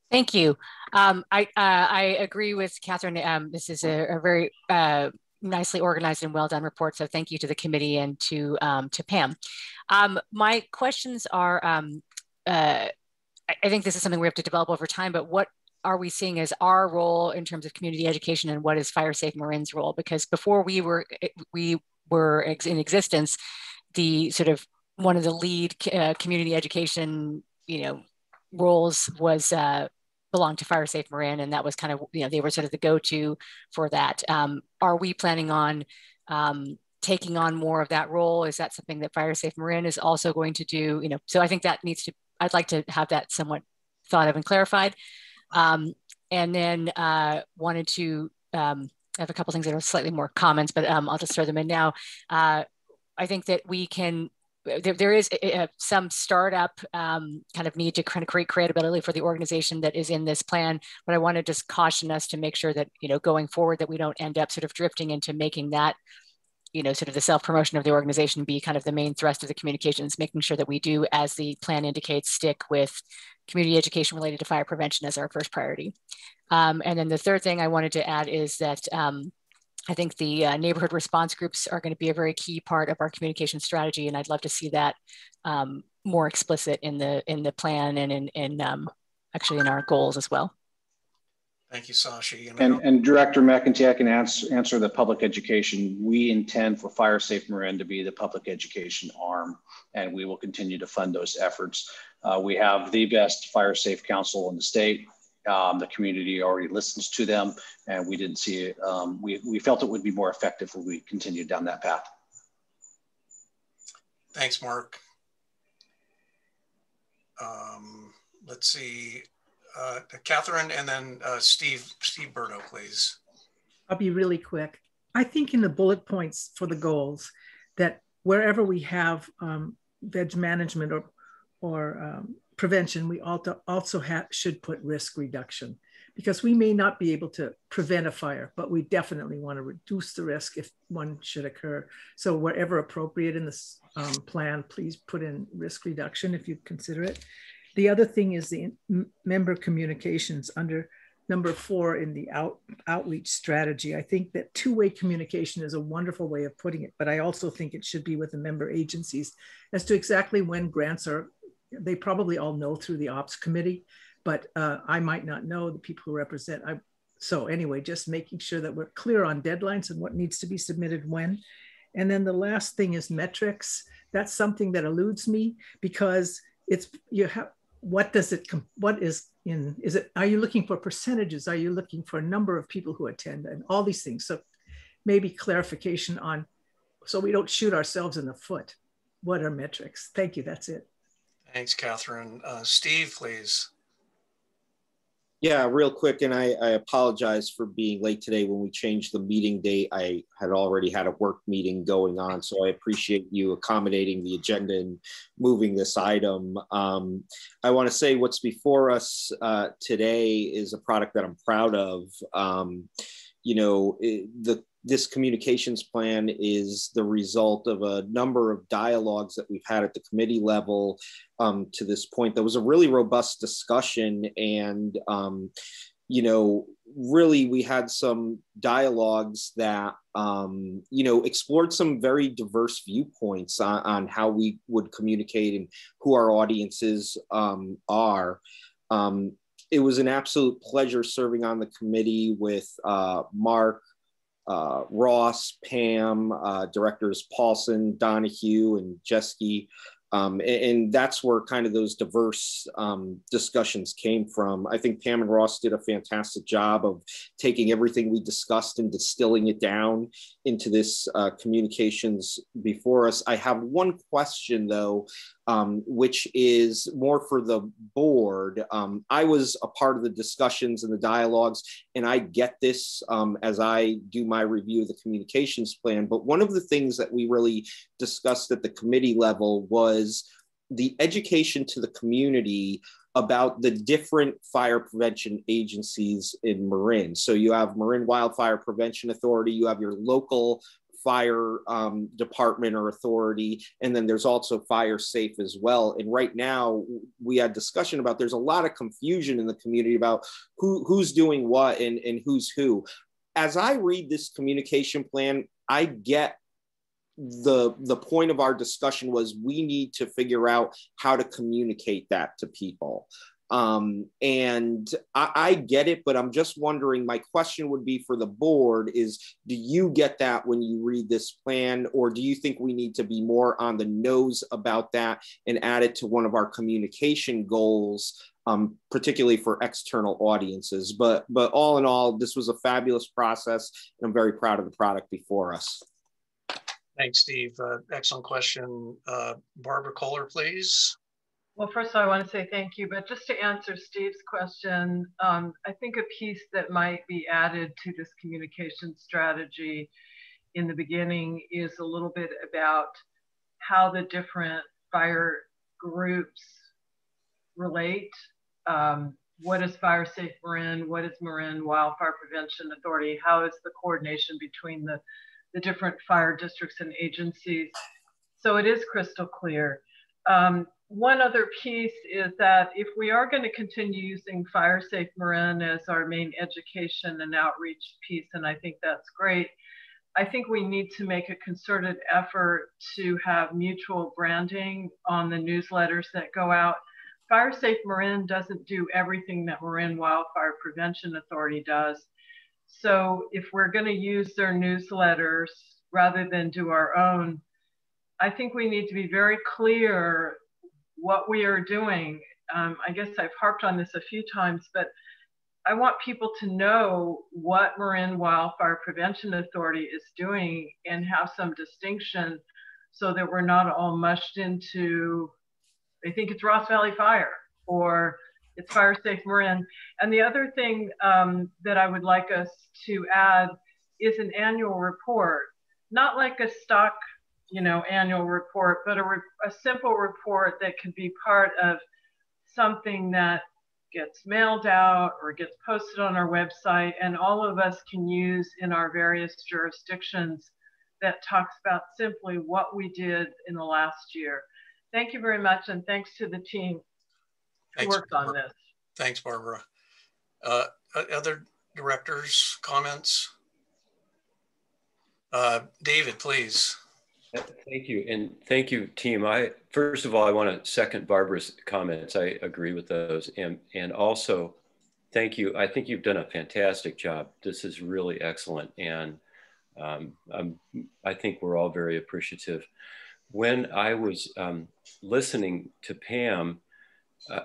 Thank you. I agree with Catherine. This is a very nicely organized and well done report. So thank you to the committee and to Pam. My questions are I think this is something we have to develop over time, but what are we seeing as our role in terms of community education, and what is Fire Safe Marin's role? Because before we were in existence, the sort of one of the lead community education, roles was belonged to Fire Safe Marin, and that was kind of, they were sort of the go-to for that. Are we planning on taking on more of that role? Is that something that Fire Safe Marin is also going to do? So I think that needs to, I'd like to have that somewhat thought of and clarified. And then wanted to have a couple things that are slightly more comments, but I'll just throw them in now. I think that we can, there is some startup kind of need to kind of create credibility for the organization that is in this plan, but I want to just caution us to make sure that, going forward, that we don't end up sort of drifting into making that, sort of the self-promotion of the organization be kind of the main thrust of the communications, making sure that we do, as the plan indicates, stick with community education related to fire prevention as our first priority. And then the third thing I wanted to add is that I think the neighborhood response groups are going to be a very key part of our communication strategy, and I'd love to see that more explicit in the plan and in actually in our goals as well. Thank you, Sashi. And Director McEntee, I can answer the public education. We intend for Fire Safe Marin to be the public education arm, and we will continue to fund those efforts. We have the best fire safe council in the state. The community already listens to them, and we didn't see it. We felt it would be more effective if we continued down that path. Thanks, Mark. Let's see. Catherine, and then Steve Berto, please. I'll be really quick. I think in the bullet points for the goals that wherever we have veg management or prevention, we also should put risk reduction, because we may not be able to prevent a fire, but we definitely want to reduce the risk if one should occur. So wherever appropriate in this plan, please put in risk reduction if you consider it. The other thing is the member communications under number 4 in the outreach strategy. I think that two-way communication is a wonderful way of putting it, but I also think it should be with the member agencies as to exactly when grants are. They probably all know through the ops committee, but I might not know, the people who represent. So anyway, just making sure that we're clear on deadlines and what needs to be submitted when. And then the last thing is metrics. That's something that eludes me, because it's, are you looking for percentages? Are you looking for a number of people who attend and all these things? So maybe clarification on, so we don't shoot ourselves in the foot. What are metrics? Thank you, that's it. Thanks, Catherine. Steve, please. Yeah, real quick, and I apologize for being late today. When we changed the meeting date, I had already had a work meeting going on, so I appreciate you accommodating the agenda and moving this item. I want to say what's before us today is a product that I'm proud of. This communications plan is the result of a number of dialogues that we've had at the committee level to this point. There was a really robust discussion, and really we had some dialogues that explored some very diverse viewpoints on how we would communicate and who our audiences are. It was an absolute pleasure serving on the committee with Mark, Ross, Pam, directors Paulson, Donahue, and Jeske. And that's where kind of those diverse discussions came from. I think Pam and Ross did a fantastic job of taking everything we discussed and distilling it down into this communications before us. I have one question though, which is more for the board. I was a part of the discussions and the dialogues, and I get this as I do my review of the communications plan. But one of the things that we really discussed at the committee level was the education to the community about the different fire prevention agencies in Marin. So you have Marin Wildfire Prevention Authority, you have your local fire department or authority, and then there's also Fire Safe as well. And right now we had discussion about, there's a lot of confusion in the community about who's doing what and who's who. As I read this communication plan, I get the point of our discussion was we need to figure out how to communicate that to people. And I get it, but I'm just wondering, my question would be for the board is, do you get that when you read this plan, or do you think we need to be more on the nose about that and add it to one of our communication goals, particularly for external audiences? But all in all, this was a fabulous process, and I'm very proud of the product before us. Thanks, Steve. Excellent question. Barbara Kohler, please. Well, first I want to say thank you, but just to answer Steve's question, I think a piece that might be added to this communication strategy in the beginning is a little bit about how the different fire groups relate. What is Fire Safe Marin? What is Marin Wildfire Prevention Authority? How is the coordination between the different fire districts and agencies? So it is crystal clear. One other piece is that if we are going to continue using Fire Safe Marin as our main education and outreach piece, and I think that's great, I think we need to make a concerted effort to have mutual branding on the newsletters that go out. Fire Safe Marin doesn't do everything that Marin Wildfire Prevention Authority does. So if we're going to use their newsletters rather than do our own, I think we need to be very clear what we are doing. I guess I've harped on this a few times, but I want people to know what Marin Wildfire Prevention Authority is doing and have some distinction so that we're not all mushed into, they think it's Ross Valley Fire or it's Fire Safe Marin. And the other thing that I would like us to add is an annual report, not like a stock annual report, but a simple report that could be part of something that gets mailed out or gets posted on our website, and all of us can use in our various jurisdictions that talks about simply what we did in the last year. Thank you very much, and thanks to the team who worked on this. Thanks, Barbara. Other directors, comments? David, please. Thank you, and thank you, team. First of all, I want to second Barbara's comments. I agree with those, and also thank you. I think you've done a fantastic job. This is really excellent, and I think we're all very appreciative. When I was listening to Pam,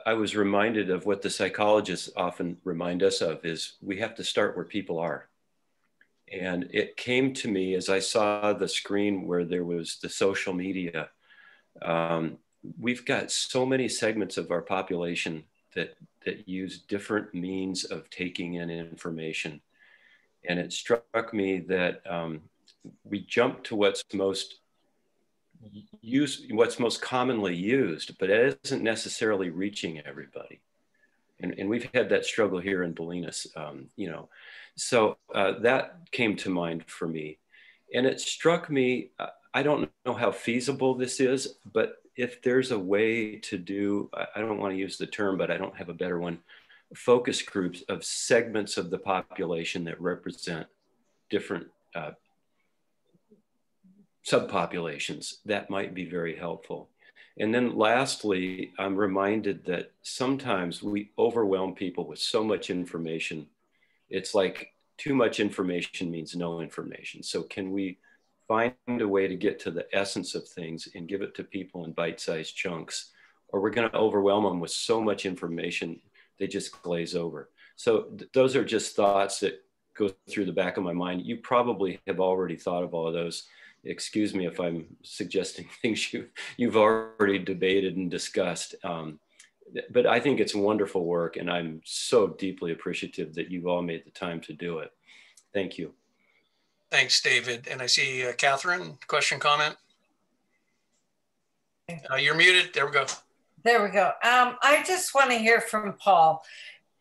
I was reminded of what the psychologists often remind us of: is we have to start where people are. And it came to me as I saw the screen where there was the social media. We've got so many segments of our population that use different means of taking in information. And it struck me that we jump to what's most commonly used, but it isn't necessarily reaching everybody. And we've had that struggle here in Bolinas, So that came to mind for me. And it struck me, I don't know how feasible this is, but if there's a way to do, I don't want to use the term, but I don't have a better one, focus groups of segments of the population that represent different subpopulations, that might be very helpful. And then lastly, I'm reminded that sometimes we overwhelm people with so much information. It's like too much information means no information. So can we find a way to get to the essence of things and give it to people in bite-sized chunks? Or we're going to overwhelm them with so much information, they just glaze over. So those are just thoughts that go through the back of my mind. You probably have already thought of all of those. Excuse me if I'm suggesting things you've already debated and discussed. But I think it's wonderful work, and I'm so deeply appreciative that you've all made the time to do it. Thank you. Thanks, David. And I see Catherine, question, comment? You're muted. There we go. There we go. I just want to hear from Paul,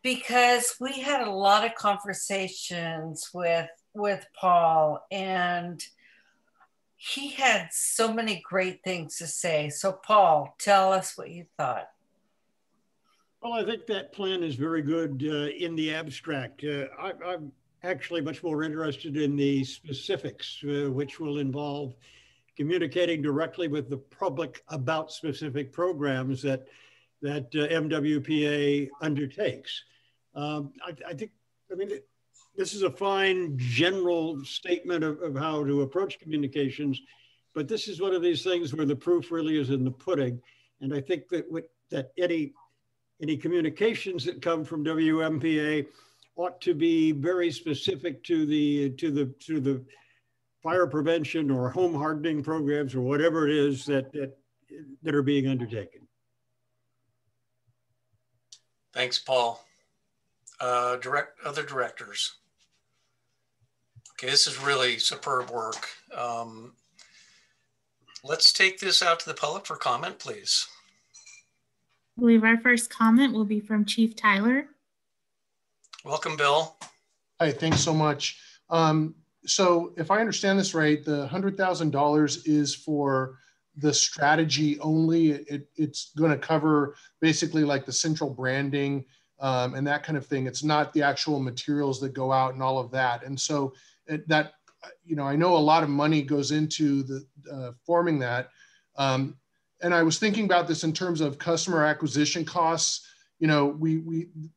because we had a lot of conversations with Paul, and he had so many great things to say. So Paul, tell us what you thought. Well, I think that plan is very good in the abstract. I'm actually much more interested in the specifics, which will involve communicating directly with the public about specific programs that MWPA undertakes. I mean, this is a fine general statement of how to approach communications, but this is one of these things where the proof really is in the pudding. And I think that any communications that come from WMPA ought to be very specific to the fire prevention or home hardening programs or whatever it is that are being undertaken. Thanks, Paul. Other directors. Okay, this is really superb work. Let's take this out to the public for comment, please. I believe our first comment will be from Chief Tyler. Welcome, Bill. Hi, thanks so much. So if I understand this right, the $100,000 is for the strategy only. It's going to cover basically like the central branding and that kind of thing. It's not the actual materials that go out and all of that. And so that, you know, I know a lot of money goes into the forming that. And I was thinking about this in terms of customer acquisition costs. You know,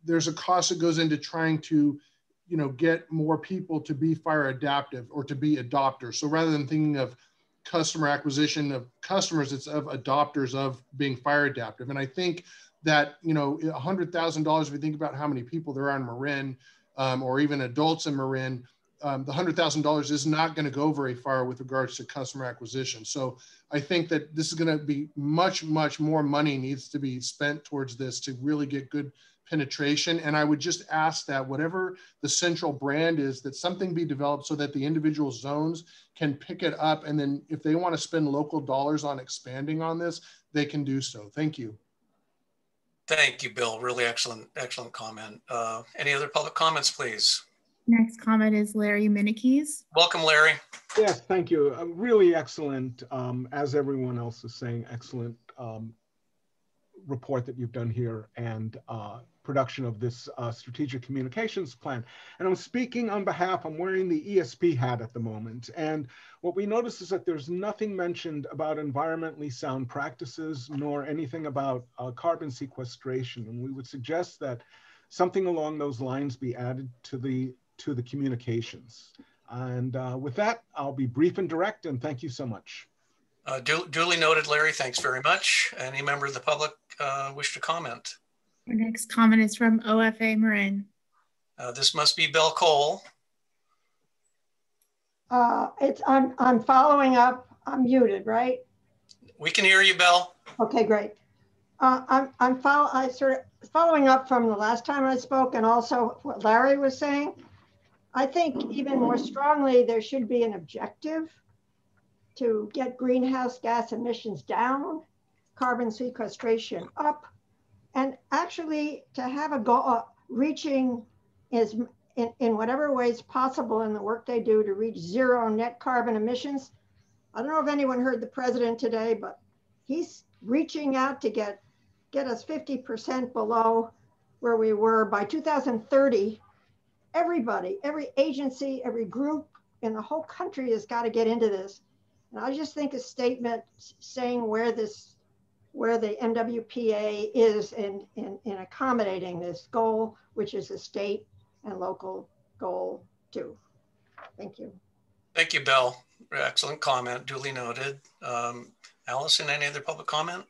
there's a cost that goes into trying to, you know, get more people to be fire adaptive or to be adopters. So rather than thinking of customer acquisition of customers, it's of adopters of being fire adaptive. And I think that, you know, $100,000, if you think about how many people there are in Marin or even adults in Marin, the $100,000 is not going to go very far with regards to customer acquisition. So I think that this is going to be much, much more money needs to be spent towards this to really get good penetration. And I would just ask that whatever the central brand is, that something be developed so that the individual zones can pick it up. And then if they want to spend local dollars on expanding on this, they can do so. Thank you. Thank you, Bill. Really excellent comment. Any other public comments, please? Next comment is Larry Minikes. Welcome, Larry. Yes, thank you. Really excellent, as everyone else is saying, excellent report that you've done here and production of this strategic communications plan. And I'm speaking on behalf, I'm wearing the ESP hat at the moment. And what we notice is that there's nothing mentioned about environmentally sound practices, nor anything about carbon sequestration. And we would suggest that something along those lines be added to the communications. And with that, I'll be brief and direct, and thank you so much. Duly noted, Larry. Thanks very much. Any member of the public wish to comment? Our next comment is from OFA Marin. This must be Bill Cole. I'm following up. I'm muted, right? We can hear you, Bill. Okay, great. I'm following up from the last time I spoke, and also what Larry was saying. I think even more strongly, there should be an objective to get greenhouse gas emissions down, carbon sequestration up, and actually to have a goal reaching is in whatever ways possible in the work they do to reach zero net carbon emissions. I don't know if anyone heard the president today, but he's reaching out to get us 50% below where we were by 2030. Everybody, every agency, every group in the whole country has got to get into this. And I just think a statement saying where the MWPA is in accommodating this goal, which is a state and local goal too. Thank you. Thank you, Bill. Excellent comment, duly noted. Allison, any other public comment?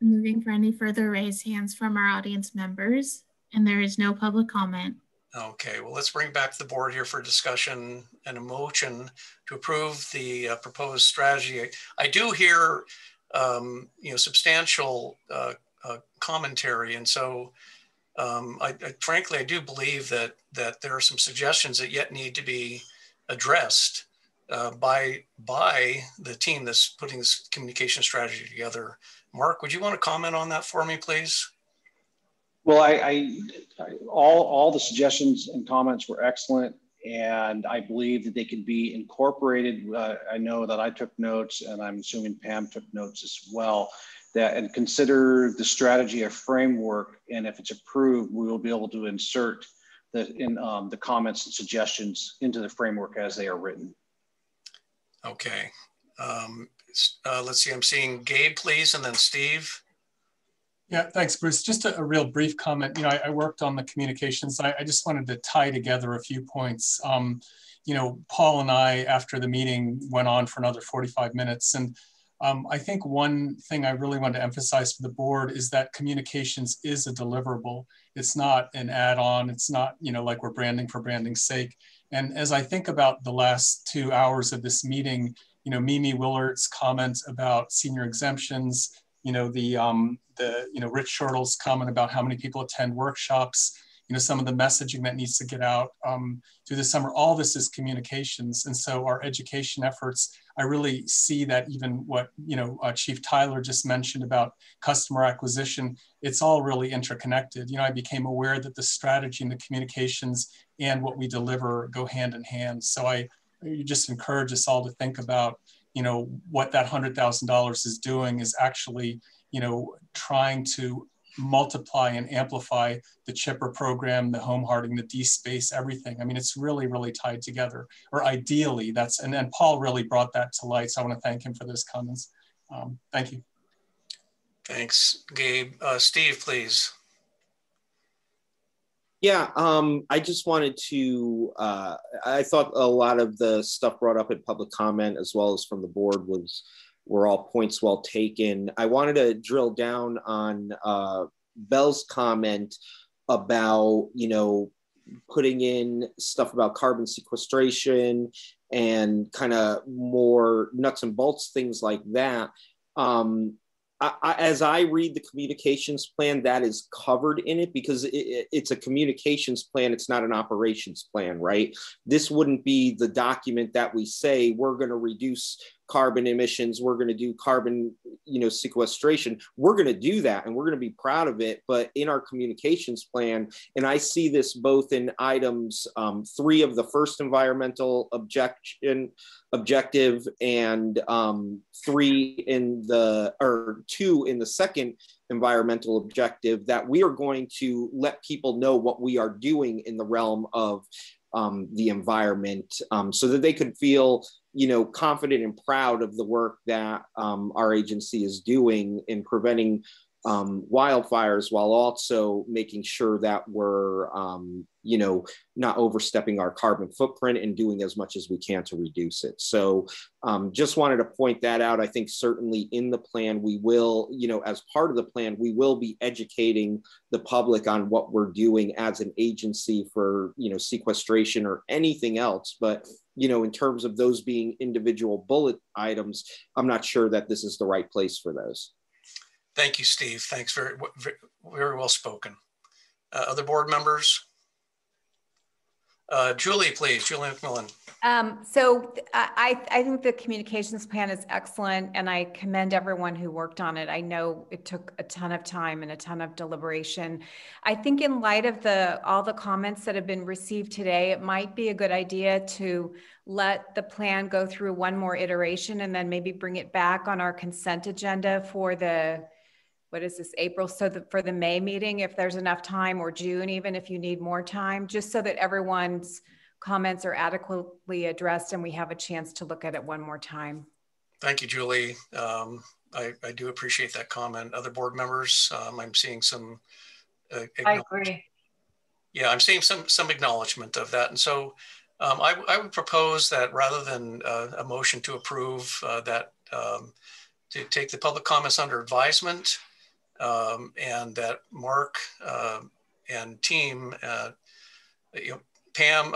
Moving for any further raised hands from our audience members, and there is no public comment. Okay, well, let's bring back to the board here for discussion and a motion to approve the proposed strategy. I do hear, substantial commentary, and so frankly, I do believe that there are some suggestions that yet need to be addressed by the team that's putting this communication strategy together. Mark, would you want to comment on that for me, please? Well, all the suggestions and comments were excellent, and I believe that they can be incorporated. I know that I took notes, and I'm assuming Pam took notes as well, and consider the strategy a framework, and if it's approved, we will be able to insert the comments and suggestions into the framework as they are written. Okay. let's see, I'm seeing Gabe, please, and then Steve. Yeah, thanks, Bruce. Just a real brief comment. You know, I worked on the communications. I just wanted to tie together a few points. You know, Paul and I, after the meeting, went on for another 45 minutes. And I think one thing I really want to emphasize for the board is that communications is a deliverable. It's not an add-on. It's not, you know, like we're branding for branding's sake. And as I think about the last 2 hours of this meeting, you know, Mimi Willard's comments about senior exemptions, you know, you know, Rich Shortle's comment about how many people attend workshops, you know, some of the messaging that needs to get out through the summer, all this is communications. And so our education efforts, I really see that even what, you know, Chief Tyler just mentioned about customer acquisition, it's all really interconnected. You know, I became aware that the strategy and the communications and what we deliver go hand in hand. So I just encourage us all to think about, you know, what that $100,000 is doing is actually, you know, trying to multiply and amplify the chipper program, the home hardening, the D-space, everything. I mean, it's really, really tied together, or ideally that's, and then Paul really brought that to light. So I want to thank him for those comments. Thank you. Thanks, Gabe. Steve, please. Yeah, I just wanted to, I thought a lot of the stuff brought up in public comment as well as from the board were all points well taken. I wanted to drill down on Belle's comment about, you know, putting in stuff about carbon sequestration and kind of more nuts and bolts, things like that. As I read the communications plan, that is covered in it because it's a communications plan. It's not an operations plan, right? This wouldn't be the document that we say we're going to reduce carbon emissions. We're going to do carbon, you know, sequestration. We're going to do that and we're going to be proud of it. But in our communications plan, and I see this both in items 3 of the first environmental objective and 3 in the, or 2 in the second environmental objective, that we are going to let people know what we are doing in the realm of the environment, so that they could feel, you know, confident and proud of the work that our agency is doing in preventing wildfires, while also making sure that we're, you know, not overstepping our carbon footprint and doing as much as we can to reduce it. So just wanted to point that out. I think certainly in the plan, we will, you know, as part of the plan, we will be educating the public on what we're doing as an agency for, you know, sequestration or anything else. But, you know, in terms of those being individual bullet items, I'm not sure that this is the right place for those. Thank you, Steve. Thanks, very well spoken. Other board members? Julie, please, Julie McMillan. So I think the communications plan is excellent and I commend everyone who worked on it. I know it took a ton of time and a ton of deliberation. I think in light of all the comments that have been received today, it might be a good idea to let the plan go through one more iteration and then maybe bring it back on our consent agenda for the, what is this, April? So for the May meeting, if there's enough time, or June, even if you need more time, just so that everyone's comments are adequately addressed and we have a chance to look at it one more time. Thank you, Julie. I do appreciate that comment. Other board members, I'm seeing some. I agree. Yeah, I'm seeing some acknowledgement of that. And so I would propose that rather than a motion to approve that, to take the public comments under advisement, and that Mark and team, you know, Pam,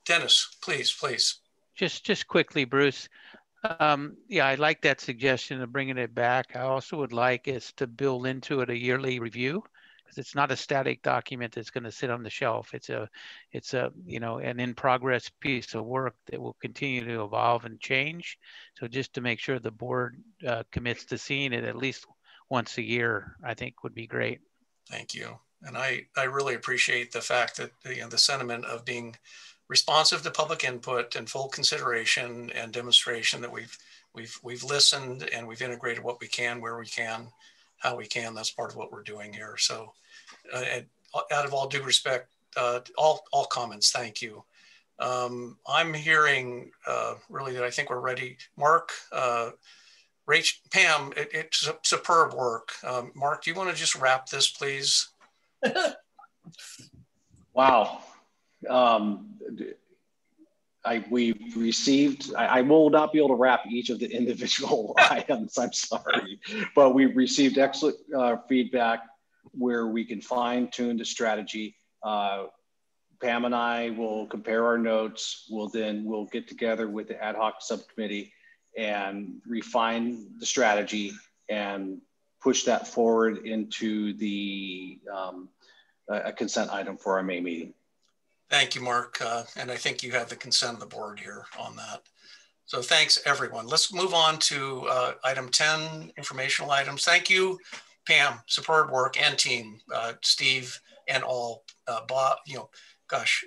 Dennis, please. Just quickly, Bruce. Yeah, I like that suggestion of bringing it back. I also would like us to build into it a yearly review, because it's not a static document that's going to sit on the shelf. It's a you know, an in progress piece of work that will continue to evolve and change. So just to make sure the board commits to seeing it at least once a year, I think would be great. Thank you. And I really appreciate the fact that, you know, the sentiment of being responsive to public input and full consideration and demonstration that we've listened and we've integrated what we can, where we can, how we can. That's part of what we're doing here. So out of all due respect, all comments, thank you. I'm hearing really that I think we're ready. Mark, Rach, Pam, it's superb work. Mark, do you want to just wrap this, please? Wow. We received, I will not be able to wrap each of the individual items, I'm sorry, but we received excellent feedback where we can fine-tune the strategy. Pam and I will compare our notes. We'll get together with the ad hoc subcommittee and refine the strategy and push that forward into the a consent item for our May meeting. Thank you, Mark. And I think you have the consent of the board here on that. So thanks, everyone. Let's move on to item 10, informational items. Thank you, Pam, superb work, and team, Steve, and all. Bob, gosh,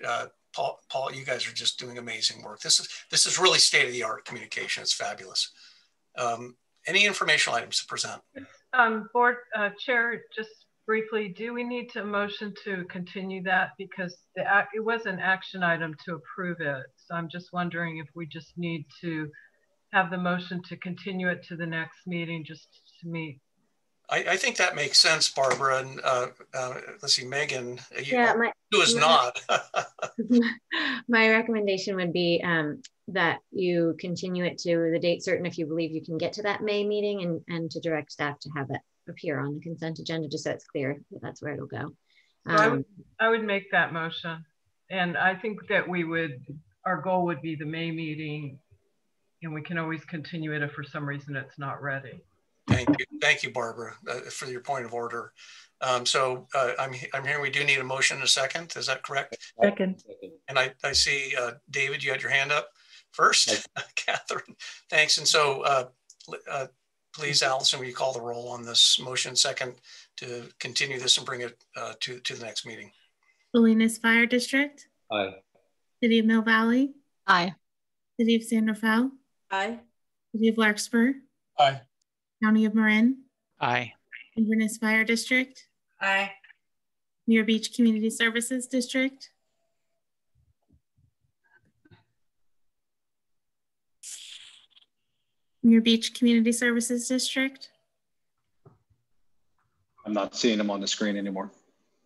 Paul, you guys are just doing amazing work. This is really state-of-the-art communication. It's fabulous. Any informational items to present? Board Chair, just briefly, do we need to motion to continue that, because it was an action item to approve it? So I'm just wondering if we just need to have the motion to continue it to the next meeting just to meet. I think that makes sense, Barbara. And let's see, Megan, who is not. My recommendation would be that you continue it to the date certain if you believe you can get to that May meeting, and to direct staff to have it appear on the consent agenda, just so it's clear that that's where it'll go. So I would make that motion. And I think that our goal would be the May meeting, and we can always continue it if for some reason it's not ready. Thank you, Barbara, for your point of order. I'm hearing we do need a motion in a second. Is that correct? Second. And I see, David, you had your hand up first. Catherine, thanks. And so please, Allison, will you call the roll on this motion second to continue this and bring it to the next meeting? Salinas Fire District. Aye. City of Mill Valley. Aye. City of San Rafael. Aye. City of Larkspur. Aye. County of Marin. Aye. Inverness Fire District. Aye. Muir Beach Community Services District. Muir Beach Community Services District. I'm not seeing them on the screen anymore.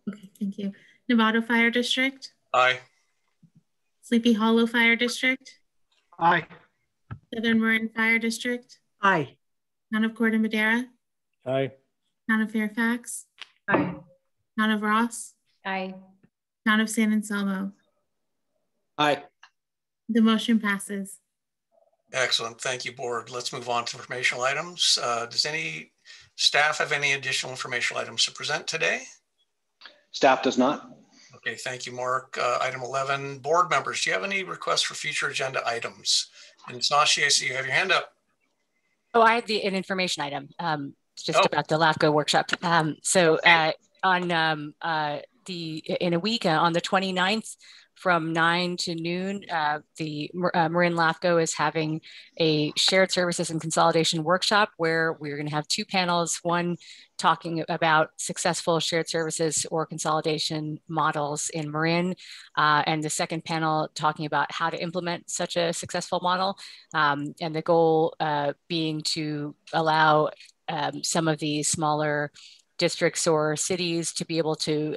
Okay, thank you. Novato Fire District. Aye. Sleepy Hollow Fire District. Aye. Southern Marin Fire District. Aye. Town of Corte Madera. Aye. Town of Fairfax. Aye. Town of Ross. Aye. Town of San Anselmo. Aye. The motion passes. Excellent. Thank you, board. Let's move on to informational items. Does any staff have any additional informational items to present today? Staff does not. Okay, thank you, Mark. Item 11, board members, do you have any requests for future agenda items? And Sashi, I see you have your hand up. Oh, I have an information item just about the LAFCO workshop. In a week on the 29th from 9 to noon, the Marin LAFCO is having a shared services and consolidation workshop where we're going to have two panels, one talking about successful shared services or consolidation models in Marin, and the second panel talking about how to implement such a successful model, and the goal being to allow some of these smaller districts or cities to be able to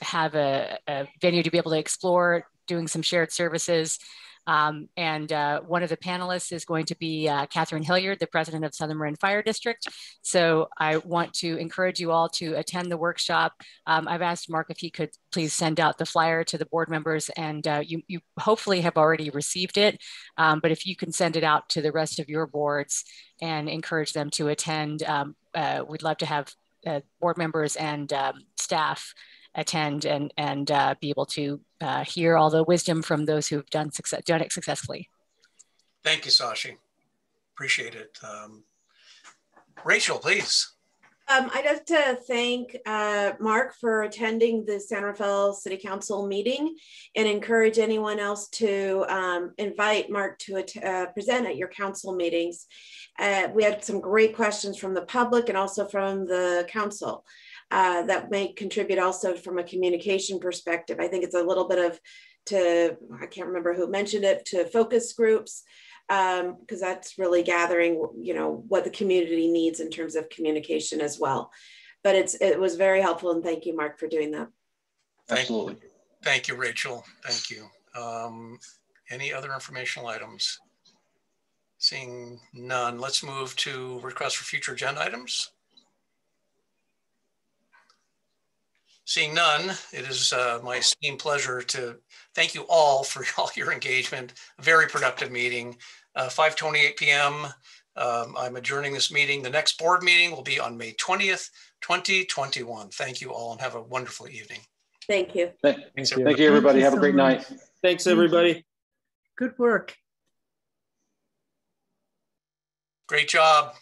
have a venue to be able to explore doing some shared services. And one of the panelists is going to be Catherine Hilliard, the president of Southern Marin Fire District. So I want to encourage you all to attend the workshop. I've asked Mark if he could please send out the flyer to the board members, and you hopefully have already received it. But if you can send it out to the rest of your boards and encourage them to attend, we'd love to have board members and staff attend and be able to hear all the wisdom from those who've done it successfully. Thank you, Sashi. Appreciate it. Rachel, please. I'd like to thank Mark for attending the San Rafael City Council meeting and encourage anyone else to invite Mark to present at your council meetings. We had some great questions from the public and also from the council. that may contribute also from a communication perspective. I think it's a little bit of I can't remember who mentioned it, to focus groups, because that's really gathering, what the community needs in terms of communication as well. But it was very helpful, and thank you, Mark, for doing that. Absolutely. Thank you, Rachel. Thank you. Any other informational items? Seeing none, let's move to requests for future agenda items. Seeing none, it is my esteemed pleasure to thank you all for all your engagement. A very productive meeting. 5:28 p.m. I'm adjourning this meeting. The next board meeting will be on May 20th, 2021. Thank you all and have a wonderful evening. Thank you. Thank you, everybody. Have a great night. Thanks, everybody. Good work. Great job.